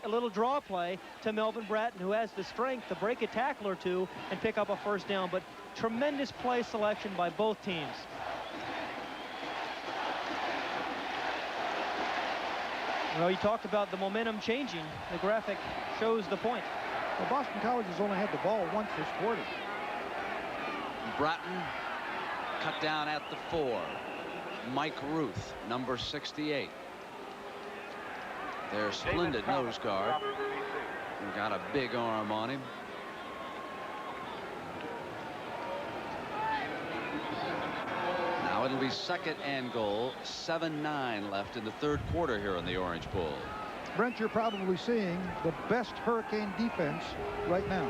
A little draw play to Melvin Bratton, who has the strength to break a tackle or two and pick up a first down. But tremendous play selection by both teams. Well, you talked about the momentum changing. The graphic shows the point. Well, Boston College has only had the ball once this quarter. Bratton cut down at the 4. Mike Ruth, number 68. Their splendid nose guard. Got a big arm on him. Now it'll be 2nd and goal. 7-9 left in the 3rd quarter here in the Orange Bowl. Brent, you're probably seeing the best Hurricane defense right now.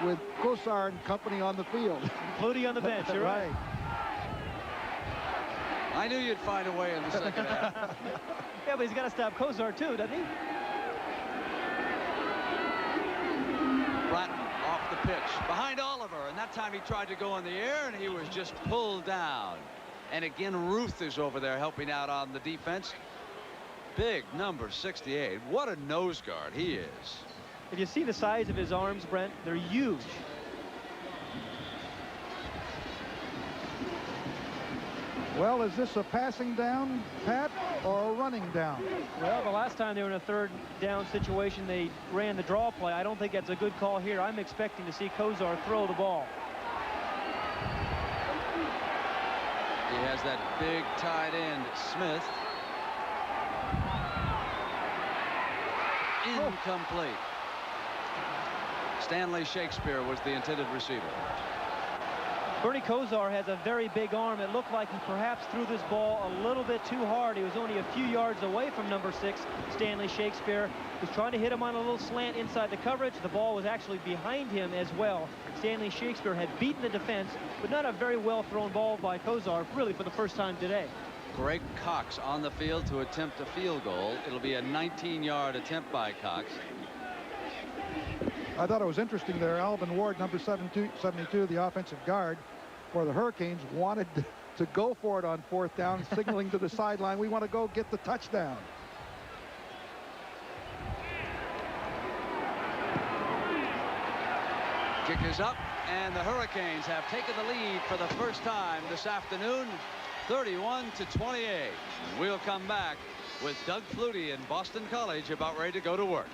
with Kosar and company on the field. Flutie on the bench, you're right. I knew you'd find a way in the second half. Yeah, but he's got to stop Kosar too, doesn't he? Bratton off the pitch behind Oliver, and that time he tried to go in the air and he was just pulled down. And again, Ruth is over there helping out on the defense. Big number 68. What a nose guard he is. If you see the size of his arms, Brent, they're huge. Well, is this a passing down, Pat, or a running down? Well, the last time they were in a 3rd down situation, they ran the draw play. I don't think that's a good call here. I'm expecting to see Kosar throw the ball. He has that big tight end, Smith. Incomplete. Stanley Shakespeare was the intended receiver. Bernie Kosar has a very big arm. It looked like he perhaps threw this ball a little bit too hard. He was only a few yards away from number 6, Stanley Shakespeare. He was trying to hit him on a little slant inside the coverage. The ball was actually behind him as well. Stanley Shakespeare had beaten the defense, but not a very well thrown ball by Kosar, really for the first time today. Greg Cox on the field to attempt a field goal. It'll be a 19-yard attempt by Cox. I thought it was interesting there. Alvin Ward, number 72, the offensive guard for the Hurricanes, wanted to go for it on 4th down, signaling to the sideline, we want to go get the touchdown. Kick is up, and the Hurricanes have taken the lead for the first time this afternoon, 31-28. We'll come back with Doug Flutie and Boston College about ready to go to work.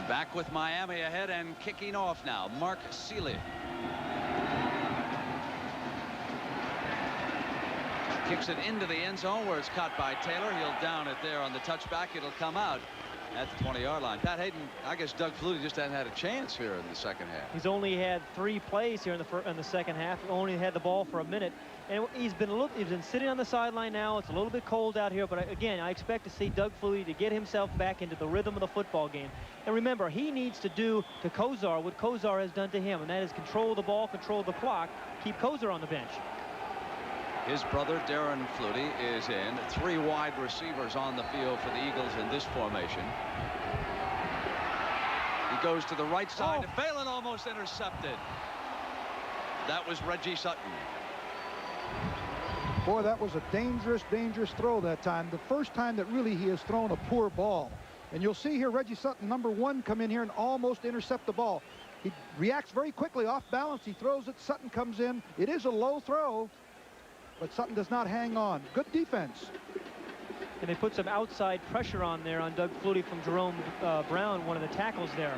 Back with Miami ahead and kicking off now, Mark Seeley. Kicks it into the end zone where it's caught by Taylor. He'll down it there on the touchback. It'll come out at the 20-yard line. Pat Hayden, I guess Doug Flutie just hasn't had a chance here in the second half. He's only had 3 plays here in the second half. Only had the ball for a minute, and he's been sitting on the sideline now. It's a little bit cold out here, but again, I expect to see Doug Flutie to get himself back into the rhythm of the football game. And remember, he needs to do to Kosar what Kosar has done to him, and that is control the ball, control the clock, keep Kosar on the bench. His brother Darren Flutie is in. 3 wide receivers on the field for the Eagles in this formation. He goes to the right side. Phelan almost intercepted. That was Reggie Sutton. Boy, that was a dangerous, dangerous throw that time. The first time that really he has thrown a poor ball. And you'll see here Reggie Sutton, number 1, come in here and almost intercept the ball. He reacts very quickly, off balance. He throws it. Sutton comes in. It is a low throw, but Sutton does not hang on. Good defense. And they put some outside pressure on there on Doug Flutie from Jerome Brown, one of the tackles there.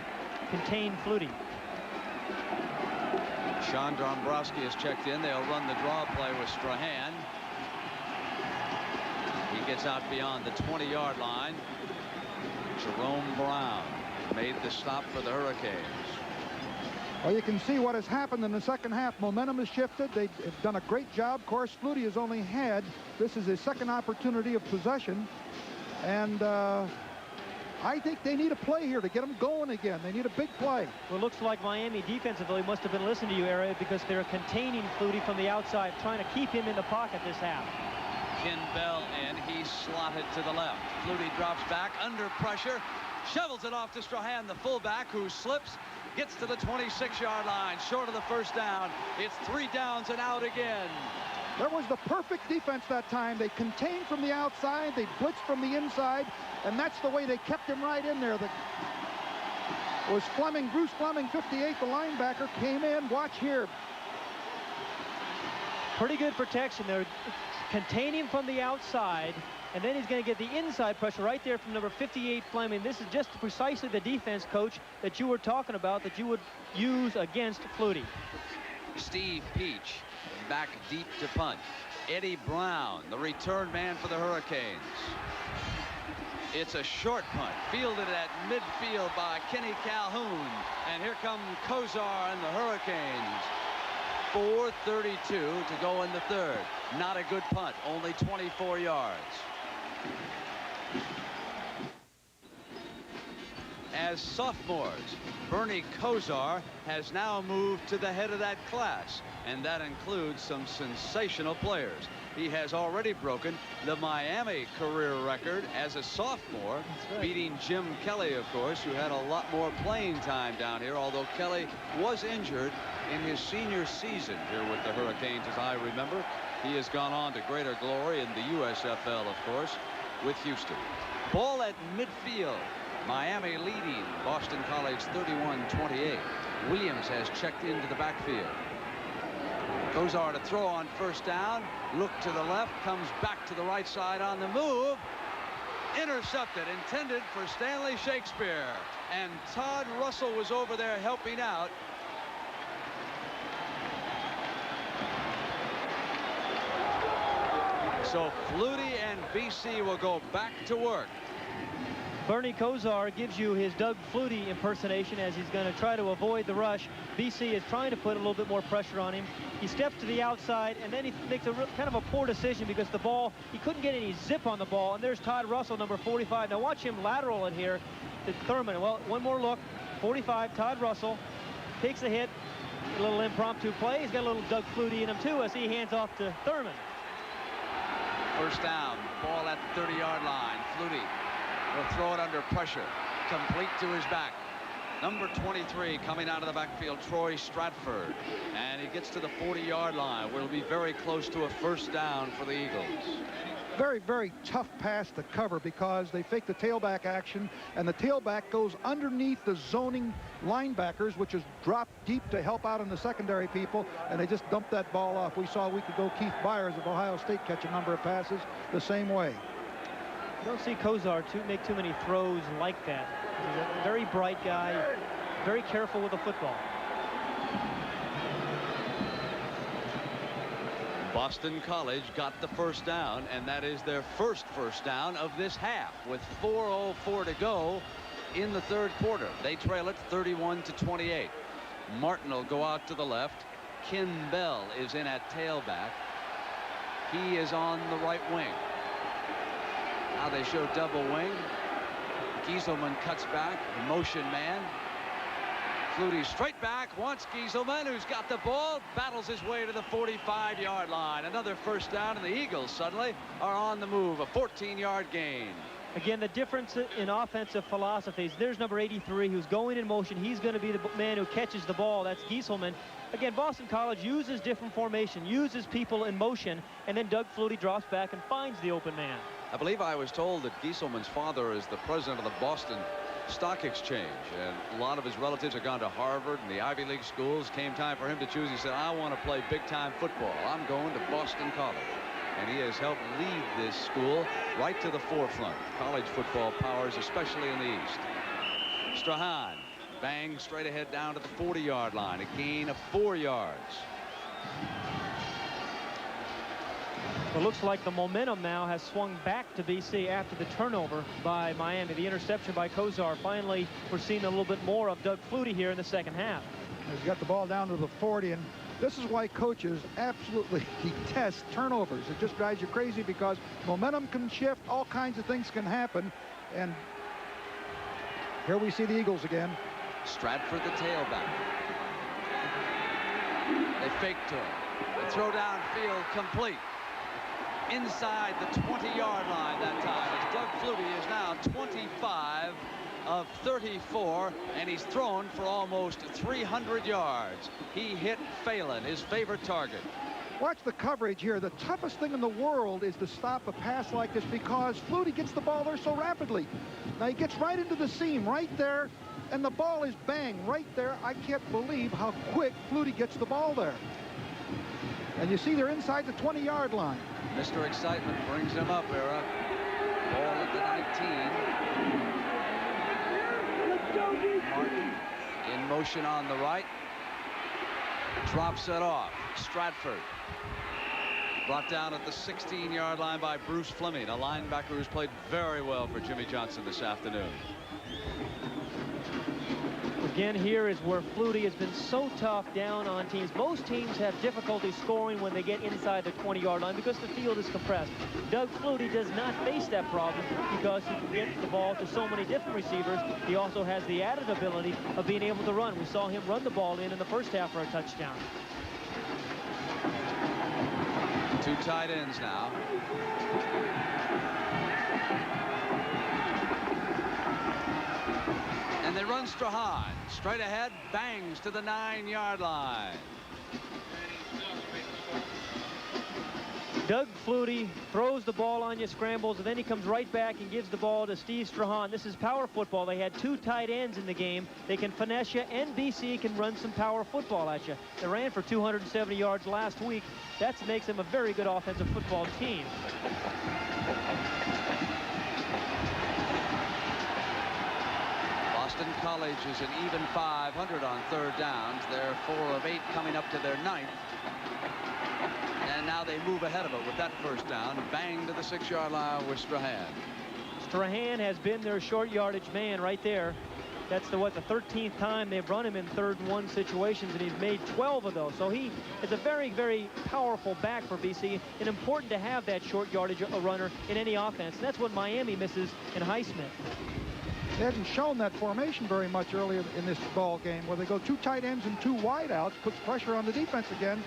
Contain Flutie. Sean Dombrowski has checked in. They'll run the draw play with Strahan. He gets out beyond the 20-yard line. Jerome Brown made the stop for the Hurricanes. Well, you can see what has happened in the second half. Momentum has shifted. They've done a great job. Of course, Flutie has only had, this is his second opportunity of possession. And I think they need a play here to get them going again. They need a big play. Well, it looks like Miami defensively must have been listening to you, Area, because they're containing Flutie from the outside, trying to keep him in the pocket this half. Ken Bell in. He's slotted to the left. Flutie drops back under pressure. Shovels it off to Strahan, the fullback, who slips. Gets to the 26-yard line, short of the first down. It's 3 downs and out again. There was the perfect defense that time. They contained from the outside. They blitzed from the inside. And that's the way they kept him right in there. That was Fleming, Bruce Fleming, 58, the linebacker, came in. Watch here. Pretty good protection there. Contain him from the outside. And then he's going to get the inside pressure right there from number 58, Fleming. This is just precisely the defense, Coach, that you were talking about, that you would use against Flutie. Steve Peach back deep to punt. Eddie Brown, the return man for the Hurricanes. It's a short punt, fielded at midfield by Kenny Calhoun. And here come Kozar and the Hurricanes. 4:32 to go in the third. Not a good punt, only 24 yards. As sophomores, Bernie Kozar has now moved to the head of that class, and that includes some sensational players. He has already broken the Miami career record as a sophomore, beating Jim Kelly, of course, who had a lot more playing time down here, although Kelly was injured in his senior season here with the Hurricanes, as I remember. He has gone on to greater glory in the USFL, of course, with Houston. Ball at midfield. Miami leading Boston College 31-28. Williams has checked into the backfield. Kozar to throw on first down. Look to the left. Comes back to the right side on the move. Intercepted. Intended for Stanley Shakespeare. And Todd Russell was over there helping out. So Flutie and BC will go back to work. Bernie Kozar gives you his Doug Flutie impersonation as he's going to try to avoid the rush. BC is trying to put a little bit more pressure on him. He steps to the outside, and then he makes a kind of a poor decision because the ball, he couldn't get any zip on the ball. And there's Todd Russell, number 45. Now watch him lateral it here to Thurman. Well, one more look. 45, Todd Russell takes a hit. A little impromptu play. He's got a little Doug Flutie in him, too, as he hands off to Thurman. First down. Ball at the 30-yard line. Flutie will throw it under pressure. Complete to his back. Number 23 coming out of the backfield, Troy Stratford. And he gets to the 40-yard line. Will be very close to a first down for the Eagles. Very, very tough pass to cover because they fake the tailback action, and the tailback goes underneath the zoning linebackers, which is dropped deep to help out on the secondary people, and they just dumped that ball off. We saw a week ago Keith Byers of Ohio State catch a number of passes the same way. You don't see Kozar make too many throws like that. He's a very bright guy, very careful with the football. Boston College got the first down, and that is their first down of this half with 4:04 to go in the third quarter. They trail it 31-28. Martin will go out to the left. Ken Bell is in at tailback. He is on the right wing. Now they show double wing. Gieselman cuts back, motion man. Flutie straight back, wants Gieselman, who's got the ball, battles his way to the 45-yard line. Another first down, and the Eagles suddenly are on the move. A 14-yard gain. Again, the difference in offensive philosophies. There's number 83 who's going in motion. He's going to be the man who catches the ball. That's Gieselman. Again, Boston College uses different formation, uses people in motion, and then Doug Flutie drops back and finds the open man. I believe I was told that Gieselman's father is the president of the Boston Stock Exchange, and a lot of his relatives have gone to Harvard and the Ivy League schools. Came time for him to choose. He said, I want to play big-time football. I'm going to Boston College. And he has helped lead this school right to the forefront. College football powers, especially in the East. Strahan bangs straight ahead down to the 40-yard line. A gain of 4 yards. It looks like the momentum now has swung back to BC after the turnover by Miami. The interception by Kozar. Finally, we're seeing a little bit more of Doug Flutie here in the second half. He's got the ball down to the 40, and this is why coaches absolutely detest turnovers. It just drives you crazy because momentum can shift, all kinds of things can happen. And here we see the Eagles again. Stratford, the tailback. They fake to him. They throw downfield, complete. Inside the 20-yard line that time, as Doug Flutie is now 25 of 34, and he's thrown for almost 300 yards. He hit Phelan, his favorite target. Watch the coverage here. The toughest thing in the world is to stop a pass like this because Flutie gets the ball there so rapidly. Now he gets right into the seam right there, and the ball is bang right there. I can't believe how quick Flutie gets the ball there. And you see they're inside the 20-yard line. Mr. Excitement brings him up, Era. Ball at the 19. Martin in motion on the right. Drops it off. Stratford. Brought down at the 16-yard line by Bruce Fleming, a linebacker who's played very well for Jimmy Johnson this afternoon. Again, here is where Flutie has been so tough down on teams. Most teams have difficulty scoring when they get inside the 20-yard line because the field is compressed. Doug Flutie does not face that problem because he can get the ball to so many different receivers. He also has the added ability of being able to run. We saw him run the ball in the first half for a touchdown. 2 tight ends now. And they run Strahan straight ahead, bangs to the 9-yard line. Doug Flutie throws the ball on you, scrambles, and then he comes right back and gives the ball to Steve Strahan. This is power football. They had 2 tight ends in the game. They can finesse you, and BC can run some power football at you. They ran for 270 yards last week. That makes them a very good offensive football team. Boston College is an even 500 on 3rd downs. They're 4 of 8 coming up to their 9th. And now they move ahead of it with that 1st down. Bang to the 6-yard line with Strahan. Strahan has been their short yardage man right there. That's the 13th time they've run him in 3rd and 1 situations, and he's made 12 of those. So he is a very, very powerful back for BC, and important to have that short yardage runner in any offense. And that's what Miami misses in Heisman. They hadn't shown that formation very much earlier in this ball game, where they go 2 tight ends and 2 wideouts, puts pressure on the defense again.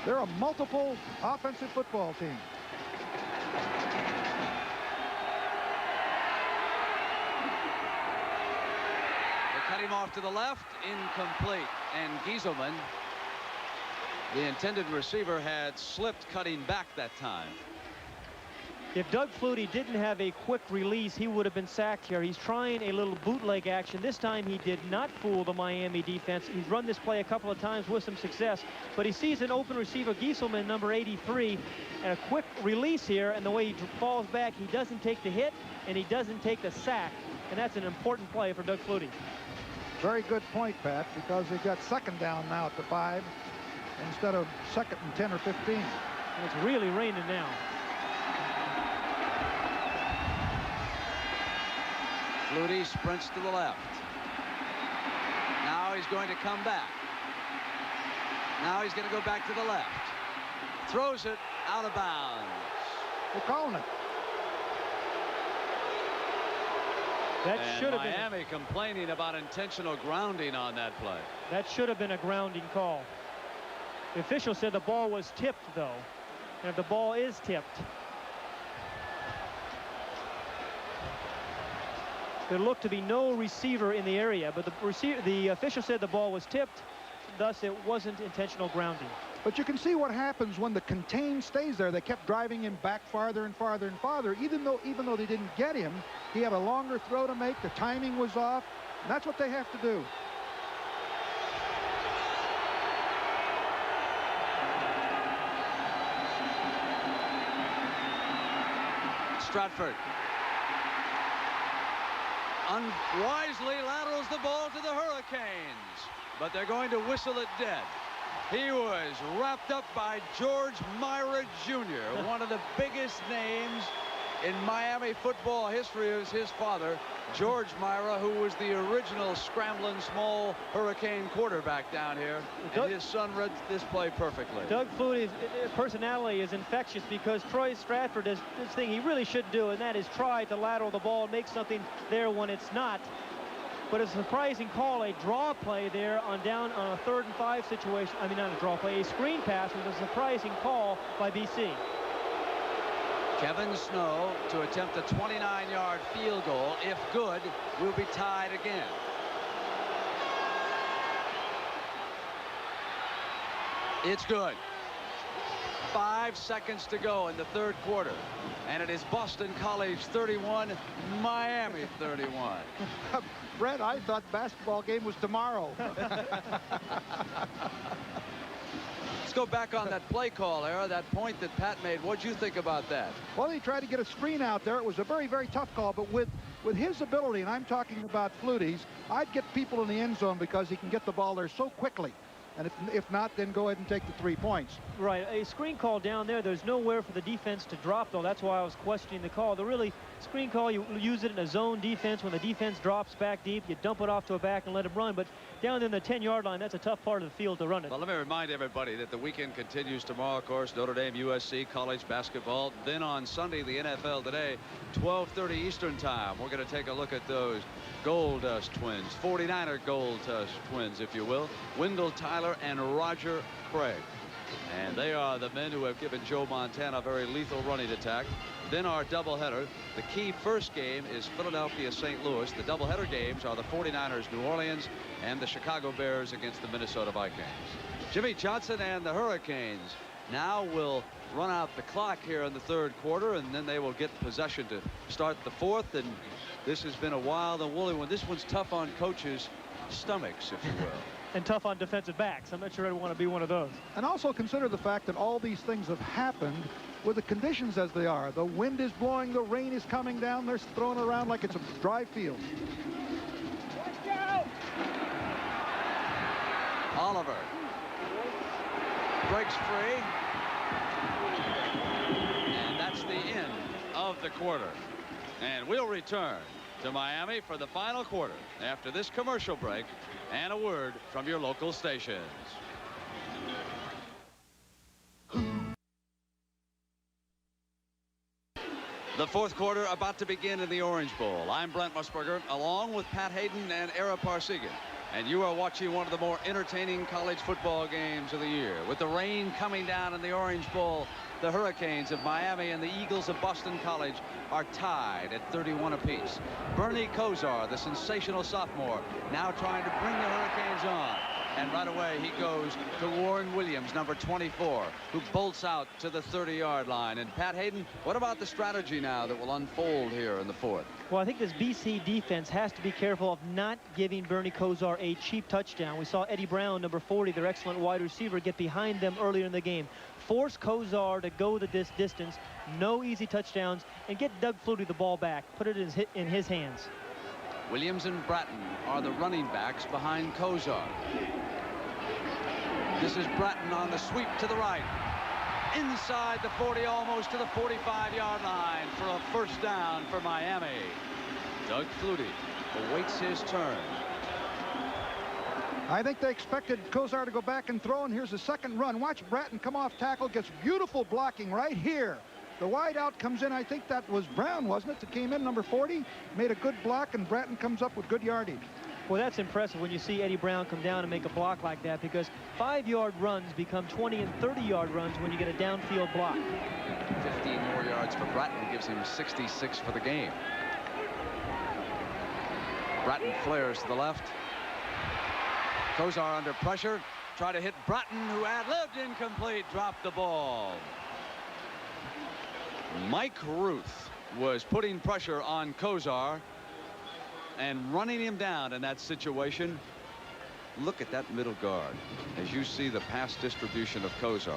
They're a multiple offensive football team. They cut him off to the left, incomplete. And Gieselman, the intended receiver, had slipped cutting back that time. If Doug Flutie didn't have a quick release, he would have been sacked here. He's trying a little bootleg action. This time he did not fool the Miami defense. He's run this play a couple of times with some success, but he sees an open receiver, Gieselman, number 83, and a quick release here, and the way he falls back, he doesn't take the hit, and he doesn't take the sack, and that's an important play for Doug Flutie. Very good point, Pat, because they've got 2nd down now at the 5 instead of 2nd and 10 or 15. And it's really raining now. Flutie sprints to the left. Now he's going to come back. Now he's going to go back to the left. Throws it out of bounds. We're calling it. That should have been. Miami complaining about intentional grounding on that play. That should have been a grounding call. The official said the ball was tipped, though. And if the ball is tipped, There looked to be no receiver in the area, but the official said the ball was tipped, thus it wasn't intentional grounding. But you can see what happens when the contain stays there. They kept driving him back farther and farther and farther. Even though they didn't get him, he had a longer throw to make. The timing was off. And that's what they have to do. Stratford unwisely laterals the ball to the Hurricanes, but they're going to whistle it dead. He was wrapped up by George Myra Jr., one of the biggest names in Miami football history. Is his father, George Myra, who was the original scrambling small Hurricane quarterback down here. And his son read this play perfectly. Doug Flutie's personality is infectious, because Troy Stratford does this thing he really should do, and that is try to lateral the ball and make something there when it's not. But it's a surprising call, a draw play there on a 3rd and 5 situation. I mean, not a draw play, a screen pass was a surprising call by BC. Kevin Snow to attempt a 29-yard field goal. If good, we'll be tied again. It's good. 5 seconds to go in the 3rd quarter. And it is Boston College 31, Miami 31. Brett, I thought the basketball game was tomorrow. Let's go back on that play call, Era, that point that Pat made. What'd you think about that? Well, he tried to get a screen out there. It was a very, very tough call, but with his ability, and I'm talking about Flutie's, I'd get people in the end zone because he can get the ball there so quickly. And if not, then go ahead and take the 3 points. Right, a screen call down there's nowhere for the defense to drop, though. That's why I was questioning the call. The really screen call, you use it in a zone defense. When the defense drops back deep, you dump it off to a back and let him run. But down in the 10-yard line, that's a tough part of the field to run it. Well, let me remind everybody that the weekend continues tomorrow, of course. Notre Dame, USC, college basketball. Then on Sunday, the NFL today, 12:30 Eastern time. We're going to take a look at those Gold Dust twins, 49er Gold Dust twins, if you will. Wendell Tyler and Roger Craig. And they are the men who have given Joe Montana a very lethal running attack. Then our doubleheader. The key first game is Philadelphia-St. Louis. The doubleheader games are the 49ers New Orleans and the Chicago Bears against the Minnesota Vikings. Jimmy Johnson and the Hurricanes now will run out the clock here in the 3rd quarter, and then they will get possession to start the 4th. And this has been a wild and woolly one. This one's tough on coaches' stomachs, if you will. And tough on defensive backs. I'm not sure I'd want to be one of those. And also consider the fact that all these things have happened with the conditions as they are. The wind is blowing, the rain is coming down, they're throwing around like it's a dry field. Watch out! Oliver breaks free. And that's the end of the quarter. And we'll return to Miami for the final quarter after this commercial break and a word from your local stations. The 4th quarter about to begin in the Orange Bowl. I'm Brent Musburger, along with Pat Hayden and Era Parsigan. And you are watching one of the more entertaining college football games of the year. With the rain coming down in the Orange Bowl, the Hurricanes of Miami and the Eagles of Boston College are tied at 31 apiece. Bernie Kosar, the sensational sophomore, now trying to bring the Hurricanes on. And right away he goes to Warren Williams, number 24, who bolts out to the 30-yard line. And Pat Hayden, what about the strategy now that will unfold here in the 4th? Well, I think this BC defense has to be careful of not giving Bernie Kosar a cheap touchdown. We saw Eddie Brown, number 40, their excellent wide receiver, get behind them earlier in the game. Force Kosar to go this distance, no easy touchdowns, and get Doug Flutie the ball back. Put it in his hands. Williams and Bratton are the running backs behind Kosar. This is Bratton on the sweep to the right. Inside the 40, almost to the 45-yard line for a first down for Miami. Doug Flutie awaits his turn. I think they expected Kosar to go back and throw, and here's the second run. Watch Bratton come off tackle, gets beautiful blocking right here. The wide out comes in. I think that was Brown, wasn't it, that came in, number 40? Made a good block, and Bratton comes up with good yardage. Well, that's impressive when you see Eddie Brown come down and make a block like that, because 5-yard runs become 20 and 30-yard runs when you get a downfield block. 15 more yards for Bratton gives him 66 for the game. Bratton flares to the left. Kozar under pressure. Try to hit Bratton, who ad-libbed, incomplete, dropped the ball. Mike Ruth was putting pressure on Kozar and running him down in that situation. Look at that middle guard as you see the pass distribution of Kozar.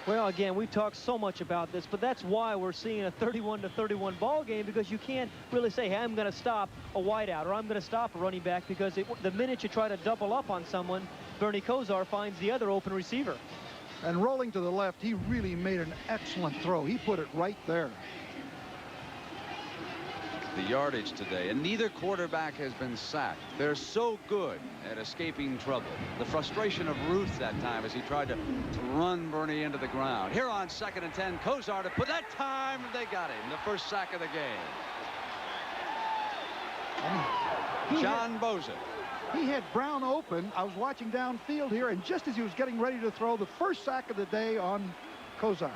Well, again, we've talked so much about this, but that's why we're seeing a 31-31 ball game, because you can't really say, hey, I'm going to stop a wideout or I'm going to stop a running back, because the minute you try to double up on someone, Bernie Kozar finds the other open receiver. And rolling to the left, he really made an excellent throw. He put it right there. The yardage today, and neither quarterback has been sacked. They're so good at escaping trouble. The frustration of Ruth that time as he tried to run Bernie into the ground. Here on 2nd and 10, Kozar to put that time, they got him. The first sack of the game. John Boza. He had Brown open. I was watching downfield here, and just as he was getting ready to throw, the first sack of the day on Kozar.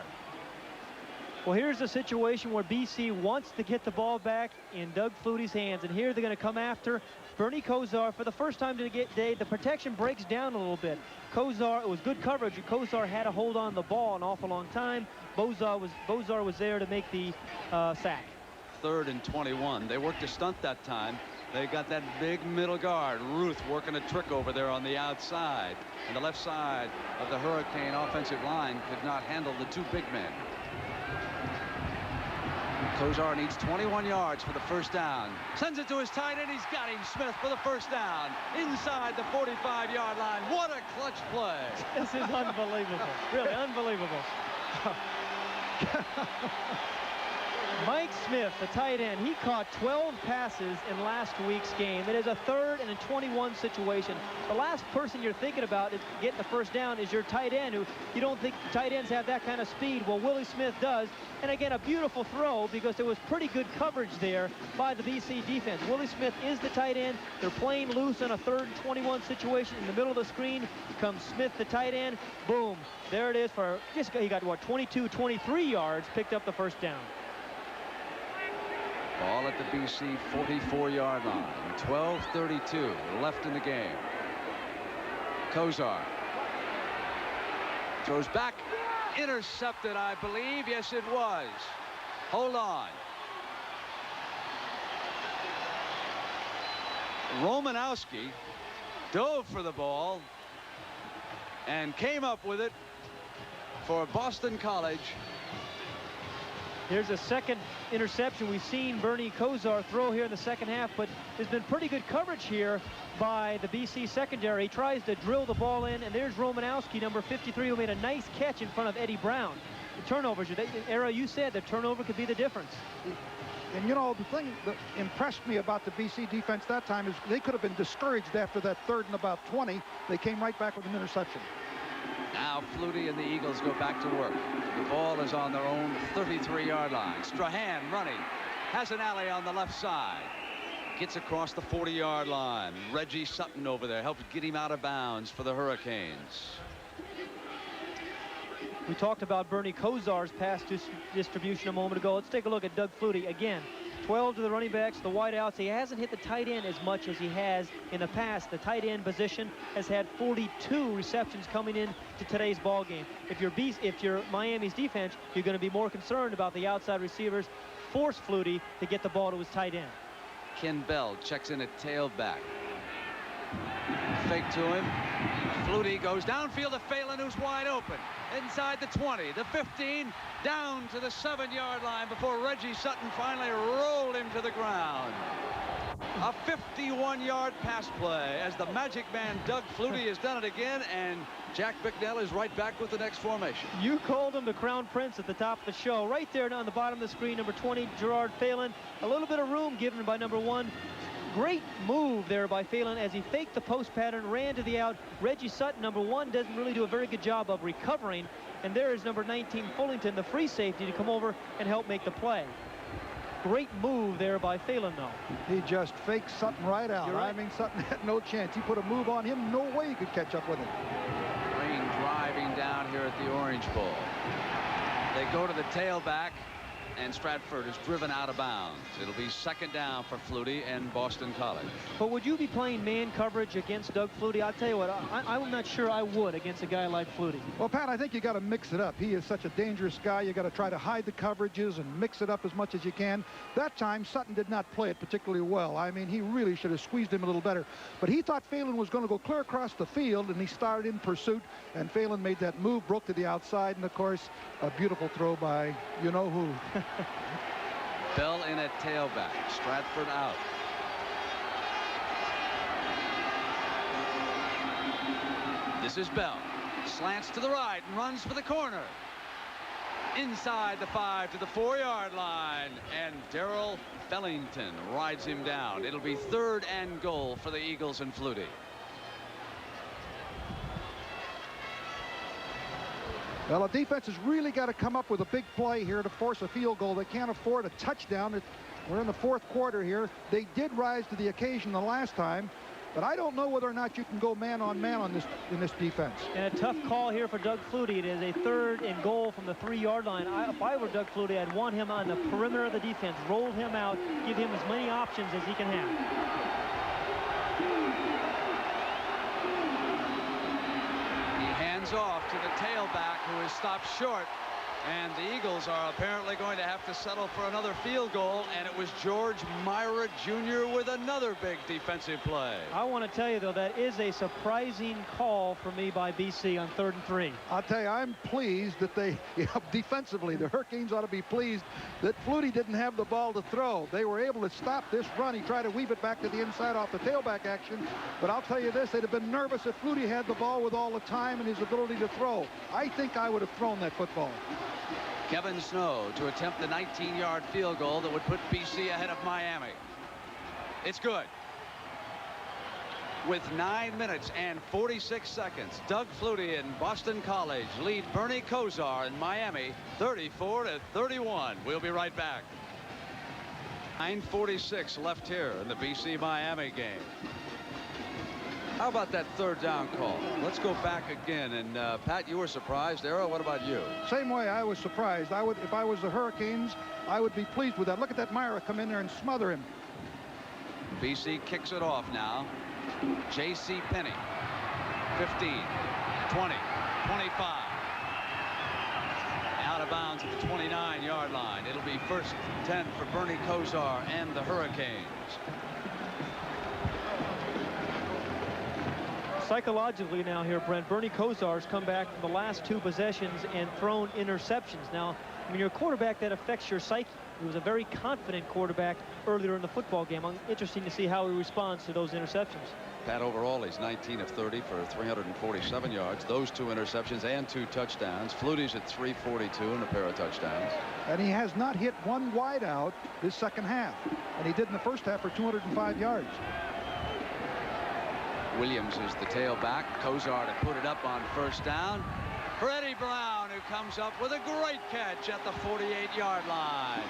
Well, here's a situation where BC wants to get the ball back in Doug Flutie's hands, and here they're going to come after Bernie Kozar for the first time today. The protection breaks down a little bit. Kozar, it was good coverage. Kozar had to hold on the ball an awful long time. Bozar was there to make the sack. 3rd and 21. They worked a stunt that time. They got that big middle guard, Ruth, working a trick over there on the outside. And the left side of the Hurricane offensive line could not handle the two big men. Kozar needs 21 yards for the first down. Sends it to his tight end. He's got him. Smith for the first down. Inside the 45-yard line. What a clutch play. This is unbelievable. Really unbelievable. Mike Smith, the tight end, he caught 12 passes in last week's game. It is a 3rd and a 21 situation. The last person you're thinking about is getting the first down is your tight end, who you don't think tight ends have that kind of speed. Well, Willie Smith does. And again, a beautiful throw, because there was pretty good coverage there by the BC defense. Willie Smith is the tight end. They're playing loose on a 3rd and 21 situation. In the middle of the screen comes Smith, the tight end. Boom. There it is for just, he got what, 22, 23 yards, picked up the first down. Ball at the BC 44-yard line. 12:32 left in the game. Kozar throws back. Intercepted, I believe. Yes, it was. Hold on. Romanowski dove for the ball and came up with it for Boston College. Here's a second interception. We've seen Bernie Kozar throw here in the second half, but there's been pretty good coverage here by the BC secondary. He tries to drill the ball in, and there's Romanowski, number 53, who made a nice catch in front of Eddie Brown. The turnovers, Era, you said the turnover could be the difference. And, you know, the thing that impressed me about the BC defense that time is they could have been discouraged after that 3rd and about 20. They came right back with an interception. Now Flutie and the Eagles go back to work. The ball is on their own 33-yard line. Strahan running. Has an alley on the left side. Gets across the 40-yard line. Reggie Sutton over there helps get him out of bounds for the Hurricanes. We talked about Bernie Kozar's pass distribution a moment ago. Let's take a look at Doug Flutie again. 12 to the running backs, the wideouts. He hasn't hit the tight end as much as he has in the past. The tight end position has had 42 receptions coming in to today's ball game. If you're Miami's defense, you're going to be more concerned about the outside receivers. Force Flutie to get the ball to his tight end. Ken Bell checks in at tailback. Fake to him. Flutie goes downfield to Phelan, who's wide open. Inside the 20, the 15, down to the 7-yard line before Reggie Sutton finally rolled him to the ground. A 51-yard pass play as the magic man Doug Flutie has done it again, and Jack Bicknell is right back with the next formation. You called him the Crown Prince at the top of the show. Right there on the bottom of the screen, number 20, Gerard Phelan. A little bit of room given by number 1. Great move there by Phelan as he faked the post pattern, ran to the out. Reggie Sutton, number 1, doesn't really do a very good job of recovering. And there is number 19, Fullington, the free safety, to come over and help make the play. Great move there by Phelan, though. He just faked Sutton right out. Right. I mean, Sutton had no chance. He put a move on him. No way he could catch up with him. Rain driving down here at the Orange Bowl. They go to the tailback. and Stratford is driven out of bounds. It'll be second down for Flutie and Boston College. But would you be playing man coverage against Doug Flutie? I'll tell you what, I'm not sure I would against a guy like Flutie. Well, Pat, I think you got to mix it up. He is such a dangerous guy. You got to try to hide the coverages and mix it up as much as you can. That time, Sutton did not play it particularly well. I mean, he really should have squeezed him a little better. But he thought Phelan was going to go clear across the field, and he started in pursuit, and Phelan made that move, broke to the outside, and of course, a beautiful throw by you-know-who. Bell in at tailback. Stratford out. This is Bell. Slants to the right and runs for the corner. Inside the 5 to the 4-yard line, and Darrell Bellington rides him down. It'll be 3rd and goal for the Eagles and Flutie. Well, the defense has really got to come up with a big play here to force a field goal. They can't afford a touchdown. We're in the 4th quarter here. They did rise to the occasion the last time, but I don't know whether or not you can go man-on-man in this defense. And a tough call here for Doug Flutie. It is a 3rd and goal from the 3-yard line. If I were Doug Flutie, I'd want him on the perimeter of the defense, roll him out, give him as many options as he can have. Off to the tailback, who is stopped short, and the Eagles are apparently going to have to settle for another field goal, and it was George Myra Jr. with another big defensive play. I want to tell you, though, that is a surprising call for me by BC on 3rd and 3. I'll tell you, I'm pleased that they, defensively, the Hurricanes ought to be pleased that Flutie didn't have the ball to throw. They were able to stop this run. He tried to weave it back to the inside off the tailback action, but I'll tell you this, they'd have been nervous if Flutie had the ball with all the time and his ability to throw. I think I would have thrown that football. Kevin Snow to attempt the 19-yard field goal that would put BC ahead of Miami. It's good. With 9 minutes and 46 seconds, Doug Flutie and Boston College lead Bernie Kosar in Miami 34-31. We'll be right back. 9:46 left here in the BC-Miami game. How about that 3rd down call? Let's go back again. And Pat, you were surprised. Arrow, what about you? Same way, I was surprised. If I was the Hurricanes, I would be pleased with that. Look at that Myra come in there and smother him. BC kicks it off now. J.C. Penney. 15, 20, 25. Out of bounds at the 29-yard line. It'll be 1st and 10 for Bernie Kosar and the Hurricanes. Psychologically now here, Brent, Bernie Kosar's come back from the last 2 possessions and thrown interceptions. Now, when you're a quarterback, that affects your psyche. He was a very confident quarterback earlier in the football game. Interesting to see how he responds to those interceptions. Pat, overall, he's 19 of 30 for 347 yards. Those 2 interceptions and 2 touchdowns. Flutie's at 342 and a pair of touchdowns. And he has not hit one wide out this second half. And he did in the first half for 205 yards. Williams is the tailback. Kosar to put it up on 1st down for Eddie Brown, who comes up with a great catch at the 48-yard line.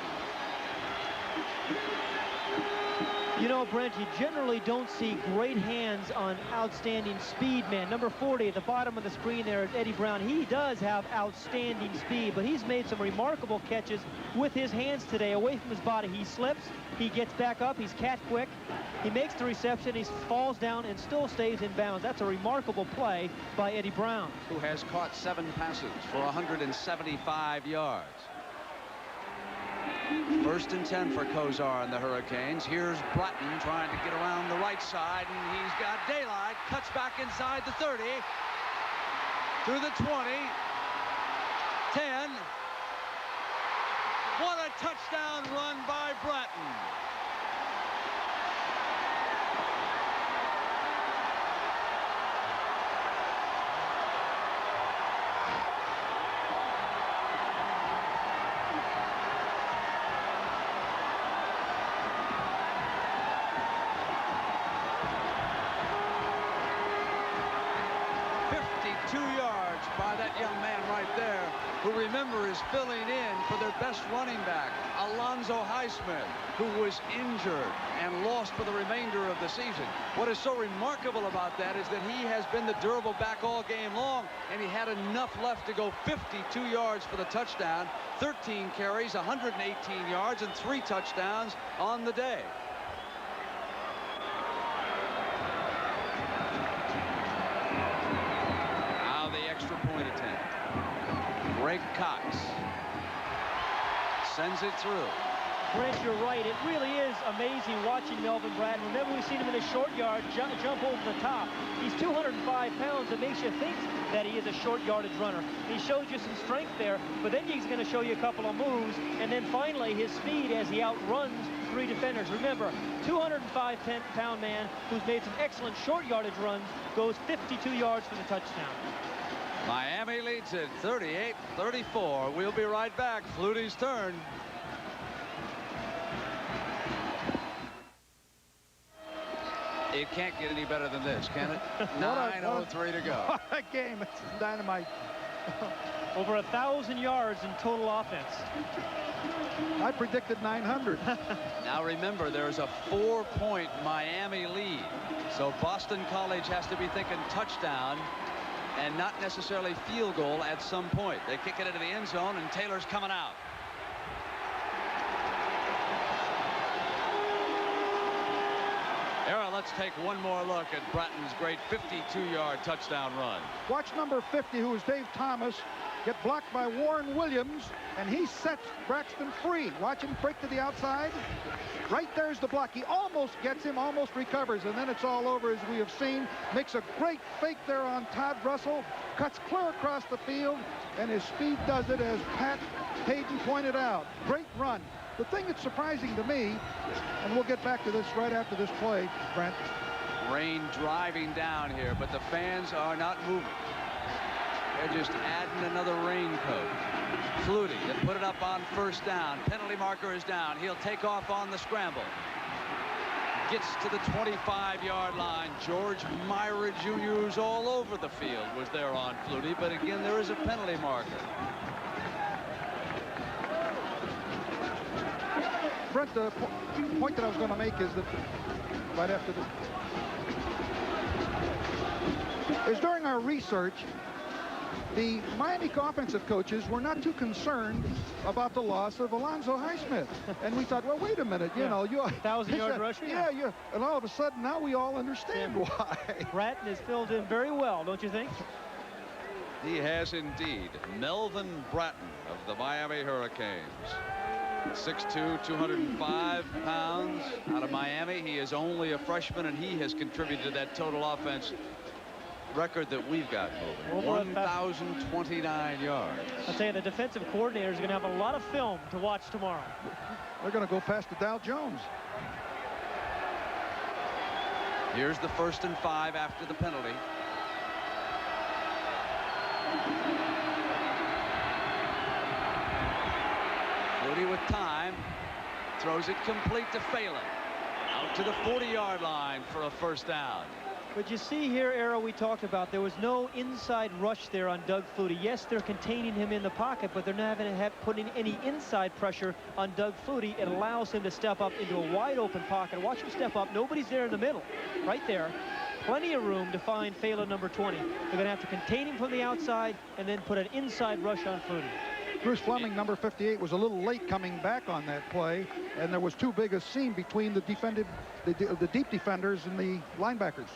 You know, Brent, you generally don't see great hands on outstanding speed man. Number 40 at the bottom of the screen there is Eddie Brown. He does have outstanding speed, but he's made some remarkable catches with his hands today away from his body. He slips, he gets back up, he's cat quick. He makes the reception, he falls down and still stays in bounds. That's a remarkable play by Eddie Brown, who has caught 7 passes for 175 yards. 1st and 10 for Kosar and the Hurricanes. Here's Bratton trying to get around the right side, and he's got daylight. Cuts back inside the 30, through the 20, 10. What a touchdown run by Bratton. By that young man right there. who, remember, is filling in for their best running back, Alonzo Heisman, who was injured and lost for the remainder of the season. What is so remarkable about that is that he has been the durable back all game long, and he had enough left to go 52 yards for the touchdown, 13 carries, 118 yards, and 3 touchdowns on the day. Now the extra point attempt. Greg Cox sends it through. Brent, you're right. It really is amazing watching Melvin Bratton. Remember, we've seen him in the short yard jump over the top. He's 205 pounds. It makes you think that he is a short yardage runner. He shows you some strength there, but then he's going to show you a couple of moves, and then finally his speed as he outruns 3 defenders. Remember, 205-pound man who's made some excellent short yardage runs goes 52 yards for the touchdown. Miami leads it 38-34. We'll be right back. Flutie's turn. It can't get any better than this, can it? 9:03 to go. What a game. It's dynamite. Over 1,000 yards in total offense. I predicted 900. Now remember, there's a 4-point Miami lead. So Boston College has to be thinking touchdown and not necessarily field goal at some point. They kick it into the end zone, and Taylor's coming out. Era, let's take one more look at Bratton's great 52-yard touchdown run. Watch number 50, who is Dave Thomas, get blocked by Warren Williams, and he sets Braxton free. Watch him break to the outside. Right there's the block. He almost gets him, almost recovers, and then it's all over, as we have seen. Makes a great fake there on Todd Russell, cuts clear across the field, and his speed does it, as Pat Hayden pointed out. Great run. The thing that's surprising to me, and we'll get back to this right after this play, Brent. Rain driving down here, but the fans are not moving. They're just adding another raincoat. Flutie to put it up on first down. Penalty marker is down. He'll take off on the scramble. Gets to the 25-yard line. George Myra Jr., who's all over the field, was there on Flutie, but again, there is a penalty marker. Brent, the point that I was going to make is that right after this is during our research, the Miami offensive coaches were not too concerned about the loss of Alonzo Highsmith. And we thought, well, wait a minute, you know, you 1,000-yard rusher. Yeah, and all of a sudden now we all understand why. Bratton has filled in very well, don't you think? He has indeed. Melvin Bratton of the Miami Hurricanes. 6'2", 205 pounds out of Miami. He is only a freshman, and he has contributed to that total offense record that we've got moving. 1,029 yards. I'll tell you, the defensive coordinator is going to have a lot of film to watch tomorrow. They're going to go past the Dow Jones. Here's the 1st and 5 after the penalty. Flutie with time, throws it complete to Phelan. Out to the 40-yard line for a first down. But you see here, Arrow, we talked about there was no inside rush there on Doug Flutie. Yes, they're containing him in the pocket, but they're not going to putting any inside pressure on Doug Flutie. It allows him to step up into a wide open pocket. Watch him step up. Nobody's there in the middle. Right there. Plenty of room to find Phelan, number 20. They're going to have to contain him from the outside and then put an inside rush on Flutie. Bruce Fleming, number 58, was a little late coming back on that play, and there was too big a seam between the deep defenders and the linebackers.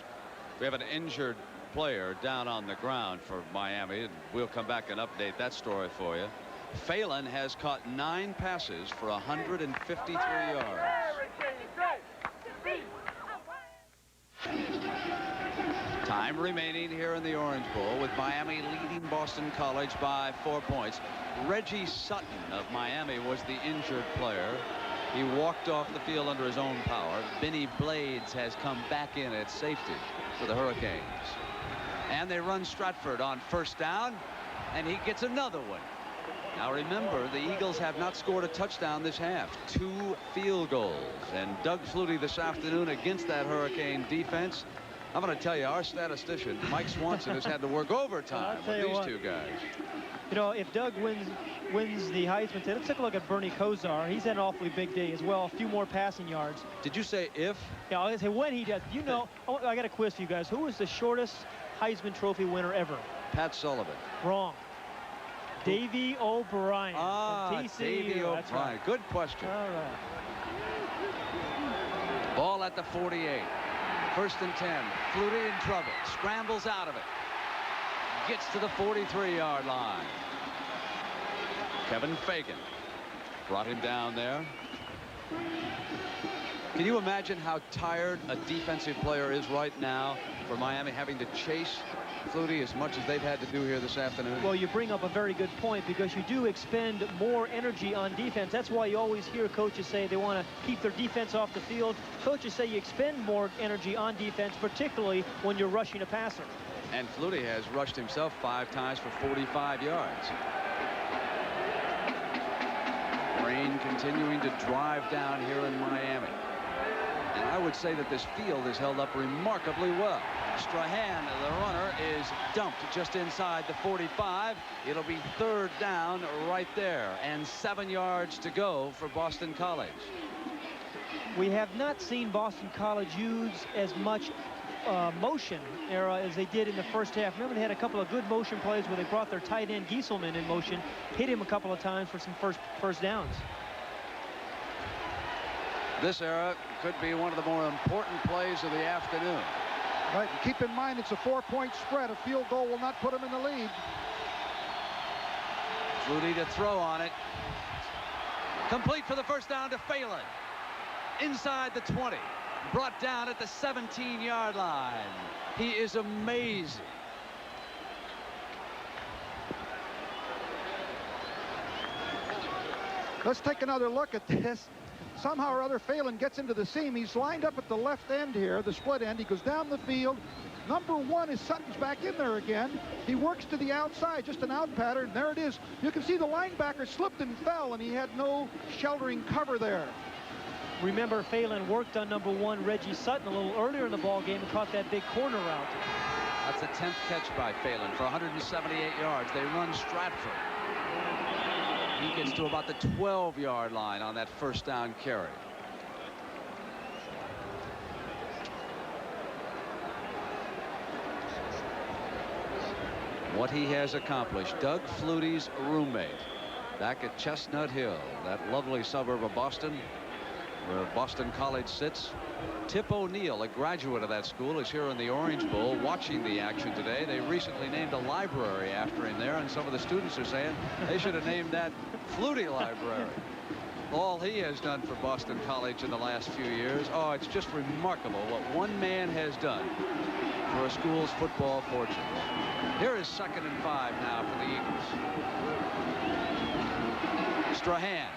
We have an injured player down on the ground for Miami, and we'll come back and update that story for you. Phelan has caught 9 passes for 153 yards. Time remaining here in the Orange Bowl, with Miami leading Boston College by 4 points. Reggie Sutton of Miami was the injured player. He walked off the field under his own power. Benny Blades has come back in at safety for the Hurricanes. And they run Stratford on first down, and he gets another one. Now remember, the Eagles have not scored a touchdown this half. 2 field goals. And Doug Flutie this afternoon against that Hurricane defense I'm going to tell you, our statistician, Mike Swanson, has had to work overtime with these two guys. You know, if Doug wins the Heisman today, let's take a look at Bernie Kosar. He's had an awfully big day as well. A few more passing yards. Did you say if? Yeah, I was going to say when he does. You know, I got a quiz for you guys. Who was the shortest Heisman Trophy winner ever? Pat Sullivan. Wrong. Davey O'Brien. From TCU. Davey O'Brien. Right. Good question. All right. Ball at the 48. 1st and 10. Flutie in trouble. Scrambles out of it. Gets to the 43-yard line. Kevin Fagan brought him down there. Can you imagine how tired a defensive player is right now for Miami, having to chase Flutie as much as they've had to do here this afternoon? Well, you bring up a very good point, because you do expend more energy on defense. That's why you always hear coaches say they want to keep their defense off the field. Coaches say you expend more energy on defense, particularly when you're rushing a passer. And Flutie has rushed himself 5 times for 45 yards. Rain continuing to drive down here in Miami. And I would say that this field is held up remarkably well. Strahan, the runner, is dumped just inside the 45. It'll be 3rd down right there, and 7 yards to go for Boston College. We have not seen Boston College use as much motion era as they did in the first half. Remember, they had a couple of good motion plays where they brought their tight end Gieselman in motion, hit him a couple of times for some first downs. This era could be one of the more important plays of the afternoon. Right, keep in mind it's a 4-point spread. A field goal will not put them in the lead. Flutie to throw on it. Complete for the 1st down to Phelan. Inside the 20. Brought down at the 17-yard line. He is amazing. Let's take another look at this. Somehow or other, Phelan gets into the seam. He's lined up at the left end here, the split end. He goes down the field. Number 1 is Sutton's back in there again. He works to the outside, just an out pattern. There it is. You can see the linebacker slipped and fell, and he had no sheltering cover there. Remember, Phelan worked on number 1, Reggie Sutton, a little earlier in the ball game and caught that big corner route. That's the 10th catch by Phelan for 178 yards. They run Stratford. He gets to about the 12-yard line on that 1st down carry. What he has accomplished. Doug Flutie's roommate back at Chestnut Hill, that lovely suburb of Boston, where Boston College sits. Tip O'Neill, a graduate of that school, is here in the Orange Bowl watching the action today. They recently named a library after him there, and some of the students are saying they should have named that Flutie Library. All he has done for Boston College in the last few years. Oh, it's just remarkable what one man has done for a school's football fortune. Here is 2nd and 5 now for the Eagles. Strahan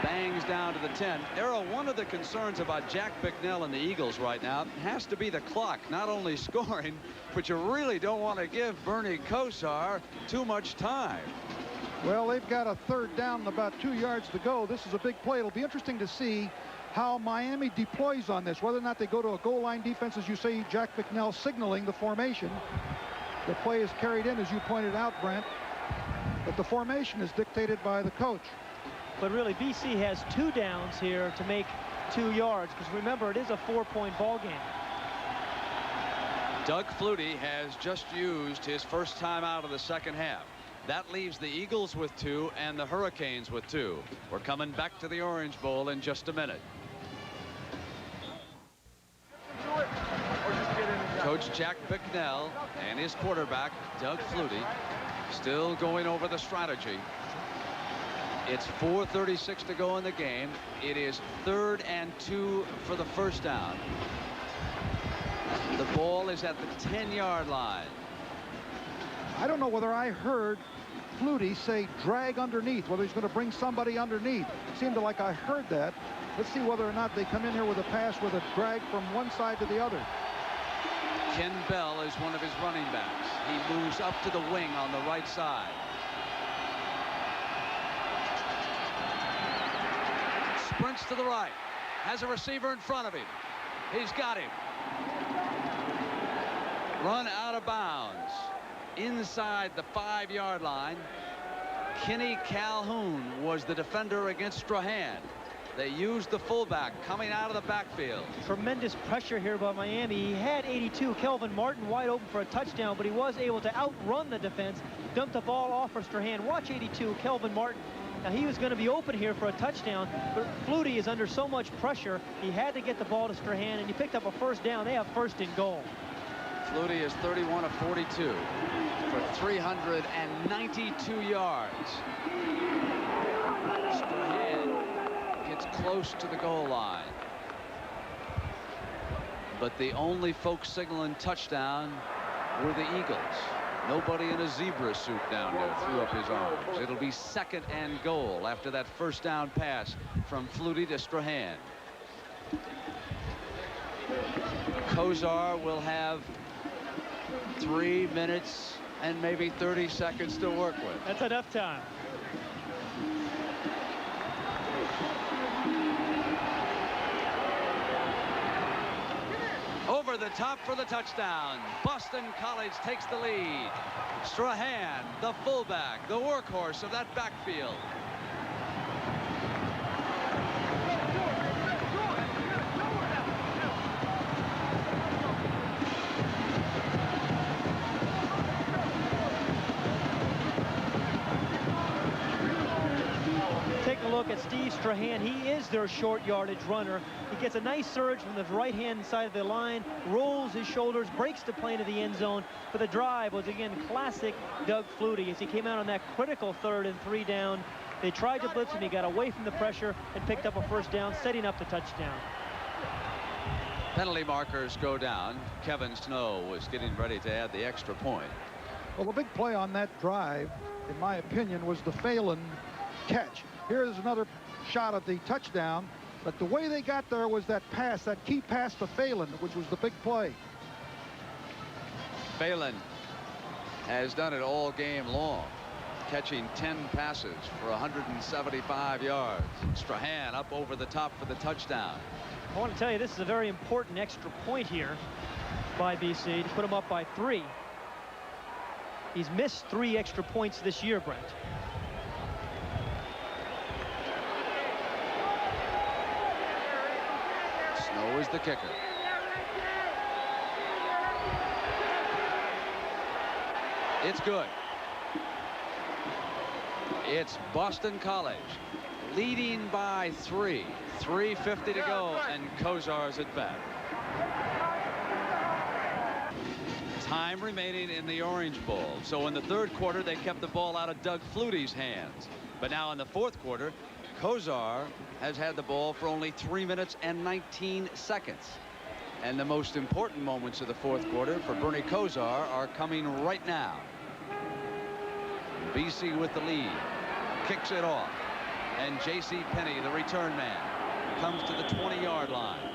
bangs down to the 10. Arrow, one of the concerns about Jack Bicknell and the Eagles right now has to be the clock. Not only scoring, but you really don't want to give Bernie Kosar too much time. Well, they've got a 3rd down and about 2 yards to go. This is a big play. It'll be interesting to see how Miami deploys on this, whether or not they go to a goal line defense. As you say, Jack Bicknell signaling the formation. The play is carried in, as you pointed out, Brent, but the formation is dictated by the coach. But really, BC has 2 downs here to make 2 yards, because remember, it is a 4-point ball game. Doug Flutie has just used his 1st time out of the 2nd half. That leaves the Eagles with 2 and the Hurricanes with 2. We're coming back to the Orange Bowl in just a minute. Coach Jack Bicknell and his quarterback, Doug Flutie, still going over the strategy. It's 4:36 to go in the game. It is 3rd and 2 for the 1st down. The ball is at the 10-yard line. I don't know whether I heard Flutie say drag underneath, whether he's going to bring somebody underneath. It seemed like I heard that. Let's see whether or not they come in here with a pass with a drag from one side to the other. Ken Bell is one of his running backs. He moves up to the wing on the right side. Sprints to the right. Has a receiver in front of him. He's got him. Run out of bounds inside the 5-yard line. Kenny Calhoun was the defender against Strahan. They used the fullback coming out of the backfield. Tremendous pressure here by Miami. He had 82, Kelvin Martin, wide open for a touchdown, but he was able to outrun the defense, dumped the ball off for Strahan. Watch 82, Kelvin Martin. Now, he was going to be open here for a touchdown, but Flutie is under so much pressure, he had to get the ball to Strahan, and he picked up a first down. They have first and goal. Flutie is 31 of 42 for 392 yards. Strahan gets close to the goal line. But the only folks signaling touchdown were the Eagles. Nobody in a zebra suit down there threw up his arms. It'll be second and goal after that first down pass from Flutie to Strahan. Kozar will have 3 minutes and maybe 30 seconds to work with. That's enough time. Over the top for the touchdown. Boston College takes the lead. Strahan, the fullback, the workhorse of that backfield. Take a look at Steve Strahan. He is their short yardage runner. He gets a nice surge from the right-hand side of the line, rolls his shoulders, breaks the plane of the end zone. For the drive was, again, classic Doug Flutie as he came out on that critical 3rd and 3 down. They tried to blitz him. He got away from the pressure and picked up a first down, setting up the touchdown. Penalty markers go down. Kevin Snow was getting ready to add the extra point. Well, the big play on that drive, in my opinion, was the Phelan catch. Here's another shot at the touchdown, but the way they got there was that pass, that key pass to Phelan, which was the big play. Phelan has done it all game long, catching 10 passes for 175 yards. Strahan up over the top for the touchdown. I want to tell you, this is a very important extra point here by BC to put them up by 3. He's missed 3 extra points this year, Brent. Snow is the kicker. It's good. It's Boston College leading by 3. 3:50 to go, and Kozar's at bat. Time remaining in the Orange Bowl. So in the 3rd quarter, they kept the ball out of Doug Flutie's hands. But now in the 4th quarter, Kozar has had the ball for only 3 minutes and 19 seconds. And the most important moments of the 4th quarter for Bernie Kozar are coming right now. BC with the lead, kicks it off, and J.C. Penney, the return man, comes to the 20-yard line.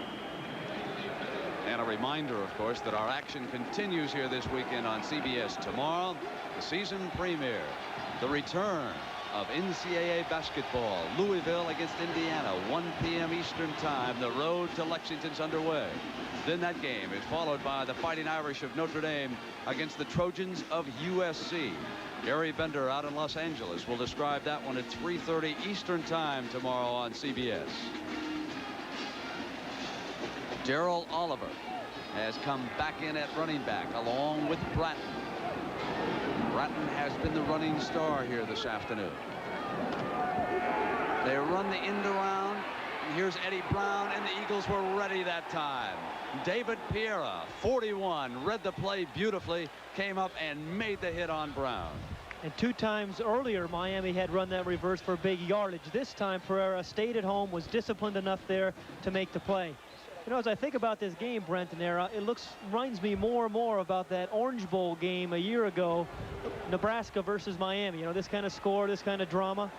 And a reminder, of course, that our action continues here this weekend on CBS. Tomorrow, the season premiere, the return of NCAA basketball. Louisville against Indiana, 1 p.m. Eastern time. The road to Lexington's underway. Then that game is followed by the Fighting Irish of Notre Dame against the Trojans of USC. Gary Bender out in Los Angeles will describe that one at 3:30 Eastern time tomorrow on CBS. Darrell Oliver has come back in at running back along with Bratton. Bratton has been the running star here this afternoon. They run the end around. Here's Eddie Brown, and the Eagles were ready that time. David Piera, 41, read the play beautifully, came up and made the hit on Brown. And 2 times earlier, Miami had run that reverse for big yardage. This time, Pereira stayed at home, was disciplined enough there to make the play. You know, as I think about this game, Brent and Era, it reminds me more and more about that Orange Bowl game a year ago, Nebraska versus Miami. You know, this kind of score, this kind of drama.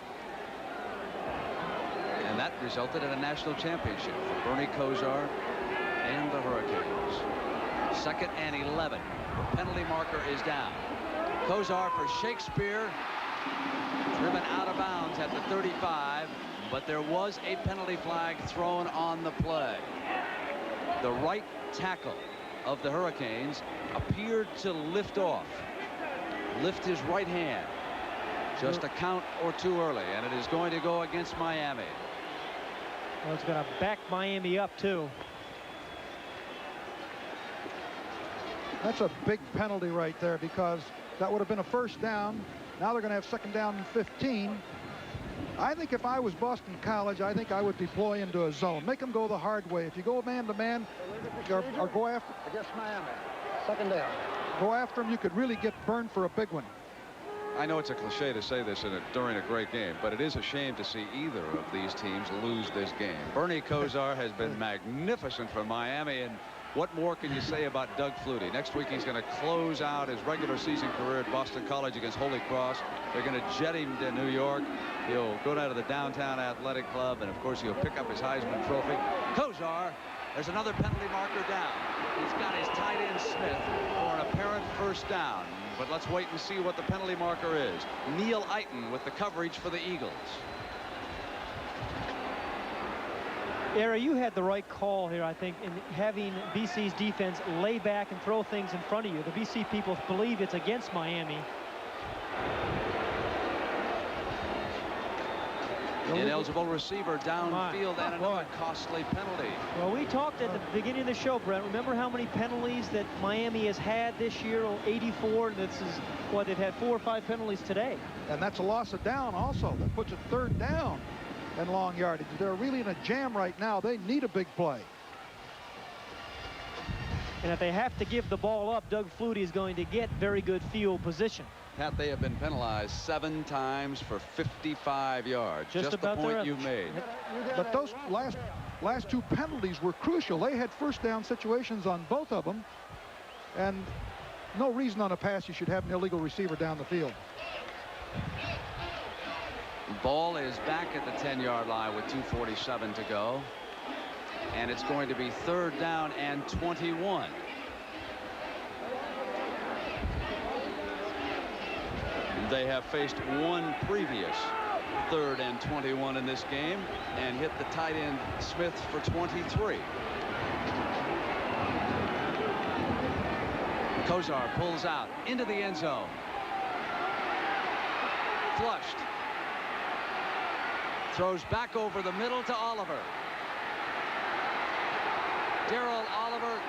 And that resulted in a national championship for Bernie Kozar and the Hurricanes. 2nd and 11. The penalty marker is down. Kozar for Shakespeare, driven out of bounds at the 35, but there was a penalty flag thrown on the play. The right tackle of the Hurricanes appeared to lift off. Lift his right hand just a count or two early, and it is going to go against Miami. Well, it's going to back Miami up, too. That's a big penalty right there, because that would have been a first down. Now they're going to have second down and 15. I think if I was Boston College, I think I would deploy into a zone. Make them go the hard way. If you go man-to-man or go after... Against Miami. Second down. Go after them, you could really get burned for a big one. I know it's a cliche to say this during a great game, but it is a shame to see either of these teams lose this game. Bernie Kosar has been magnificent for Miami, and what more can you say about Doug Flutie? Next week he's going to close out his regular season career at Boston College against Holy Cross. They're going to jet him to New York. He'll go down to the Downtown Athletic Club, and of course he'll pick up his Heisman Trophy. Kosar, there's another penalty marker down. He's got his tight end Smith for an apparent first down. But let's wait and see what the penalty marker is. Neil Eiton with the coverage for the Eagles. Era, you had the right call here, I think, in having BC's defense lay back and throw things in front of you. The BC people believe it's against Miami. Ineligible receiver downfield, and another costly penalty. Well, we talked at the beginning of the show, Brent. Remember how many penalties that Miami has had this year? 84. And this is what they've had 4 or 5 penalties today. And that's a loss of down also. That puts it third down and long yardage. They're really in a jam right now. They need a big play. And if they have to give the ball up, Doug Flutie is going to get very good field position. Pat, they have been penalized 7 times for 55 yards. Just about the point you made. But those last 2 penalties were crucial. They had first down situations on both of them. And no reason on a pass you should have an illegal receiver down the field. Ball is back at the 10-yard line with 2:47 to go. And it's going to be third down and 21. They have faced one previous third and 21 in this game and hit the tight end Smith for 23. Kosar pulls out into the end zone. Flushed. Throws back over the middle to Oliver. Darrell Oliver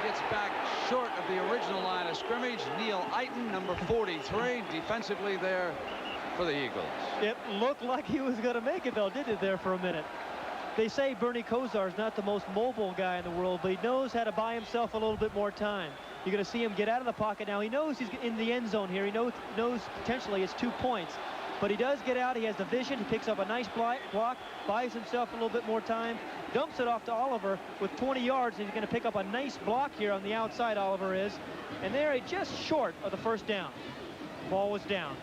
gets back short of the original line of scrimmage. Neil Eiton, number 43, defensively there for the Eagles. It looked like he was going to make it, though, didn't it, there for a minute? They say Bernie Kosar is not the most mobile guy in the world, but he knows how to buy himself a little bit more time. You're going to see him get out of the pocket now. He knows he's in the end zone here. He knows potentially it's 2 points. But he does get out. He has the vision. He picks up a nice block, buys himself a little bit more time, dumps it off to Oliver with 20 yards. And he's going to pick up a nice block here on the outside, Oliver is. And they're just short of the first down. Ball was down.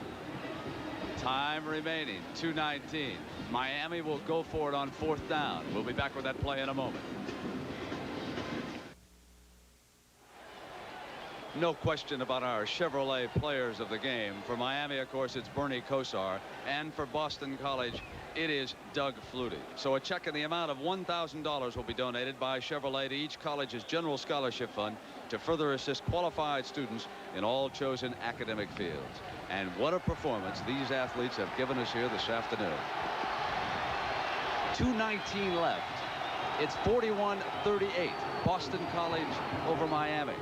Time remaining, 2:19. Miami will go for it on 4th down. We'll be back with that play in a moment. No question about our Chevrolet players of the game. For Miami, of course, it's Bernie Kosar. And for Boston College, it is Doug Flutie. So a check in the amount of $1,000 will be donated by Chevrolet to each college's general scholarship fund to further assist qualified students in all chosen academic fields. And what a performance these athletes have given us here this afternoon. 2:19 left. It's 41-38. Boston College over Miami.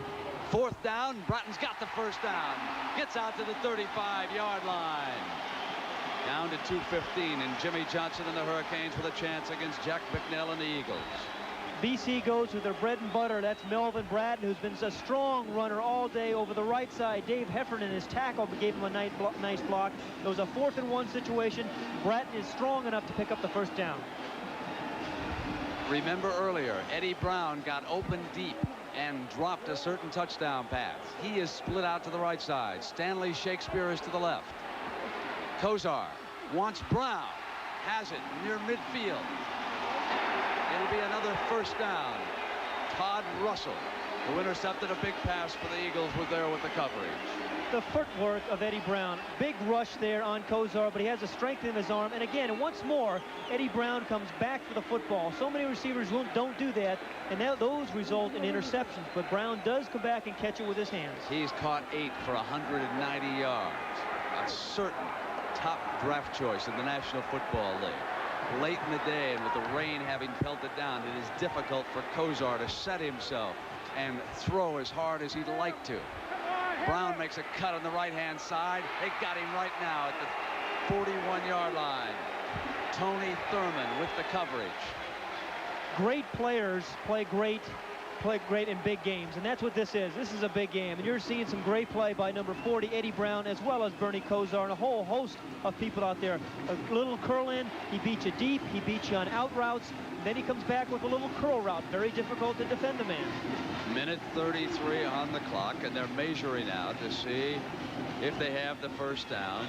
4th down. Bratton's got the first down. Gets out to the 35-yard line. Down to 2:15, and Jimmy Johnson and the Hurricanes with a chance against Jack McNeil and the Eagles. BC goes with their bread and butter. That's Melvin Bratton, who's been a strong runner all day over the right side. Dave Heffernan, his tackle, gave him a nice block. It was a 4th and 1 situation. Bratton is strong enough to pick up the first down. Remember earlier, Eddie Brown got open deep and dropped a certain touchdown pass. He is split out to the right side. Stanley Shakespeare is to the left. Kosar wants Brown. Has it near midfield. It'll be another first down. Todd Russell who intercepted a big pass for the Eagles, was there with the coverage. The footwork of Eddie Brown. Big rush there on Kozar, but he has a strength in his arm. And again, once more, Eddie Brown comes back for the football. So many receivers don't do that, and those result in interceptions. But Brown does come back and catch it with his hands. He's caught 8 for 190 yards. A certain top draft choice in the National Football League. Late in the day, and with the rain having pelted down, it is difficult for Kozar to set himself and throw as hard as he'd like to. Brown makes a cut on the right-hand side. They got him right now at the 41-yard line. Tony Thurman with the coverage. Great players play great in big games, and that's what this is. This is a big game, and you're seeing some great play by number 40, Eddie Brown, as well as Bernie Kozar, and a whole host of people out there. A little curl in, he beats you deep, he beats you on out routes, then he comes back with a little curl route. Very difficult to defend the man. Minute 33 on the clock, and they're measuring out to see if they have the first down.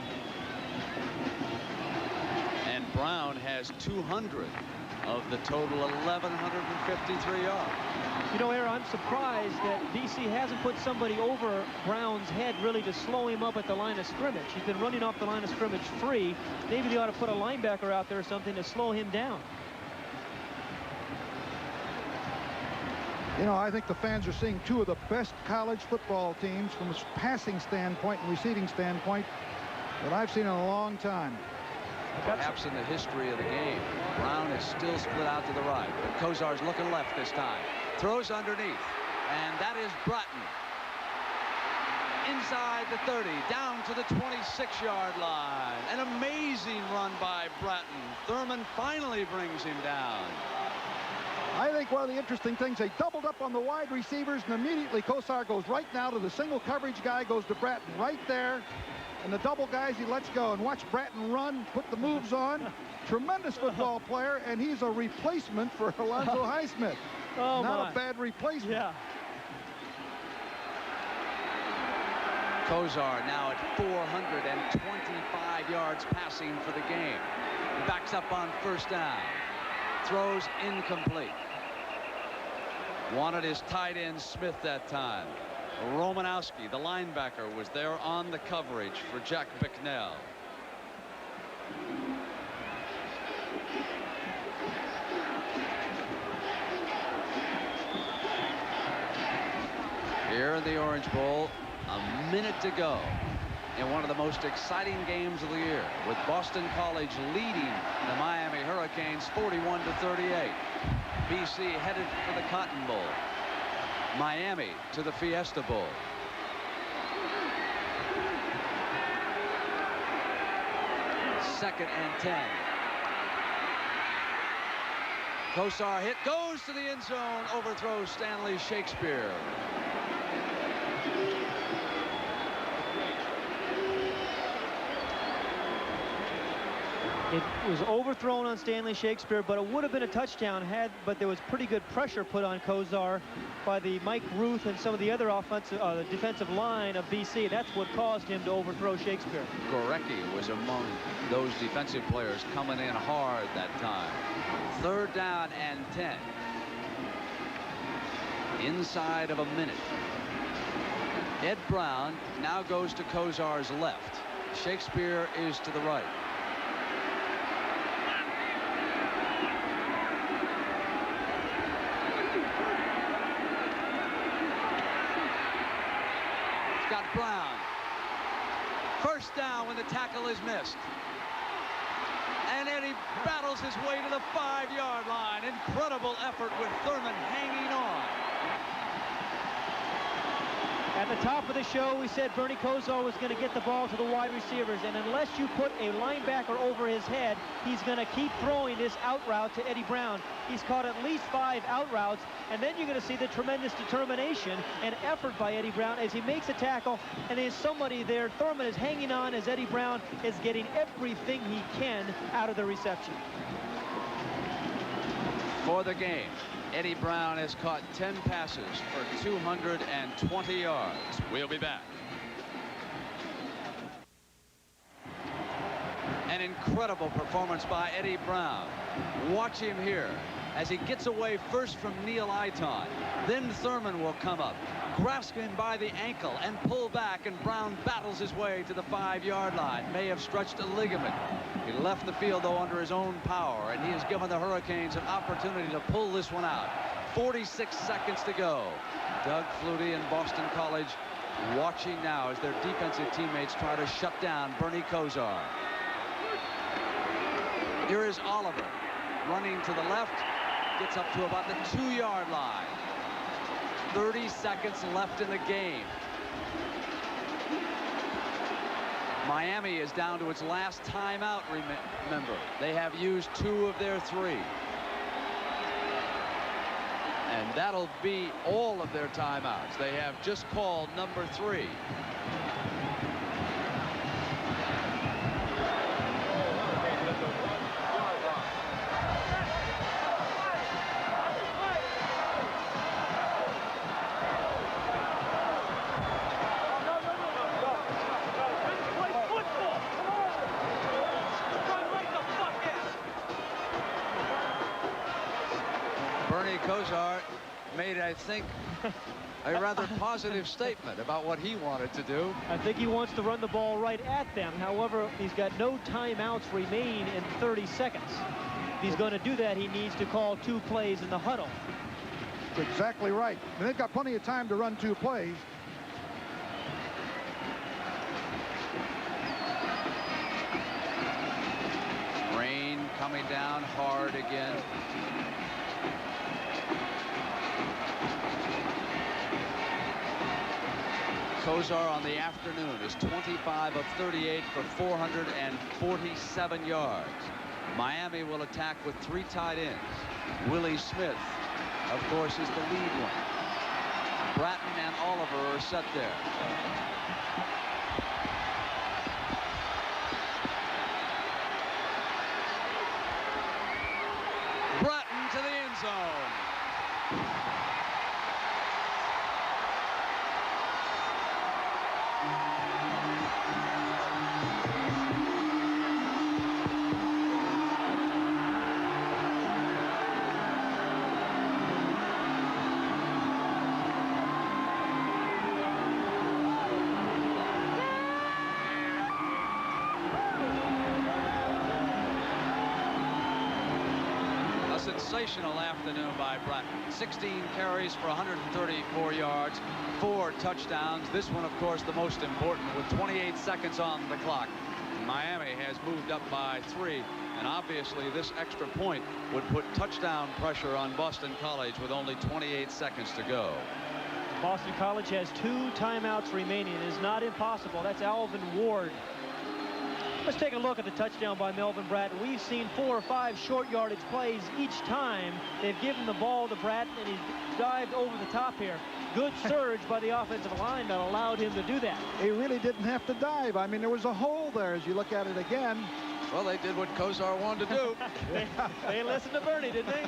And Brown has 200 of the total 1,153 yards. You know, Aaron, I'm surprised that BC hasn't put somebody over Brown's head really to slow him up at the line of scrimmage. He's been running off the line of scrimmage free. Maybe they ought to put a linebacker out there or something to slow him down. You know, I think the fans are seeing two of the best college football teams from a passing standpoint and receiving standpoint that I've seen in a long time. Perhaps in the history of the game. Brown is still split out to the right, but Kozar's looking left this time. Throws underneath, and that is Bratton. Inside the 30, down to the 26-yard line. An amazing run by Bratton. Thurman finally brings him down. I think one of the interesting things, they doubled up on the wide receivers, and immediately Kozar goes right now to the single coverage guy, goes to Bratton right there. And the double guys he lets go, and watch Bratton run, put the moves on. Tremendous football player, and he's a replacement for Alonzo Highsmith. Oh, not a bad replacement. Yeah. Kozar now at 425 yards passing for the game. Backs up on first down. Throws incomplete. Wanted his tight end Smith that time. Romanowski, the linebacker, was there on the coverage for Jack Bicknell. Here in the Orange Bowl, a minute to go in one of the most exciting games of the year, with Boston College leading the Miami Hurricanes 41-38. BC headed for the Cotton Bowl. Miami to the Fiesta Bowl. Second and 10. Kozar hit, goes to the end zone, overthrows Stanley Shakespeare. It was overthrown on Stanley Shakespeare, but it would have been a touchdown but there was pretty good pressure put on Kozar by the Mike Ruth and some of the other defensive line of BC. That's what caused him to overthrow Shakespeare. Gorecki was among those defensive players coming in hard that time. Third down and 10. Inside of a minute. Ed Brown now goes to Kozar's left. Shakespeare is to the right. Got Brown. First down when the tackle is missed. And Eddie battles his way to the 5-yard line. Incredible effort with Thurman hanging on. At the top of the show, we said Bernie Kozar was going to get the ball to the wide receivers, and unless you put a linebacker over his head, he's going to keep throwing this out route to Eddie Brown. He's caught at least 5 out routes, and then you're going to see the tremendous determination and effort by Eddie Brown as he makes a tackle, and there's somebody there. Thurman is hanging on as Eddie Brown is getting everything he can out of the reception. For the game, Eddie Brown has caught 10 passes for 220 yards. We'll be back. An incredible performance by Eddie Brown. Watch him here as he gets away first from Neil Iton. Then Thurman will come up, grasp him by the ankle and pull back, and Brown battles his way to the 5-yard line. May have stretched a ligament. He left the field, though, under his own power, and he has given the Hurricanes an opportunity to pull this one out. 46 seconds to go. Doug Flutie and Boston College watching now as their defensive teammates try to shut down Bernie Kosar. Here is Oliver running to the left, gets up to about the 2-yard line. 30 seconds left in the game. Miami is down to its last timeout, remember. They have used 2 of their 3. And that'll be all of their timeouts. They have just called number 3. Bernie Kosar made, I think, a rather positive statement about what he wanted to do. I think he wants to run the ball right at them. However, he's got no timeouts remaining in 30 seconds. If he's going to do that, he needs to call 2 plays in the huddle. That's exactly right. And they've got plenty of time to run 2 plays. Rain coming down hard again. Kosar on the afternoon is 25 of 38 for 447 yards. Miami will attack with 3 tight ends. Willie Smith, of course, is the lead one. Bratton and Oliver are set there. Bratton to the end zone. Sensational afternoon by Bratton. 16 carries for 134 yards, 4 touchdowns. This one, of course, the most important, with 28 seconds on the clock. Miami has moved up by 3, and obviously this extra point would put touchdown pressure on Boston College with only 28 seconds to go. Boston College has 2 timeouts remaining. It is not impossible. That's Alvin Ward. Let's take a look at the touchdown by Melvin Bratton. We've seen 4 or 5 short yardage plays each time. They've given the ball to Bratton, and he's dived over the top here. Good surge by the offensive line that allowed him to do that. He really didn't have to dive. I mean, there was a hole there as you look at it again. Well, they did what Kosar wanted to do. they listened to Bernie, didn't they?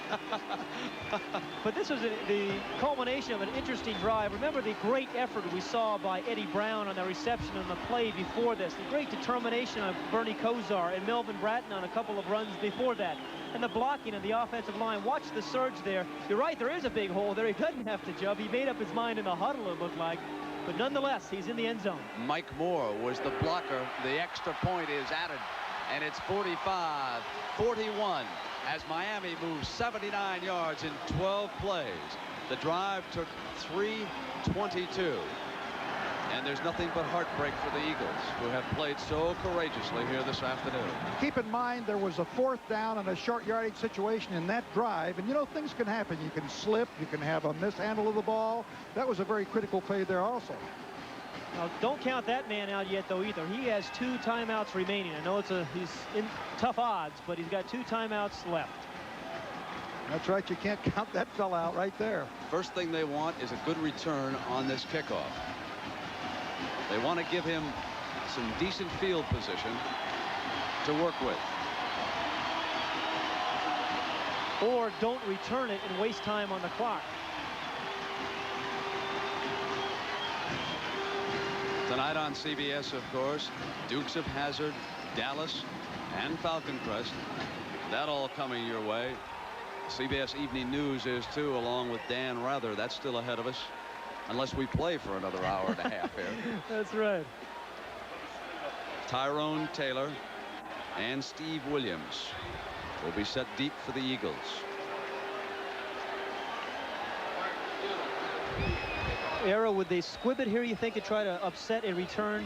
But this was the culmination of an interesting drive. Remember the great effort we saw by Eddie Brown on the reception on the play before this. The great determination of Bernie Kosar and Melvin Bratton on a couple of runs before that. And the blocking of the offensive line. Watch the surge there. You're right, there is a big hole there. He doesn't have to jump. He made up his mind in the huddle, it looked like. But nonetheless, he's in the end zone. Mike Moore was the blocker. The extra point is added. And it's 45-41 as Miami moves 79 yards in 12 plays. The drive took 3:22. And there's nothing but heartbreak for the Eagles, who have played so courageously here this afternoon. Keep in mind there was a 4th down and a short yardage situation in that drive. And, you know, things can happen. You can slip. You can have a mishandle of the ball. That was a very critical play there also. Now, don't count that man out yet, though, either. He has 2 timeouts remaining. I know he's in tough odds, but he's got 2 timeouts left. That's right. You can't count that fella out right there. First thing they want is a good return on this kickoff. They want to give him some decent field position to work with. Or don't return it and waste time on the clock. Tonight on CBS, of course, Dukes of Hazzard, Dallas, and Falcon Crest. That all coming your way. CBS Evening News is too, along with Dan Rather. That's still ahead of us, unless we play for another hour and a half here. That's right. Tyrone Taylor and Steve Williams will be set deep for the Eagles. Arrow, would they squib it here, you think, to try to upset a return?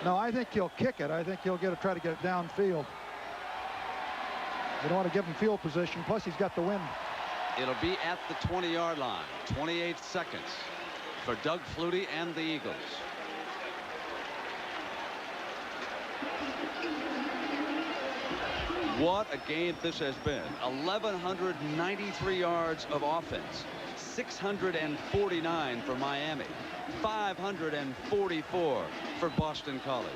No, I think he'll kick it. I think he'll try to get it downfield. They don't want to give him field position. Plus, he's got the wind. It'll be at the 20-yard line. 28 seconds for Doug Flutie and the Eagles. What a game this has been. 1,193 yards of offense. 649 for Miami. 544 for Boston College.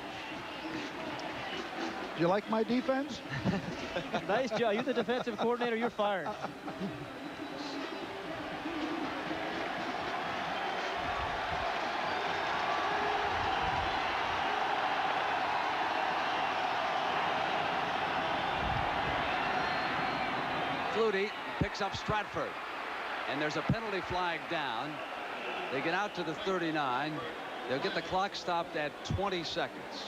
Do you like my defense? Nice job. You're the defensive coordinator. You're fired. Flutie picks up Stratford, and there's a penalty flag down. They get out to the 39. They'll get the clock stopped at 20 seconds.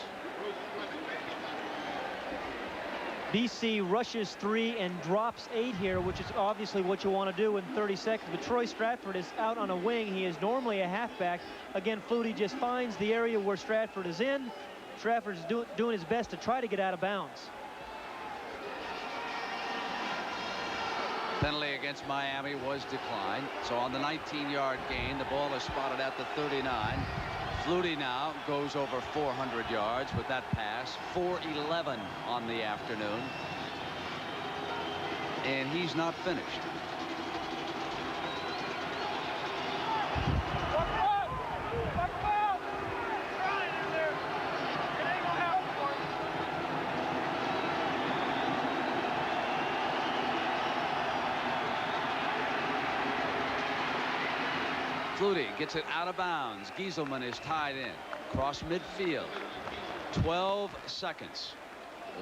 BC rushes 3 and drops 8 here, which is obviously what you want to do in 30 seconds. But Troy Stratford is out on a wing. He is normally a halfback. Again, Flutie just finds the area where Stratford is in. Stratford is doing his best to try to get out of bounds. Penalty against Miami was declined. So on the 19-yard gain, the ball is spotted at the 39. Flutie now goes over 400 yards with that pass. 411 on the afternoon. And he's not finished. Flutie gets it out of bounds. Gieselman is tied in. Cross midfield. 12 seconds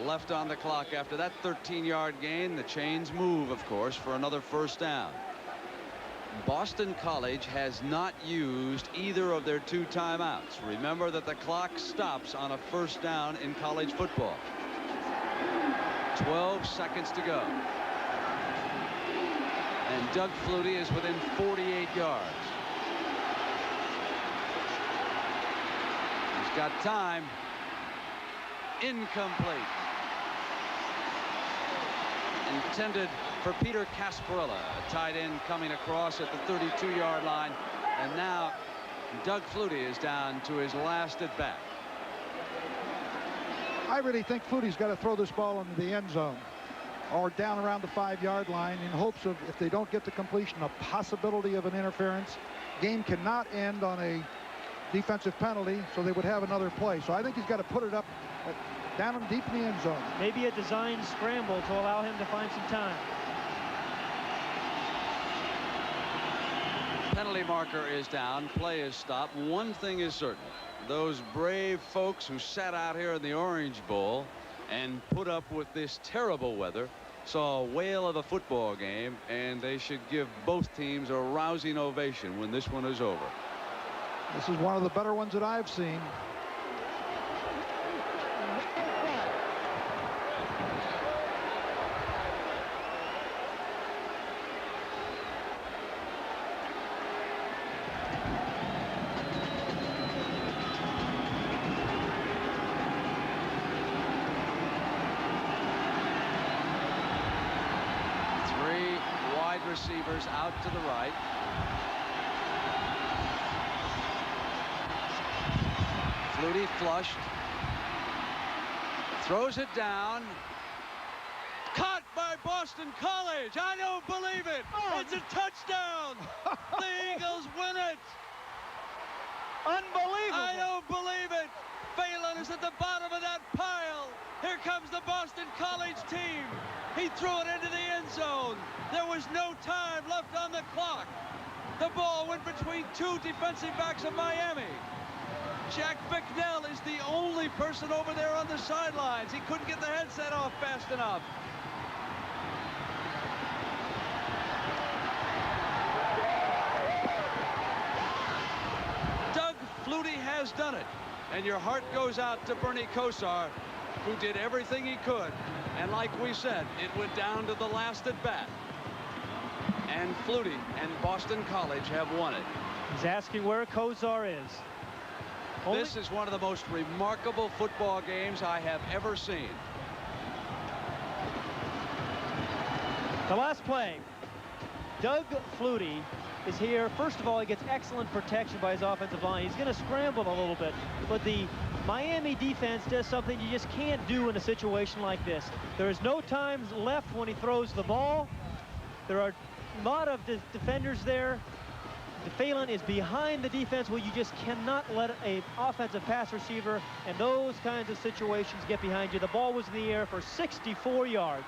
left on the clock after that 13-yard gain. The chains move, of course, for another first down. Boston College has not used either of their 2 timeouts. Remember that the clock stops on a first down in college football. 12 seconds to go. And Doug Flutie is within 48 yards. Got time. Incomplete. Intended for Peter Casparilla, a tight end coming across at the 32-yard line. And now Doug Flutie is down to his last at bat. I really think Flutie's got to throw this ball into the end zone or down around the 5-yard line in hopes of, if they don't get the completion, a possibility of an interference. Game cannot end on a defensive penalty, so they would have another play. So I think he's got to put it up down and deep in the end zone. Maybe a design scramble to allow him to find some time. Penalty marker is down. Play is stopped. One thing is certain. Those brave folks who sat out here in the Orange Bowl and put up with this terrible weather saw a whale of a football game, and they should give both teams a rousing ovation when this one is over. This is one of the better ones that I've seen. Three wide receivers out to the right. Flutie flushed. Throws it down. Caught by Boston College. I don't believe it. It's a touchdown. The Eagles win it. Unbelievable. I don't believe it. Phelan is at the bottom of that pile. Here comes the Boston College team. He threw it into the end zone. There was no time left on the clock. The ball went between 2 defensive backs of Miami. Jack Bicknell is the only person over there on the sidelines. He couldn't get the headset off fast enough. done it. And your heart goes out to Bernie Kosar, who did everything he could. And like we said, it went down to the last at bat. And Flutie and Boston College have won it. He's asking where Kosar is. This is one of the most remarkable football games I have ever seen. The last play. Doug Flutie is here. First of all, he gets excellent protection by his offensive line. He's going to scramble a little bit, but the Miami defense does something you just can't do in a situation like this. There is no time left when he throws the ball. There are a lot of defenders there. Phelan is behind the defense where you just cannot let an offensive pass receiver and those kinds of situations get behind you. The ball was in the air for 64 yards.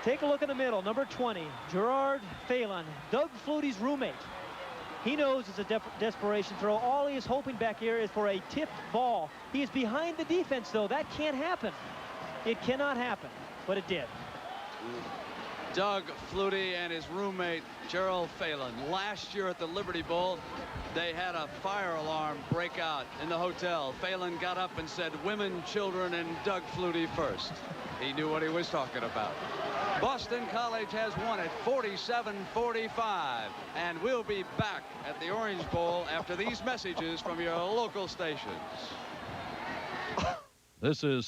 Take a look in the middle. Number 20, Gerard Phelan, Doug Flutie's roommate. He knows it's a desperation throw. All he is hoping back here is for a tipped ball. He is behind the defense, though. That can't happen. It cannot happen, but it did. Doug Flutie and his roommate Gerald Phelan. Last year at the Liberty Bowl, they had a fire alarm break out in the hotel. Phelan got up and said, "Women, children, and Doug Flutie first." He knew what he was talking about. Boston College has won it 47-45, and we'll be back at the Orange Bowl after these messages from your local stations. This is